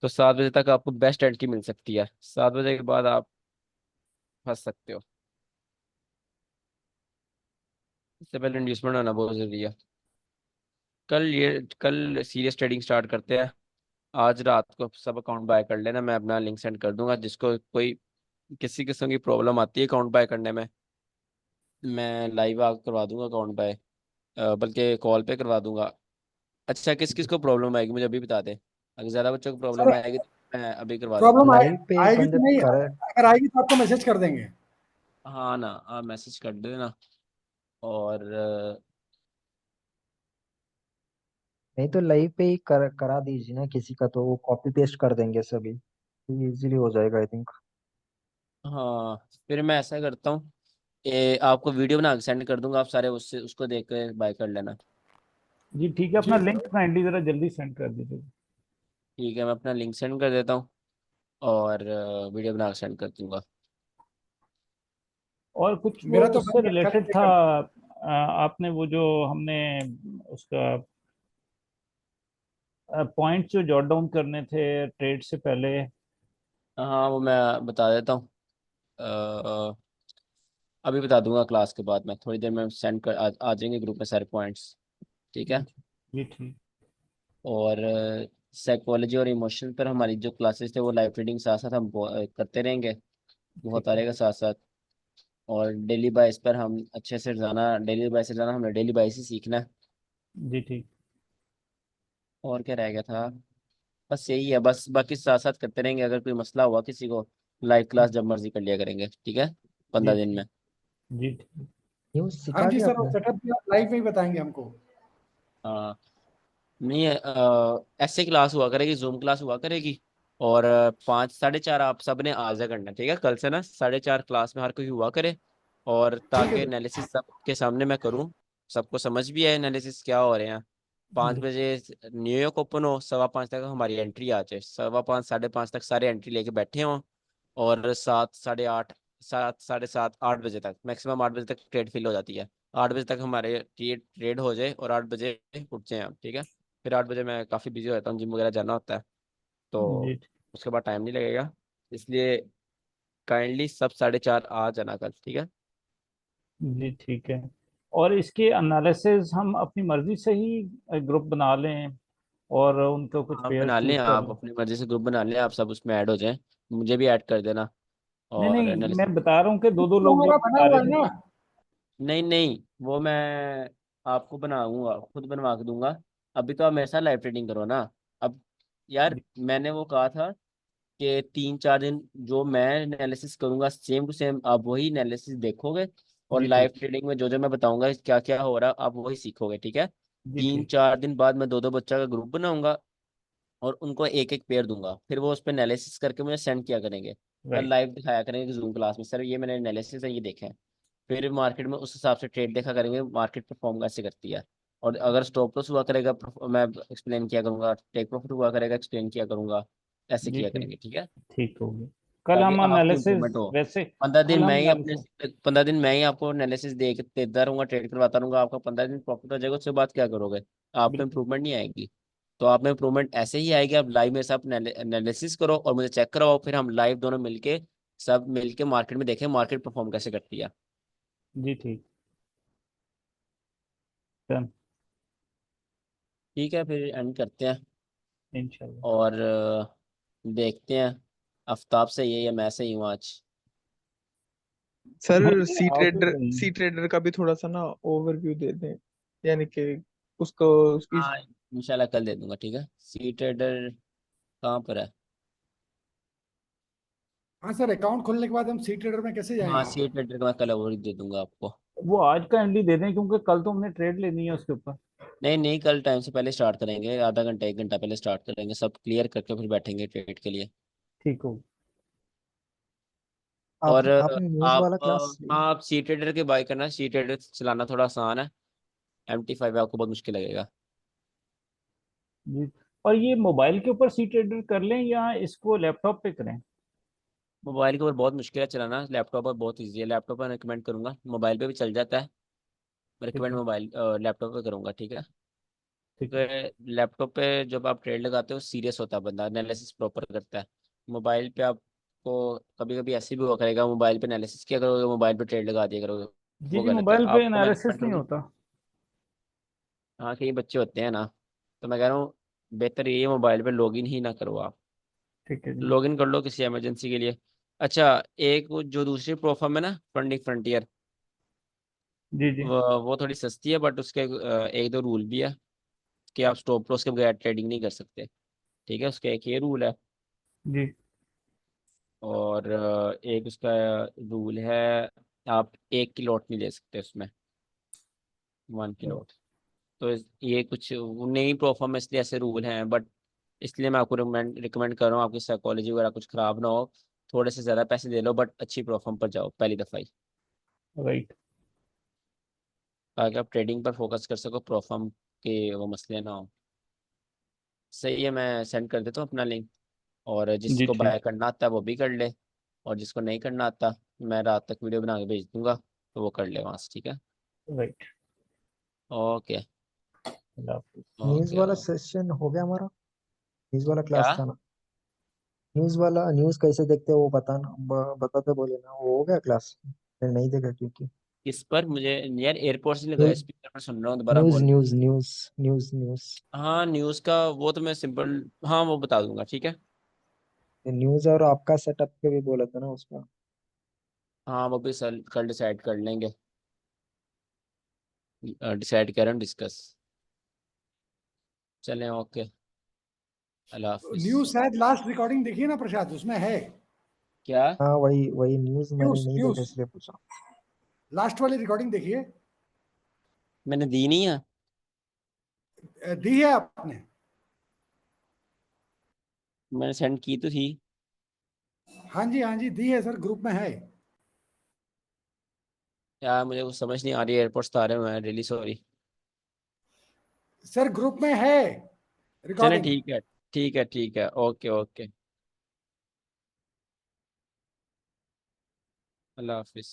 तो 7 बजे तक आपको बेस्ट एंट्री मिल सकती है, 7 बजे के बाद आप फंस सकते हो। इससे पहले इंड्यूसमेंट होना बहुत जरूरी है। कल सीरियस ट्रेडिंग स्टार्ट करते हैं। आज रात को सब अकाउंट बाय कर लेना, मैं अपना लिंक सेंड कर दूंगा। जिसको कोई किसी किस्म की प्रॉब्लम आती है अकाउंट बाय करने में, मैं लाइव आकर करवा दूंगा अकाउंट बाय, बल्कि कॉल पे करवा दूंगा। अच्छा, किस किस को प्रॉब्लम आएगी मुझे अभी बता दे। अगर ज़्यादा बच्चों को सर प्रॉब्लम आएगी तो मैं अभी करवा देता प्रॉब्लम हूँ। लाइव पे एक आएगी बंदे तो नहीं, कर। अगर आएगी तो आपको मैसेज कर देंगे। हाँ ना, आप मैसेज कर देना। और नहीं तो लाइव पे ही करा दीजिए ना किसी का, तो वो कॉपी पेस्ट कर देंगे सभी, तो इजीली हो जाएगा आई थिंक। हाँ, फिर मैं ऐसा करता हूँ, आपको वीडियो बना के सेंड कर दूंगा, आप सारे उससे उसको देख कर बाय कर लेना। जी ठीक है, जी अपना लिंक काइंडली जरा जल्दी सेंड कर दीजिए। ठीक है, मैं अपना लिंक सेंड कर देता हूँ और वीडियो बना के सेंड कर दूंगा। और कुछ वो मेरा तो उससे बन गया, कल रिलेटेड पे था। कर। आपने वो जो हमने उसका पॉइंट जो जॉट डाउन करने थे ट्रेड से पहले। हाँ वो मैं बता देता हूँ। अभी बता दूंगा क्लास के बाद, मैं थोड़ी देर में सेंड कर आ जाएंगे ग्रुप में सारे पॉइंट्स। ठीक है। जी ठीक। और साइकोलॉजी और इमोशन पर हमारी जो क्लासेस थे वो लाइव रीडिंग साथ साथ हम करते रहेंगे, बहुत ठीक है। सारे के साथ साथ। और डेली बाइस पर हम अच्छे से रोजाना, डेली बाइस से रोजाना हमने डेली बाइस ही सीखना है। जी ठीक। और क्या रह गया था? बस यही है, बस बाकी साथ साथ करते रहेंगे। अगर कोई मसला हुआ किसी को, लाइव क्लास जब मर्जी कर लिया करेंगे। ठीक है, जी 15 दिन ठीक। में। जी ठीक। ये वो हाँ सिखा जी दिया सर, वो आपने? सेटअप भी आप लाइव में ही बताएंगे हमको। हाँ नहीं, ऐसे क्लास हुआ करेगी, जूम क्लास हुआ करेगी। और 5 साढ़े 4 आप सब ने आ जा करना, ठीक है? कल से ना 4:30 क्लास में हर कोई हुआ करे। और ठीक है ताकि सर। एनालिसिस सबके सामने मैं करूँ, सबको समझ भी आए एनालिसिस क्या हो रहे हैं। 5 बजे न्यूयॉर्क ओपन हो, 5:15 तक हमारी एंट्री आ जाए, 5:15 5:30 तक सारे एंट्री लेके बैठे हों। और 7 8:30 7 7:30 8 बजे तक, मैक्सिमम 8 बजे तक ट्रेड फिल हो जाती है। 8 बजे तक हमारे ट्रेड ट्रेड हो जाए और 8 बजे उठ जाए हम। ठीक है, फिर 8 बजे मैं काफ़ी बिजी हो जाता हूँ, जिम वगैरह जाना होता है, तो जी उसके बाद टाइम नहीं लगेगा। इसलिए काइंडली सब 4:30 आ जाना कल। ठीक है। जी ठीक है। और इसके एनालिसिस हम अपनी मर्जी से ही ग्रुप बना लें और उनको कुछ आप पेयर बना लें, चूज कर आप लें। अपनी मर्जी से ग्रुप बना लें, आप सब उसमें ऐड हो जाएं। मुझे भी ऐड कर देना। नहीं और नहीं, एनालिसिस, मैं बता रहा हूँ कि दो दो तो लोग जो हमारा बना बता हुआ रहे है थे। ना। नहीं नहीं, वो मैं आपको बनाऊंगा, खुद बनवा के दूंगा। अभी तो आप मेरे साथ लाइव ट्रेडिंग करो ना। अब यार, मैंने वो कहा था कि 3 4 दिन जो मैं एनालिसिस करूंगा सेम टू सेम आप वही एनालिसिस देखोगे। और जी लाइव ठीक। ट्रेडिंग में जो जो मैं बताऊंगा क्या क्या हो रहा है आप वही सीखोगे। ठीक है। जी तीन ठीक। चार दिन बाद मैं 2 2 बच्चा का ग्रुप बनाऊंगा और उनको एक एक पेयर दूंगा, फिर वो उस पर एनालिसिस करके मुझे सेंड किया करेंगे। और राइट। लाइव दिखाया करेंगे जूम क्लास में, सर ये मैंने एनालिसिस है, ये देखें। फिर मार्केट में उस हिसाब से ट्रेड देखा करेंगे, मार्केट परफॉर्म कैसे करती है। और अगर स्टॉप लॉस हुआ करेगा मैं एक्सप्लेन किया करूंगा, टेक प्रॉफिट हुआ करेगा एक्सप्लेन किया करूंगा। ऐसे जी किया ठीक। करेंगे। ठीक है, ठीक हो गया। कल ताकि हम आपकी एनालिसिस इंप्रूवमेंट हो। वैसे। 15 दिन कल मैं हम ही अपने एनालिसिस। 15 दिन मैं ही आपको एनालिसिस देता रहूंगा, ट्रेड करवाता रहूंगा। आपका 15 दिन प्रॉफिट हो जाएगा, उसके बाद क्या करोगे? आप में बिल्कुल। इंप्रूवमेंट नहीं आएगी। तो आप में इंप्रूवमेंट ऐसे ही आएगी, आप लाइव मेरे साथ एनालिसिस करो और मुझे चेक करवाओ, फिर हम लाइव दोनों मिलके सब मिलके मार्केट में देखें मार्केट परफॉर्म कैसे करती है। जी ठीक। डन। ठीक है, फिर एंड करते हैं। इंशाल्लाह। और देखते हैं आफ्ताब सही है या मैं सही हूँ आज। सर नहीं सी आप ही ट्रेडर, सही सी हैं। ट्रेडर का भी थोड़ा सा ना ओवरव्यू दे दें, यानी कि उसको, उसकी। हाँ इंशाल्लाह कल दे दूंगा। ठीक है, सी ट्रेडर कहाँ पर है? हाँ सर, अकाउंट खोलने के बाद हम सी ट्रेडर में कैसे हाँ, जाएंगे? सी ट्रेडर का मैं कल ओवर दे दूंगा आपको। वो आज का एंडी दे दें क्योंकि कल तो हमने ट्रेड लेनी है उसके ऊपर। नहीं नहीं, कल टाइम से पहले स्टार्ट करेंगे, आधा घंटा 1 घंटा पहले स्टार्ट करेंगे, सब क्लियर करके फिर बैठेंगे ट्रेड के लिए। ठीक हो। और आपने न्यूज़ आप वाला क्लास ली? हाँ, आप सी ट्रेडर के बाय करना, सी ट्रेडर चलाना थोड़ा आसान है। MT5 आपको बहुत मुश्किल लगेगा। जी। और ये मोबाइल के ऊपर सी ट्रेडर कर लें या इसको लैपटॉप पे करें? मोबाइल के ऊपर बहुत मुश्किल है चलाना, लैपटॉप पर बहुत ईजी है। लैपटॉप पर रिकमेंड करूंगा, मोबाइल पे भी चल जाता है। मैं ठीक रिकमेंड है। मोबाइल लैपटॉप पे करूंगा। ठीक है, ठीक है। क्योंकि लैपटॉप पे जब आप ट्रेड लगाते हो सीरियस होता है बंदा, एनालिसिस प्रॉपर करता है। मोबाइल पे आपको कभी कभी ऐसे भी हुआ करेगा, मोबाइल पे एनालिसिस किया करोगे, मोबाइल पे ट्रेड लगा दिया करोगे। जी वो जी, गलत है, मोबाइल पे आपको मैं एनालिसिस रिकमेंड नहीं करूँगा। होता। हाँ, कई बच्चे होते हैं ना, तो मैं कह रहा हूँ बेहतर ये मोबाइल पे लॉगिन ही ना करो आप। ठीक है जी। लॉगिन कर लो किसी इमरजेंसी के लिए। अच्छा, एक वो जो दूसरी प्लेटफॉर्म है ना, फंडिंग फ्रंटियर, जी जी। वो थोड़ी सस्ती है, बट उसके एक दो रूल भी है कि आप स्टॉप लॉस के बगैर ट्रेडिंग नहीं कर सकते। ठीक है, उसका एक ये रूल है। जी। और एक उसका रूल है, आप एक की लॉट नहीं ले सकते उसमें, 1 की लॉट। तो ये कुछ वो नई प्रोफार्म में इसलिए ऐसे रूल हैं, बट इसलिए मैं आपको रिकमेंड कर रहा हूँ, आपकी साइकोलॉजी वगैरह कुछ खराब ना हो। थोड़े से ज़्यादा पैसे दे लो बट अच्छी प्रोफार्म पर जाओ पहली दफ़ा ही, राइट। ताकि आप ट्रेडिंग पर फोकस कर सको, प्रोफार्म के वो मसले ना हो। सही है, मैं सेंड कर देता हूँ अपना लिंक। और जी जिसको ठीक। बाय करना आता है वो भी कर ले, और जिसको नहीं करना आता मैं रात तक वीडियो बना के भेज दूंगा, तो वो कर ले वहाँ से। ठीक है, राइट। ओके। अल्लाह हाफिज। न्यूज ओके वाला सेशन हो गया हमारा, न्यूज वाला क्या? क्लास था ना। न्यूज वाला, न्यूज कैसे देखते हो वो बताना, बताते बोले ना, वो हो गया क्लास? मैंने नहीं देखा क्योंकि किस पर? मुझे यार एयरपोर्ट से लगाया, स्पीकर पर सुन रहा हूँ, दोबारा न्यूज बोल। न्यूज न्यूज न्यूज न्यूज हाँ न्यूज़ का वो तो मैं सिंपल, हाँ वो बता दूंगा, ठीक है। न्यूज और आपका सेटअप के भी बोला था ना उसका। हाँ वो भी कल डिसाइड कर लेंगे, डिसाइड करें, डिस्कस। चलें, ओके, अल्लाह हाफिज। न्यूज शायद लास्ट रिकॉर्डिंग देखिए ना प्रसाद, उसमें है। क्या? हाँ वही वही न्यूज मैंने न्यूज नहीं देखा न्यूज इसलिए पूछा। लास्ट वाली रिकॉर्डिंग देखिए। मैंने दी नहीं है। दी है आपने? मैंने सेंड की तो थी। हाँ जी दी है सर, ग्रुप में है। यार मुझे कुछ समझ नहीं आ रही, एयरपोर्ट्स तो आ रहे हुए हैं, रियली सॉरी। सर ग्रुप में है चलें रिकॉर्डिंग। ठीक है, ठीक है, ठीक है, ओके ओके, अल्लाह हाफिज।